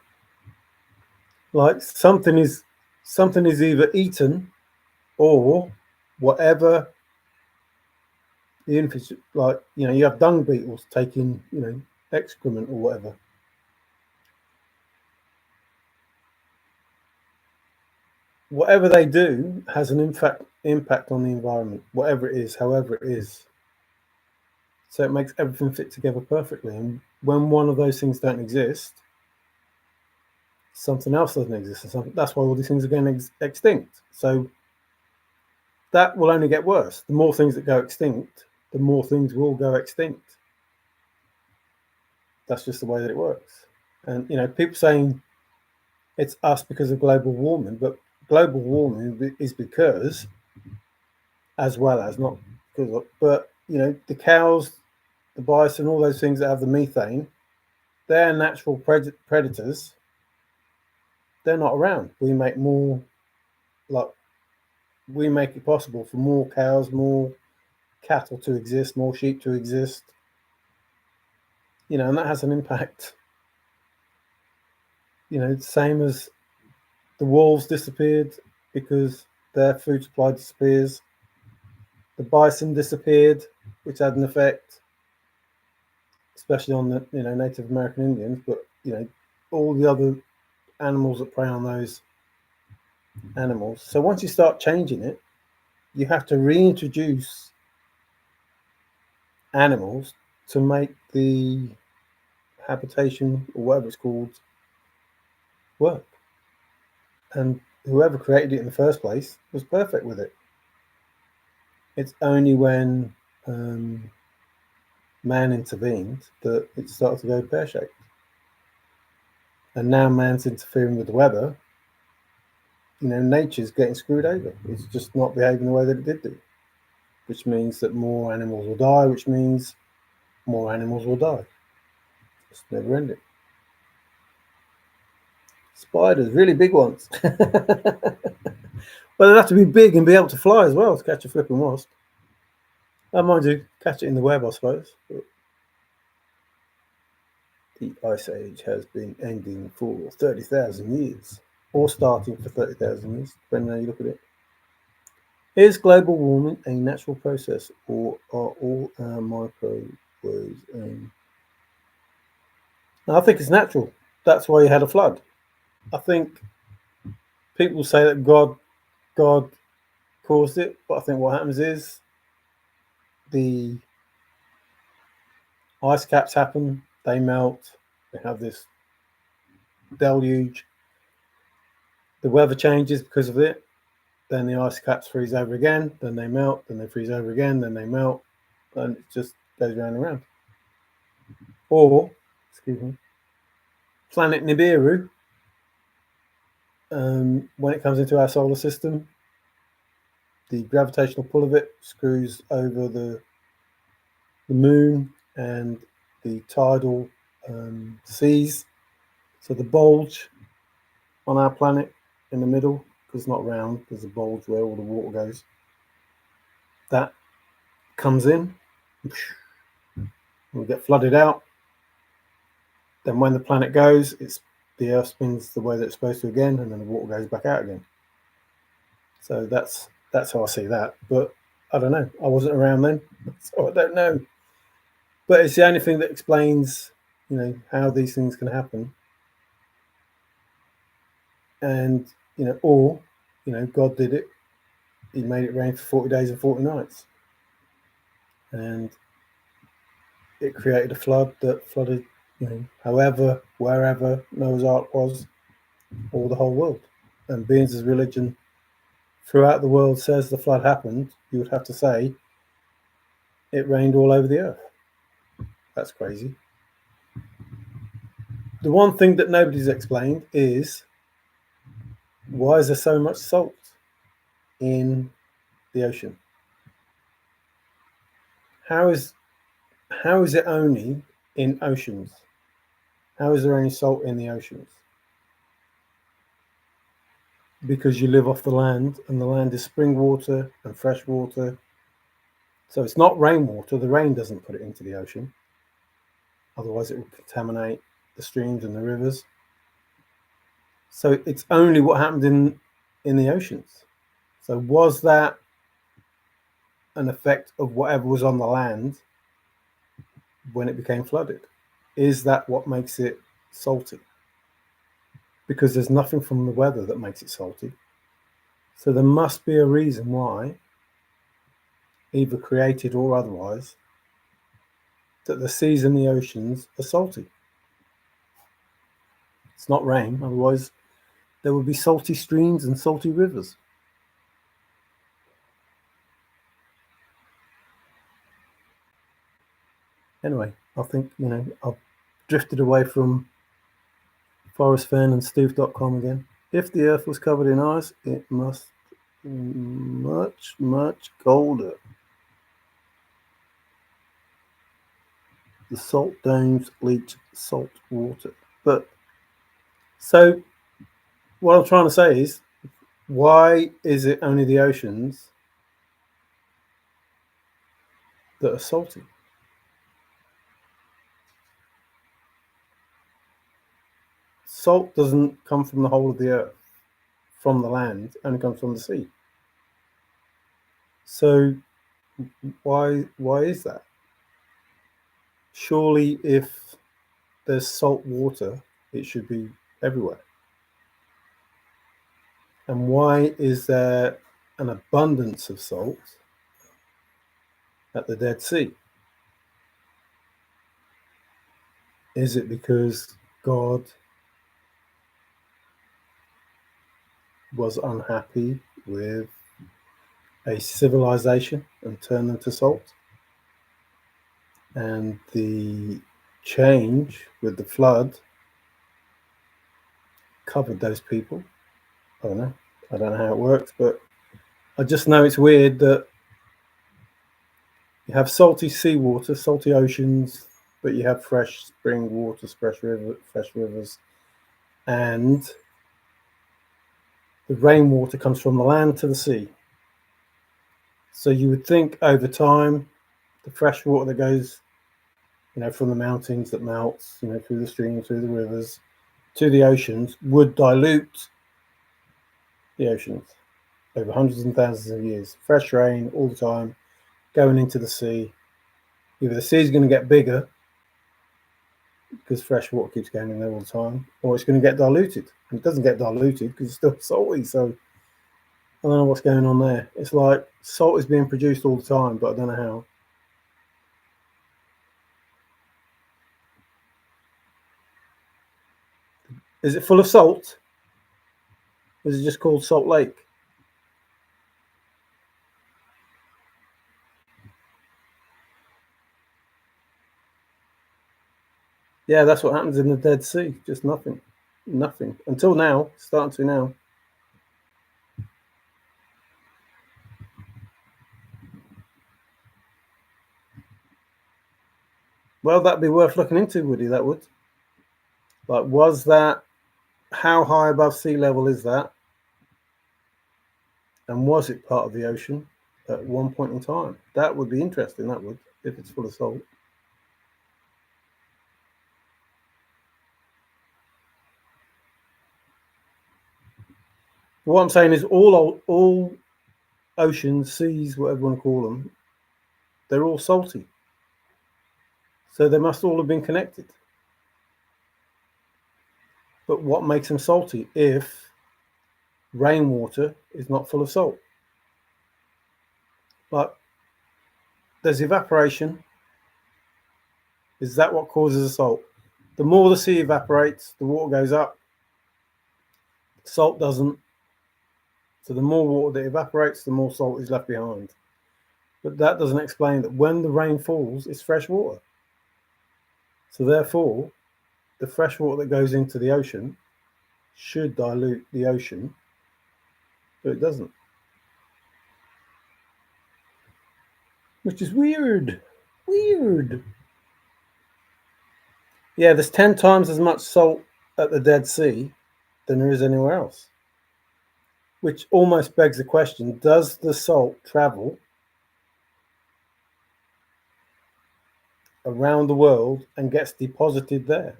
like something is either eaten or whatever the infant, like you have dung beetles taking excrement or whatever. Whatever they do has an impact on the environment, whatever it is, however it is. So it makes everything fit together perfectly. And when one of those things don't exist, something else doesn't exist. And that's why all these things are going extinct. So that will only get worse. The more things that go extinct, the more things will go extinct. That's just the way that it works. And people saying it's us because of global warming, but global warming is because, as well as not because of, but the cows, the bison, all those things that have the methane, they're natural predators. They're not around. We make more, like we make it possible for more cows, more cattle to exist, more sheep to exist. And that has an impact. Same as the wolves disappeared because their food supply disappears. The bison disappeared, which had an effect, especially on the Native American Indians. But all the other animals that prey on those animals. So once you start changing it, you have to reintroduce animals to make the habitation or whatever it's called work. And whoever created it in the first place was perfect with it. It's only when man intervened that it started to go pear-shaped. And now man's interfering with the weather. Nature's getting screwed over. It's just not behaving the way that it did do, which means that more animals will die, which means more animals will die. It's never ending. Spiders, really big ones. Well, they'd have to be big and be able to fly as well to catch a flipping wasp. Mind you, catch it in the web, I suppose. But the Ice Age has been ending for 30,000 years, or starting for 30,000 years, depending on how you look at it. Is global warming a natural process, or are all our microwaves? I think it's natural. That's why you had a flood. I think people say that God caused it, but I think what happens is the ice caps happen, they melt, they have this deluge, the weather changes because of it, then the ice caps freeze over again, then they melt, then they freeze over again, then they melt, and it just goes round and round. Or, excuse me, planet Nibiru, when it comes into our solar system, the gravitational pull of it screws over the moon and the tidal seas. So the bulge on our planet in the middle, because it's not round, there's a bulge where all the water goes. That comes in, we get flooded out. Then when the planet goes, the Earth spins the way that it's supposed to again, and then the water goes back out again. So that's how I see that. But I don't know. I wasn't around then, so I don't know. But it's the only thing that explains, how these things can happen. And or God did it. He made it rain for 40 days and 40 nights, and it created a flood that flooded, however, wherever Noah's Ark was, or the whole world. And being as religion throughout the world says the flood happened, you would have to say it rained all over the earth. That's crazy. The one thing that nobody's explained is, why is there so much salt in the ocean? How is it only in oceans? How is there only salt in the oceans? Because you live off the land, and the land is spring water and fresh water. So it's not rainwater. The rain doesn't put it into the ocean. Otherwise it would contaminate the streams and the rivers. So it's only what happened in the oceans. So was that an effect of whatever was on the land when it became flooded? Is that what makes it salty? Because there's nothing from the weather that makes it salty. So there must be a reason why, either created or otherwise, that the seas and the oceans are salty. It's not rain, otherwise there would be salty streams and salty rivers. Anyway, I think, I've drifted away from Forrest, Fenn and Steve.com again. If the earth was covered in ice, it must be much, much colder. The salt domes leach salt water. But, so, what I'm trying to say is, why is it only the oceans that are salty? Salt doesn't come from the whole of the earth, from the land, it only comes from the sea. So why is that? Surely if there's salt water, it should be everywhere. And why is there an abundance of salt at the Dead Sea? Is it because God was unhappy with a civilization and turned them to salt? and the change with the flood covered those people. I don't know how it works, but I just know it's weird that you have salty seawater, salty oceans, but you have fresh spring waters, fresh rivers, and the rainwater comes from the land to the sea. So you would think over time, the fresh water that goes, from the mountains that melts, through the streams, through the rivers, to the oceans, would dilute the oceans over hundreds and thousands of years. Fresh rain all the time, going into the sea. Either the sea is going to get bigger because fresh water keeps going in there all the time, or it's going to get diluted. And it doesn't get diluted because it's still salty. So I don't know what's going on there. It's like salt is being produced all the time, but I don't know how. Is it full of salt? Or is it just called Salt Lake? Yeah, that's what happens in the Dead Sea. Just nothing. Nothing. Until now. Starting to now. Well, that'd be worth looking into, Woody, that would. Like, how high above sea level is that? And was it part of the ocean at one point in time? That would be interesting, that would, if it's full of salt. What I'm saying is all oceans, seas, whatever you want to call them, they're all salty. So they must all have been connected. But what makes them salty if rainwater is not full of salt? Like, there's evaporation. Is that what causes the salt? The more the sea evaporates, the water goes up. Salt doesn't. So the more water that evaporates, the more salt is left behind. But that doesn't explain that when the rain falls, it's fresh water. So therefore, the fresh water that goes into the ocean should dilute the ocean, but it doesn't. Which is weird. Weird. Yeah, there's 10 times as much salt at the Dead Sea than there is anywhere else. Which almost begs the question, does the salt travel around the world and gets deposited there?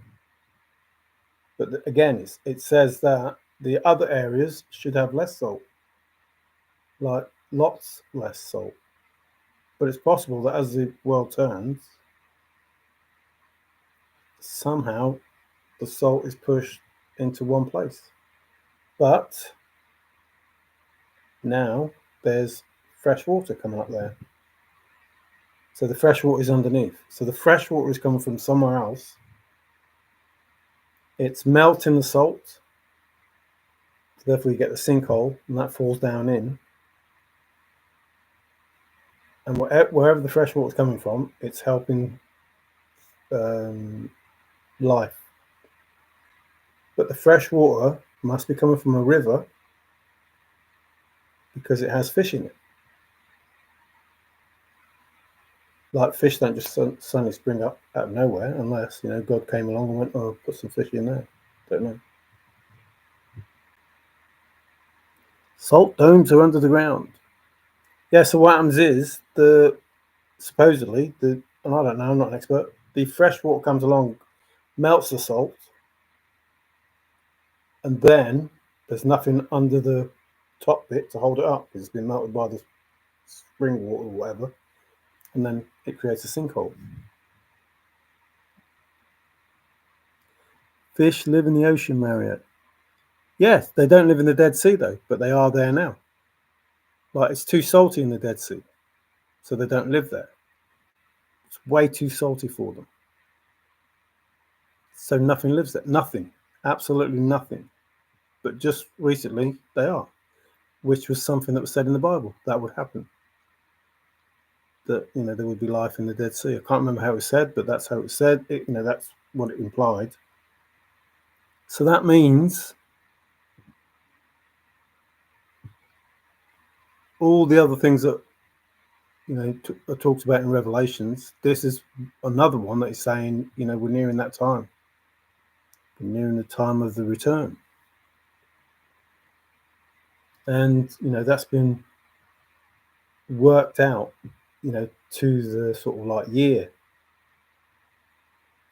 But again, it says that the other areas should have less salt, like lots less salt. But it's possible that as the world turns, somehow the salt is pushed into one place. But now there's fresh water coming up there. So the fresh water is underneath. So the fresh water is coming from somewhere else. It's melting the salt. So therefore you get the sinkhole and that falls down in. And wherever the fresh water is coming from, it's helping life. But the fresh water must be coming from a river because it has fish in it. Like fish don't just suddenly spring up out of nowhere unless, God came along and went, oh, put some fish in there. Don't know. Salt domes are under the ground. Yeah, so what happens is supposedly, and I don't know, I'm not an expert, the fresh water comes along, melts the salt, and then there's nothing under the top bit to hold it up because it's been melted by the spring water or whatever, and then it creates a sinkhole. Fish live in the ocean, Marriott. Yes, they don't live in the Dead Sea though, but they are there now. Like, it's too salty in the Dead Sea, so they don't live there. It's way too salty for them. So nothing lives there. Nothing. Absolutely nothing. But just recently, they are, which was something that was said in the Bible that would happen. that there would be life in the Dead Sea. I can't remember how it was said, but that's how it was said. That's what it implied. So that means all the other things that are talked about in Revelations, this is another one that is saying, we're nearing that time. We're nearing the time of the return. And, that's been worked out, to the sort of like year.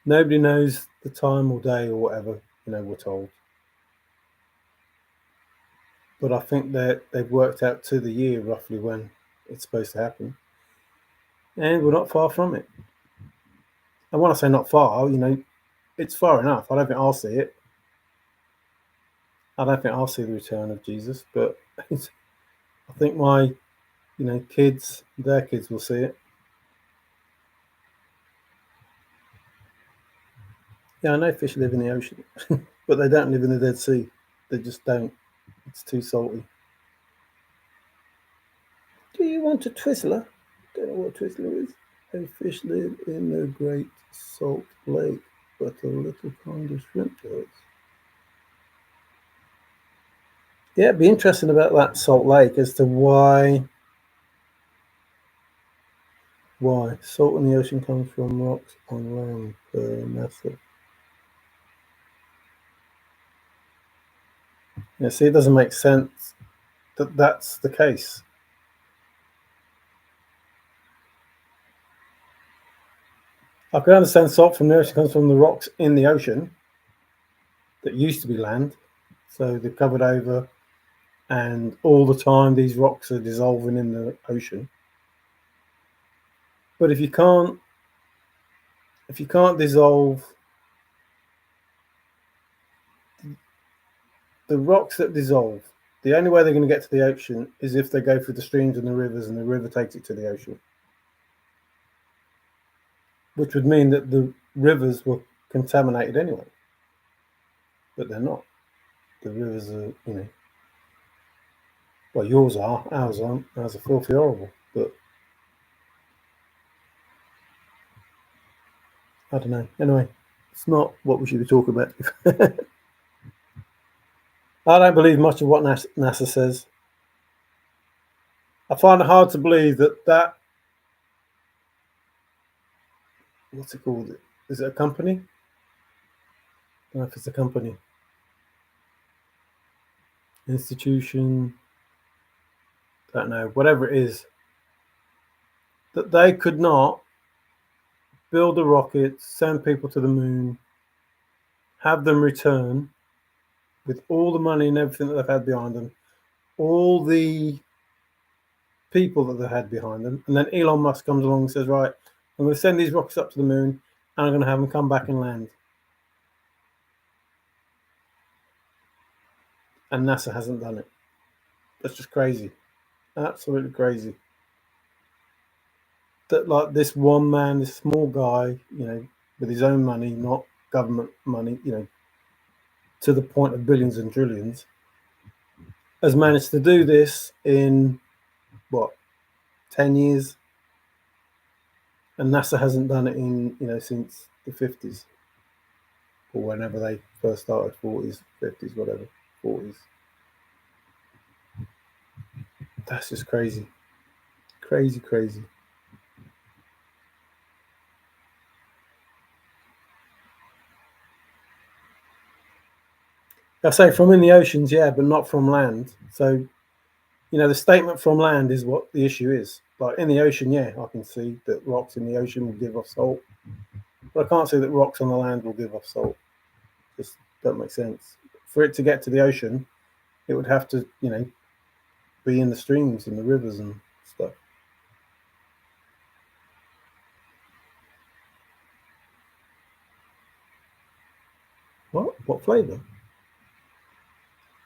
Nobody knows the time or day or whatever, we're told. But I think that they've worked out to the year roughly when it's supposed to happen. And we're not far from it. And when I say not far, it's far enough. I don't think I'll see it. I don't think I'll see the return of Jesus, but I think my, kids, their kids will see it. Yeah, I know fish live in the ocean, but they don't live in the Dead Sea. They just don't. It's too salty. Do you want a Twizzler? Don't know what Twizzler is. A fish live in the Great Salt Lake, but a little kind of shrimp does. Yeah, it'd be interesting about that Salt Lake as to why salt in the ocean comes from rocks on land per NASA. Yeah, see, it doesn't make sense that that's the case. I can understand salt from the ocean comes from the rocks in the ocean that used to be land, so they're covered over, and all the time these rocks are dissolving in the ocean. But if you can't dissolve the rocks that dissolve, the only way they're going to get to the ocean is if they go through the streams and the rivers, and the river takes it to the ocean, which would mean that the rivers were contaminated anyway. But they're not. The rivers are, well, yours are, ours aren't. Ours are filthy horrible. But I don't know. Anyway, it's not what we should be talking about. I don't believe much of what NASA says. I find it hard to believe that what's it called? Is it a company? I don't know if it's a company. Institution. Don't know. Whatever it is. That they could not build a rocket, send people to the moon, have them return with all the money and everything that they've had behind them, all the people that they had behind them, and then Elon Musk comes along and says, right, I'm going to send these rockets up to the moon and I'm going to have them come back and land. And NASA hasn't done it. That's just crazy. Absolutely crazy. That like this one man, this small guy, with his own money, not government money, to the point of billions and trillions, has managed to do this in what, 10 years? And NASA hasn't done it in, since the 50s or whenever they first started, 40s, 50s, whatever, 40s. That's just crazy. Crazy, crazy. I say from in the oceans, yeah, but not from land. So, the statement from land is what the issue is. Like in the ocean, yeah, I can see that rocks in the ocean will give off salt. But I can't see that rocks on the land will give off salt. Just don't make sense. For it to get to the ocean, it would have to, be in the streams and the rivers and stuff. What? What flavour?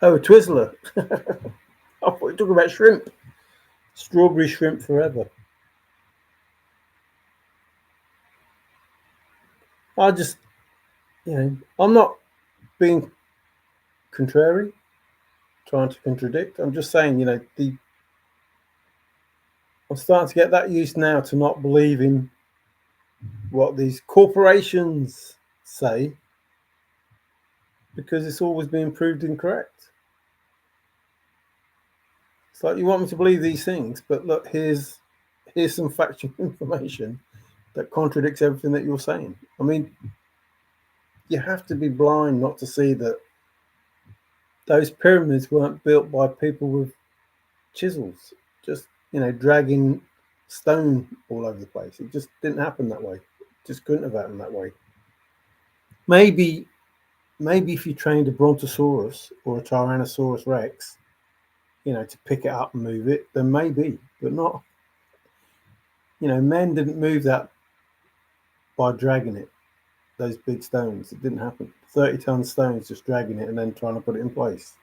Oh, a Twizzler. I thought you were talking about shrimp. Strawberry shrimp forever. I just, I'm not being contrary, trying to contradict. I'm just saying, I'm starting to get that used now to not believing what these corporations say, because it's always been proved incorrect. It's like, you want me to believe these things, but look, here's some factual information that contradicts everything that you're saying. I mean, you have to be blind not to see that those pyramids weren't built by people with chisels, just, dragging stone all over the place. It just didn't happen that way. It just couldn't have happened that way. Maybe if you trained a brontosaurus or a tyrannosaurus rex, to pick it up and move it, then maybe, but not. Men didn't move that by dragging it, those big stones. It didn't happen. 30-ton stones, just dragging it and then trying to put it in place.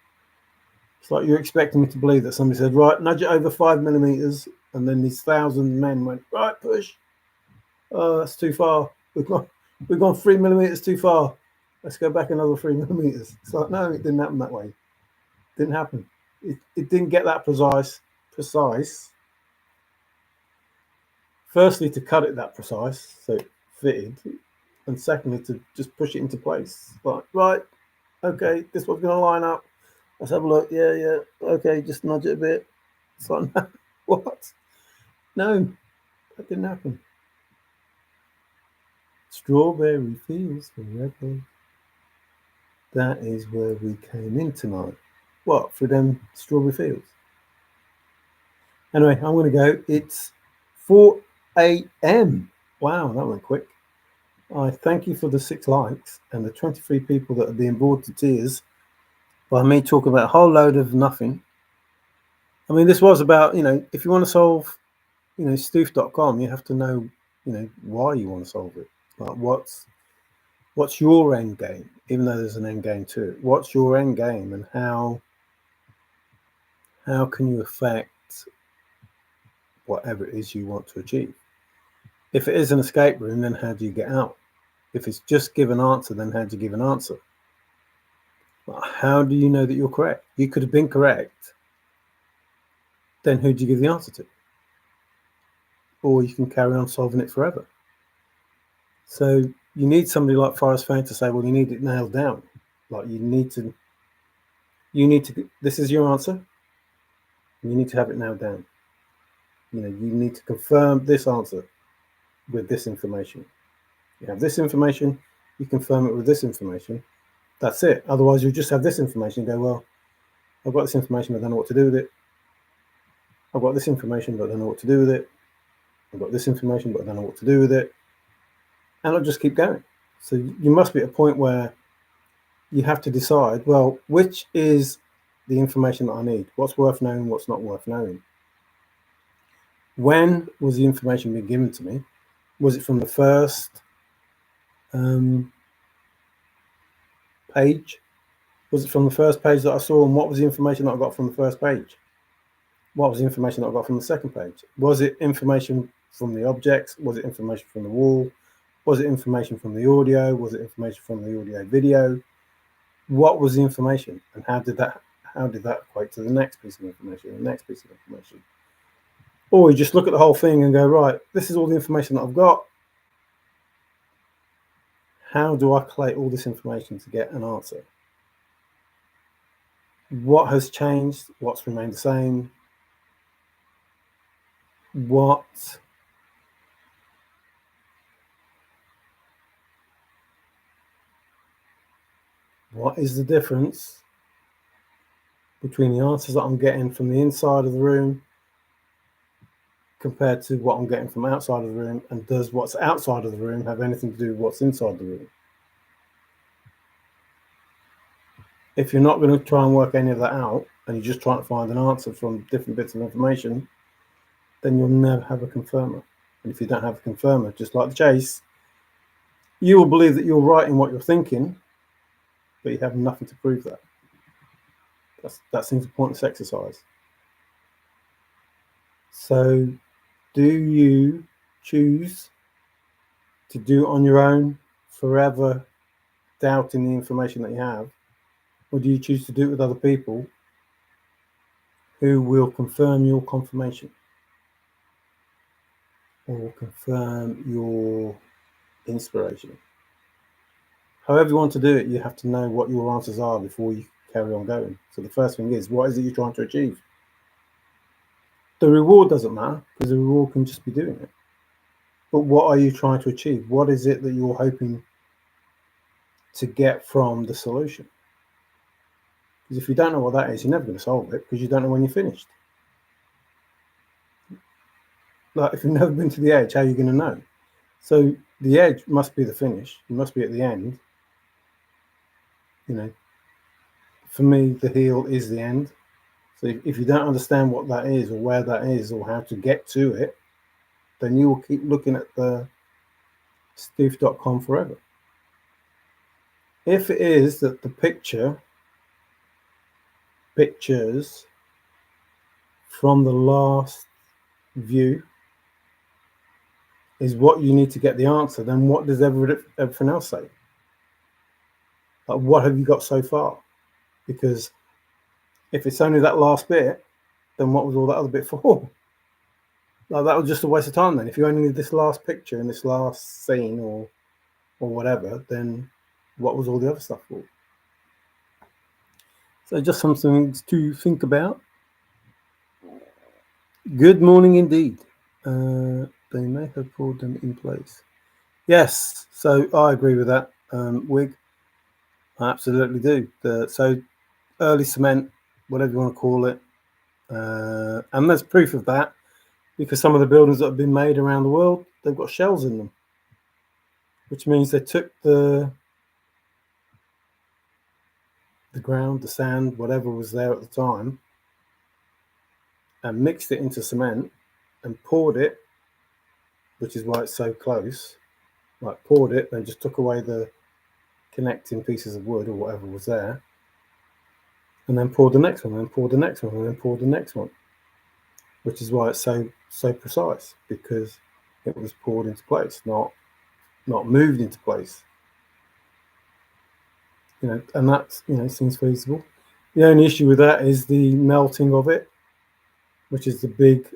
It's like you're expecting me to believe that somebody said, right, nudge it over 5 millimeters, and then these 1,000 men went, right, push. Oh, that's too far. We've gone 3 millimeters too far. Let's go back another 3 millimeters. It's like, no, it didn't happen that way. It didn't happen. It didn't get that precise. Firstly, to cut it that precise, so it fitted, and secondly, to just push it into place. Like, right, okay, this one's going to line up. Let's have a look. Yeah, okay, just nudge it a bit. It's like, no, what? No, that didn't happen. Strawberry fields forever. That is where we came in tonight. What, for them strawberry fields? Anyway, I'm going to go. It's 4 a.m. Wow, that went quick. I thank you for the 6 likes and the 23 people that are being bored to tears by me talking about a whole load of nothing. I mean, this was about, if you want to solve, stoof.com, you have to know, why you want to solve it. Like, what's your end game, even though there's an end game to it. What's your end game, and how can you affect whatever it is you want to achieve? If it is an escape room, then how do you get out? If it's just give an answer, then how do you give an answer? How do you know that you're correct? You could have been correct. Then who do you give the answer to? Or you can carry on solving it forever. So you need somebody like Forrest Fenn to say, well, you need it nailed down. Like, you need to, this is your answer. You need to have it nailed down. You need to confirm this answer with this information. You have this information, you confirm it with this information. That's it. Otherwise, you just have this information and go, well, I've got this information, but I don't know what to do with it. I've got this information, but I don't know what to do with it. I've got this information, but I don't know what to do with it. And I'll just keep going. So you must be at a point where you have to decide, well, which is the information that I need? What's worth knowing? What's not worth knowing? When was the information being given to me? Was it from the first page? Was it from the first page that I saw? And what was the information that I got from the first page? What was the information that I got from the second page? Was it information from the objects? Was it information from the wall? Was it information from the audio? Was it information from the audio video? What was the information, and how did that equate to the next piece of information, the next piece of information? Or you just look at the whole thing and go, right, this is all the information that I've got. How do I collate all this information to get an answer? What has changed? What's remained the same? What is the difference between the answers that I'm getting from the inside of the room compared to what I'm getting from outside of the room? And does what's outside of the room have anything to do with what's inside the room? If you're not going to try and work any of that out, and you're just trying to find an answer from different bits of information, then you'll never have a confirmer. And if you don't have a confirmer, just like the chase, you will believe that you're right in what you're thinking, but you have nothing to prove that. That seems a pointless exercise. So, do you choose to do it on your own, forever doubting the information that you have? Or do you choose to do it with other people who will confirm your confirmation? or confirm your inspiration. However you want to do it, you have to know what your answers are before you carry on going. So the first thing is, what is it you're trying to achieve? The reward doesn't matter, because the reward can just be doing it. But what are you trying to achieve? What is it that you're hoping to get from the solution? Because if you don't know what that is, you're never going to solve it, because you don't know when you're finished. Like, if you've never been to the edge, how are you going to know? So the edge must be the finish. You must be at the end. You know, for me, the heel is the end. So if you don't understand what that is, or where that is, or how to get to it, then you will keep looking at the stoof.com forever. If it is that the pictures from the last view is what you need to get the answer, then what does everything else say? Like, what have you got so far? Because if it's only that last bit, then what was all that other bit for? Like, that was just a waste of time then. If you only need this last picture and this last scene or whatever, then what was all the other stuff for? So just something to think about. Good morning indeed. They may have pulled them in place. Yes, so I agree with that, Wig. I absolutely do. So early cement, whatever you want to call it, and there's proof of that because some of the buildings that have been made around the world, they've got shells in them, which means they took the ground, the sand, whatever was there at the time, and mixed it into cement and poured it, which is why it's so close. Like, poured it, then just took away the connecting pieces of wood or whatever was there, and then poured the next one, and then poured the next one, and then poured the next one, which is why it's so precise, because it was poured into place, not moved into place. And that seems feasible. The only issue with that is the melting of it, which is the big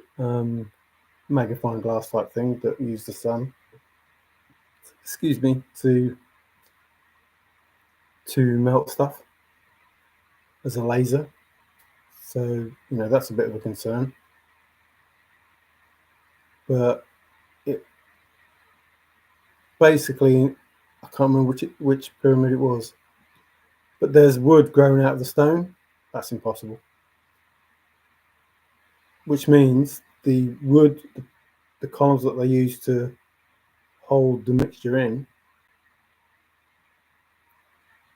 magnifying glass type thing that use the sun, excuse me, to melt stuff as a laser. So that's a bit of a concern. But it basically, I can't remember which pyramid it was, but there's wood growing out of the stone. That's impossible. Which means the wood, the columns that they use to hold the mixture in,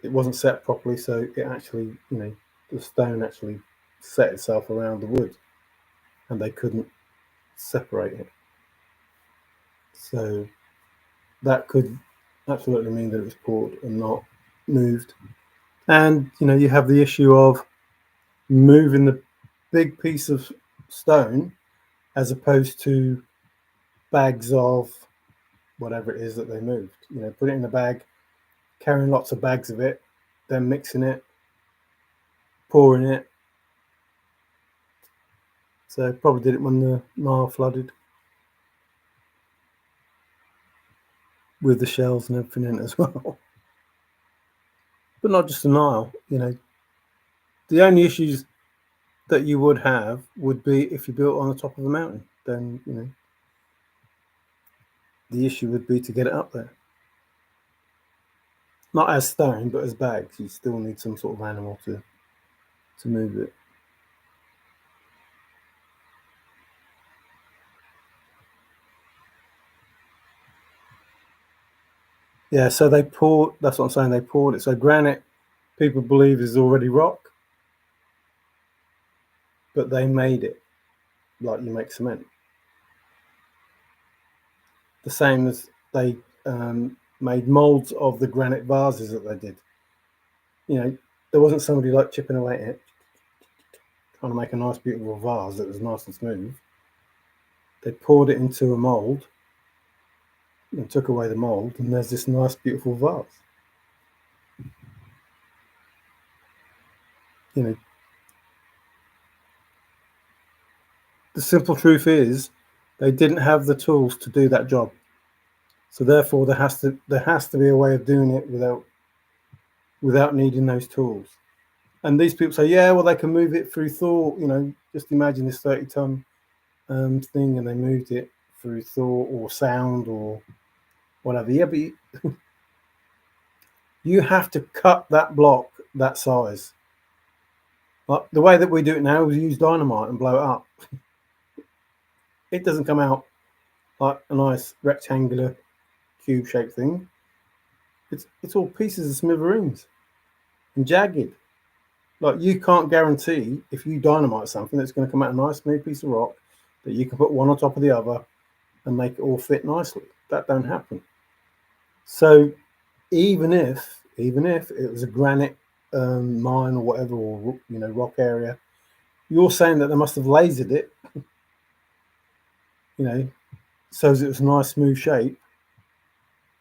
it wasn't set properly, so it actually, the stone actually set itself around the wood, and they couldn't separate it. So that could absolutely mean that it was poured and not moved. And you have the issue of moving the big piece of stone as opposed to bags of whatever it is that they moved. Put it in a bag, carrying lots of bags of it, then mixing it, pouring it. So probably did it when the Nile flooded, with the shells and everything in it as well. But not just the Nile. The only issues that you would have would be if you built on the top of a mountain. Then the issue would be to get it up there. Not as stone, but as bags. You still need some sort of animal to move it. Yeah, so they poured. That's what I'm saying. They poured it. So granite, people believe, is already rock, but they made it like you make cement. The same as they made molds of the granite vases that they did. There wasn't somebody like chipping away at it, trying to make a nice, beautiful vase that was nice and smooth. They poured it into a mold and took away the mold, and there's this nice, beautiful vase. The simple truth is They didn't have the tools to do that job. So therefore, there has to be a way of doing it without needing those tools. And these people say, yeah, well, they can move it through thought. Just imagine this 30-ton thing, and they moved it through thought or sound or whatever. Yeah, but you have to cut that block that size. Like the way that we do it now is use dynamite and blow it up. It doesn't come out like a nice rectangular cube-shaped thing. It's all pieces of smithereens and jagged. Like you can't guarantee if you dynamite something that's going to come out a nice smooth piece of rock that you can put one on top of the other and make it all fit nicely. That don't happen. So even if it was a granite mine or whatever, or rock area, you're saying that they must have lasered it, so that it was a nice smooth shape,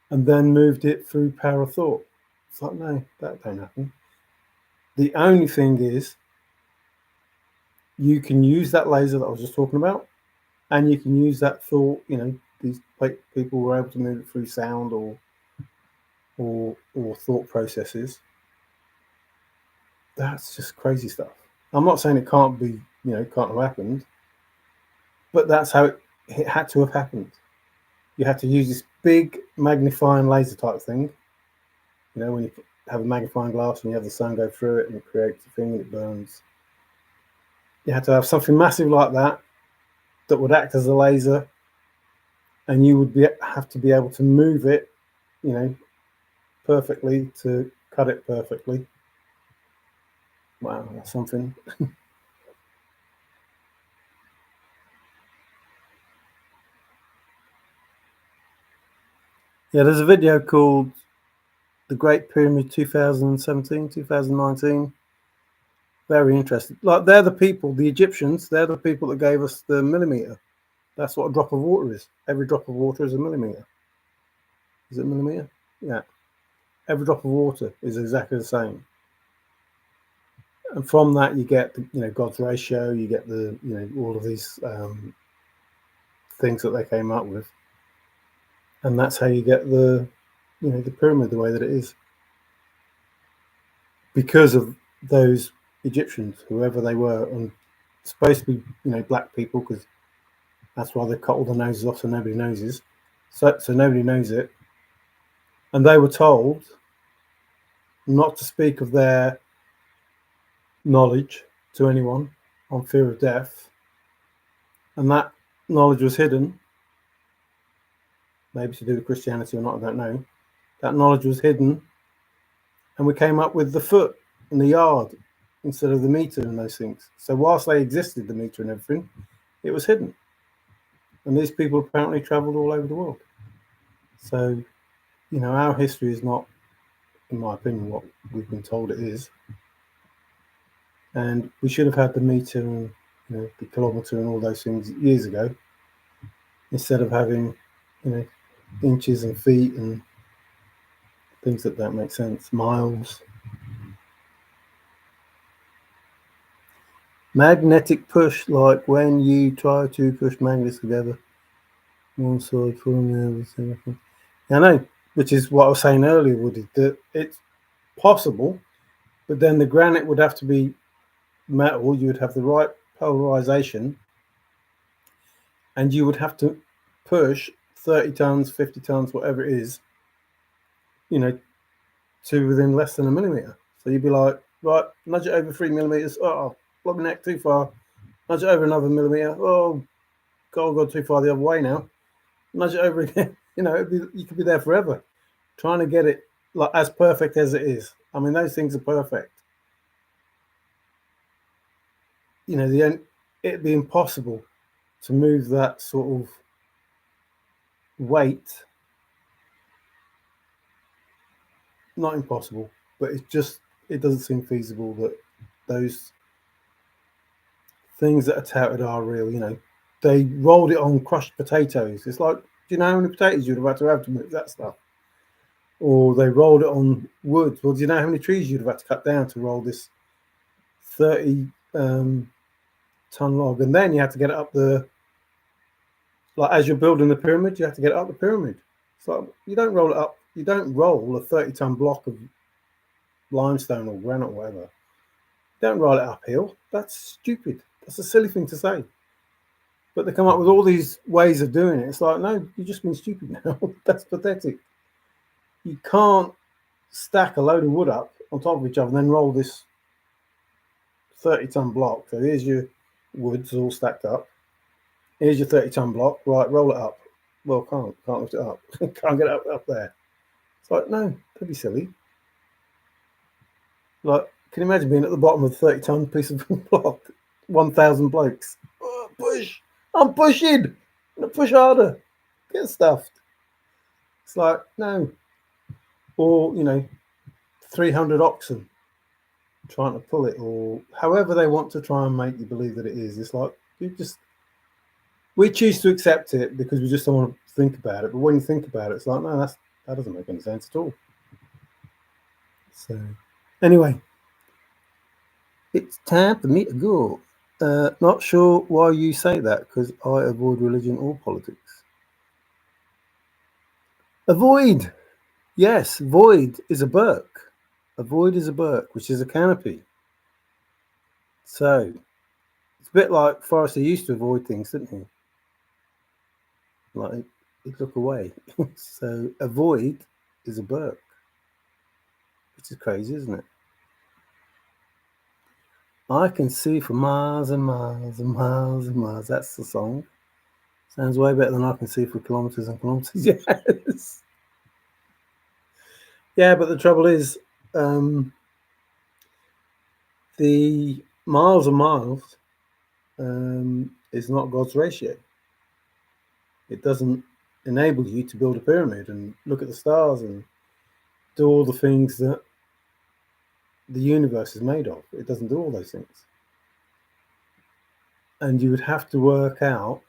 and then moved it through power of thought. It's like, no, that don't happen. The only thing is, you can use that laser that I was just talking about, and you can use that thought. These people were able to move it through sound or thought processes. That's just crazy stuff. I'm not saying it can't be, can't have happened, but that's how it had to have happened. You had to use this big magnifying laser type thing. When you have a magnifying glass and you have the sun go through it and it creates a thing and it burns. You had to have something massive like that would act as a laser, and you would have to be able to move it, perfectly to cut it perfectly. Wow, that's something. Yeah, there's a video called The Great Pyramid 2017, 2019. Very interesting. Like, they're the people, the Egyptians, they're the people that gave us the millimeter. That's what a drop of water is. Every drop of water is a millimeter. Is it a millimeter? Yeah. Every drop of water is exactly the same. And from that, you get, God's ratio, you get the, all of these things that they came up with. And that's how you get the, the pyramid the way that it is. Because of those Egyptians, whoever they were, and supposed to be, black people, because that's why they cut all the noses off so nobody knows it. So nobody knows it. And they were told not to speak of their knowledge to anyone on fear of death. And that knowledge was hidden. Maybe to do with Christianity or not, I don't know. That knowledge was hidden. And we came up with the foot and the yard instead of the meter and those things. So whilst they existed, the meter and everything, it was hidden. And these people apparently travelled all over the world. So, our history is not, in my opinion, what we've been told it is. And we should have had the meter and the kilometre and all those things years ago, instead of having, inches and feet and things that don't make sense, miles. Magnetic push, like when you try to push magnets together, one side pulling the other. I know, which is what I was saying earlier, Woody, that it's possible, but then the granite would have to be metal. You would have the right polarization, and you would have to push 30 tons, 50 tons, whatever it is, to within less than a millimeter. So you'd be like, right, nudge it over 3 millimeters. Oh, block my neck too far. Nudge it over another millimeter. Oh, God, too far the other way now. Nudge it over again. You could be there forever trying to get it like as perfect as it is. I mean, those things are perfect. It'd be impossible to move that sort of weight. Not impossible, but it doesn't seem feasible that those things that are touted are real. They rolled it on crushed potatoes. It's like, do you know how many potatoes you'd have had to move that stuff? Or they rolled it on wood. Well, do you know how many trees you'd have had to cut down to roll this 30 ton log? And then you had to get it up the Like as you're building the pyramid, you have to get it up the pyramid. So you don't roll it up. You don't roll a 30-ton block of limestone or granite or whatever. Don't roll it uphill. That's stupid. That's a silly thing to say. But they come up with all these ways of doing it. It's like, no, you're just being stupid now. That's pathetic. You can't stack a load of wood up on top of each other and then roll this 30-ton block. So here's your woods all stacked up. Here's your 30-ton block. Right, roll it up. Well, can't lift it up. Can't get it up there. It's like, no, don't be silly. Like, can you imagine being at the bottom of a 30-ton piece of block? 1,000 blokes. Oh, push! I'm pushing! I'm gonna push harder. Get stuffed. It's like, no. Or, 300 oxen trying to pull it, or however they want to try and make you believe that it is. It's like, we choose to accept it because we just don't want to think about it. But when you think about it, it's like, no, that doesn't make any sense at all. So, anyway, it's time for me to go. Not sure why you say that, because I avoid religion or politics. Avoid! Yes, void is a berk. A void is a berk, which is a canopy. So, it's a bit like Forrest used to avoid things, didn't he? Like, he'd look away. So, a void is a berk. Which is crazy, isn't it? I can see for miles and miles and miles and miles. That's the song. Sounds way better than I can see for kilometers and kilometers. Yes. Yeah, but the trouble is, the miles and miles is not God's ratio. It doesn't enable you to build a pyramid and look at the stars and do all the things that the universe is made of. It doesn't do all those things. And you would have to work out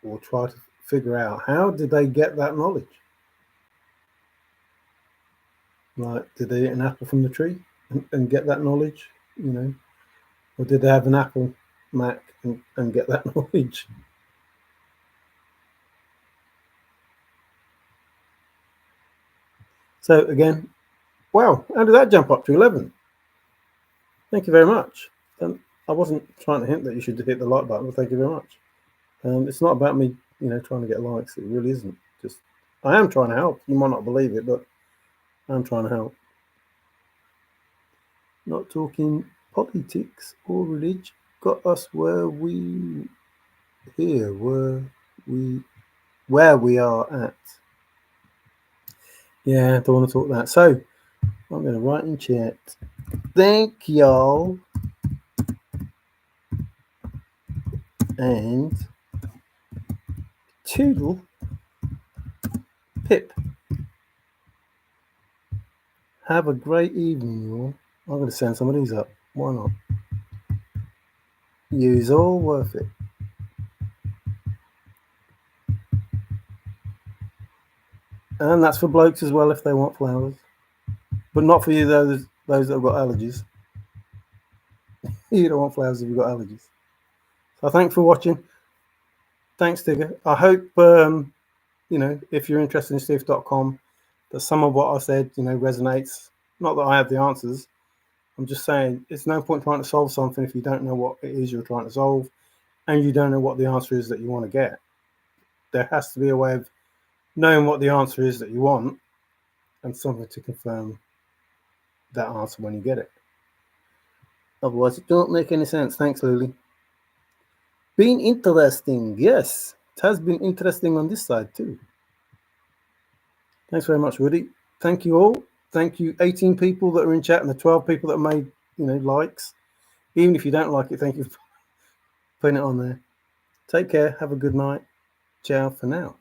or try to figure out, how did they get that knowledge? Like, did they eat an apple from the tree and get that knowledge, or did they have an Apple Mac and get that knowledge? So again, wow, how did that jump up to 11? Thank you very much. I wasn't trying to hint that you should hit the like button, but thank you very much. It's not about me, trying to get likes. It really isn't. Just, I am trying to help. You might not believe it, but I'm trying to help. Not talking politics or religion got us where we are at. Yeah, don't want to talk that. So I'm going to write in chat. Thank y'all. And toodle pip. Have a great evening, y'all. I'm going to send some of these up. Why not? You's all worth it. And that's for blokes as well if they want flowers. But not for you, those that have got allergies. You don't want flowers if you've got allergies. So thanks for watching. Thanks, Digger. I hope, if you're interested in Steve.com, that some of what I said, resonates. Not that I have the answers. I'm just saying it's no point trying to solve something if you don't know what it is you're trying to solve and you don't know what the answer is that you want to get. There has to be a way of knowing what the answer is that you want and something to confirm that answer when you get it. Otherwise, it don't make any sense. Thanks, Lily. Been interesting. Yes, it has been interesting on this side too. Thanks very much, Woody. Thank you all. Thank you, 18 people that are in chat and the 12 people that made, likes. Even if you don't like it, thank you for putting it on there. Take care. Have a good night. Ciao for now.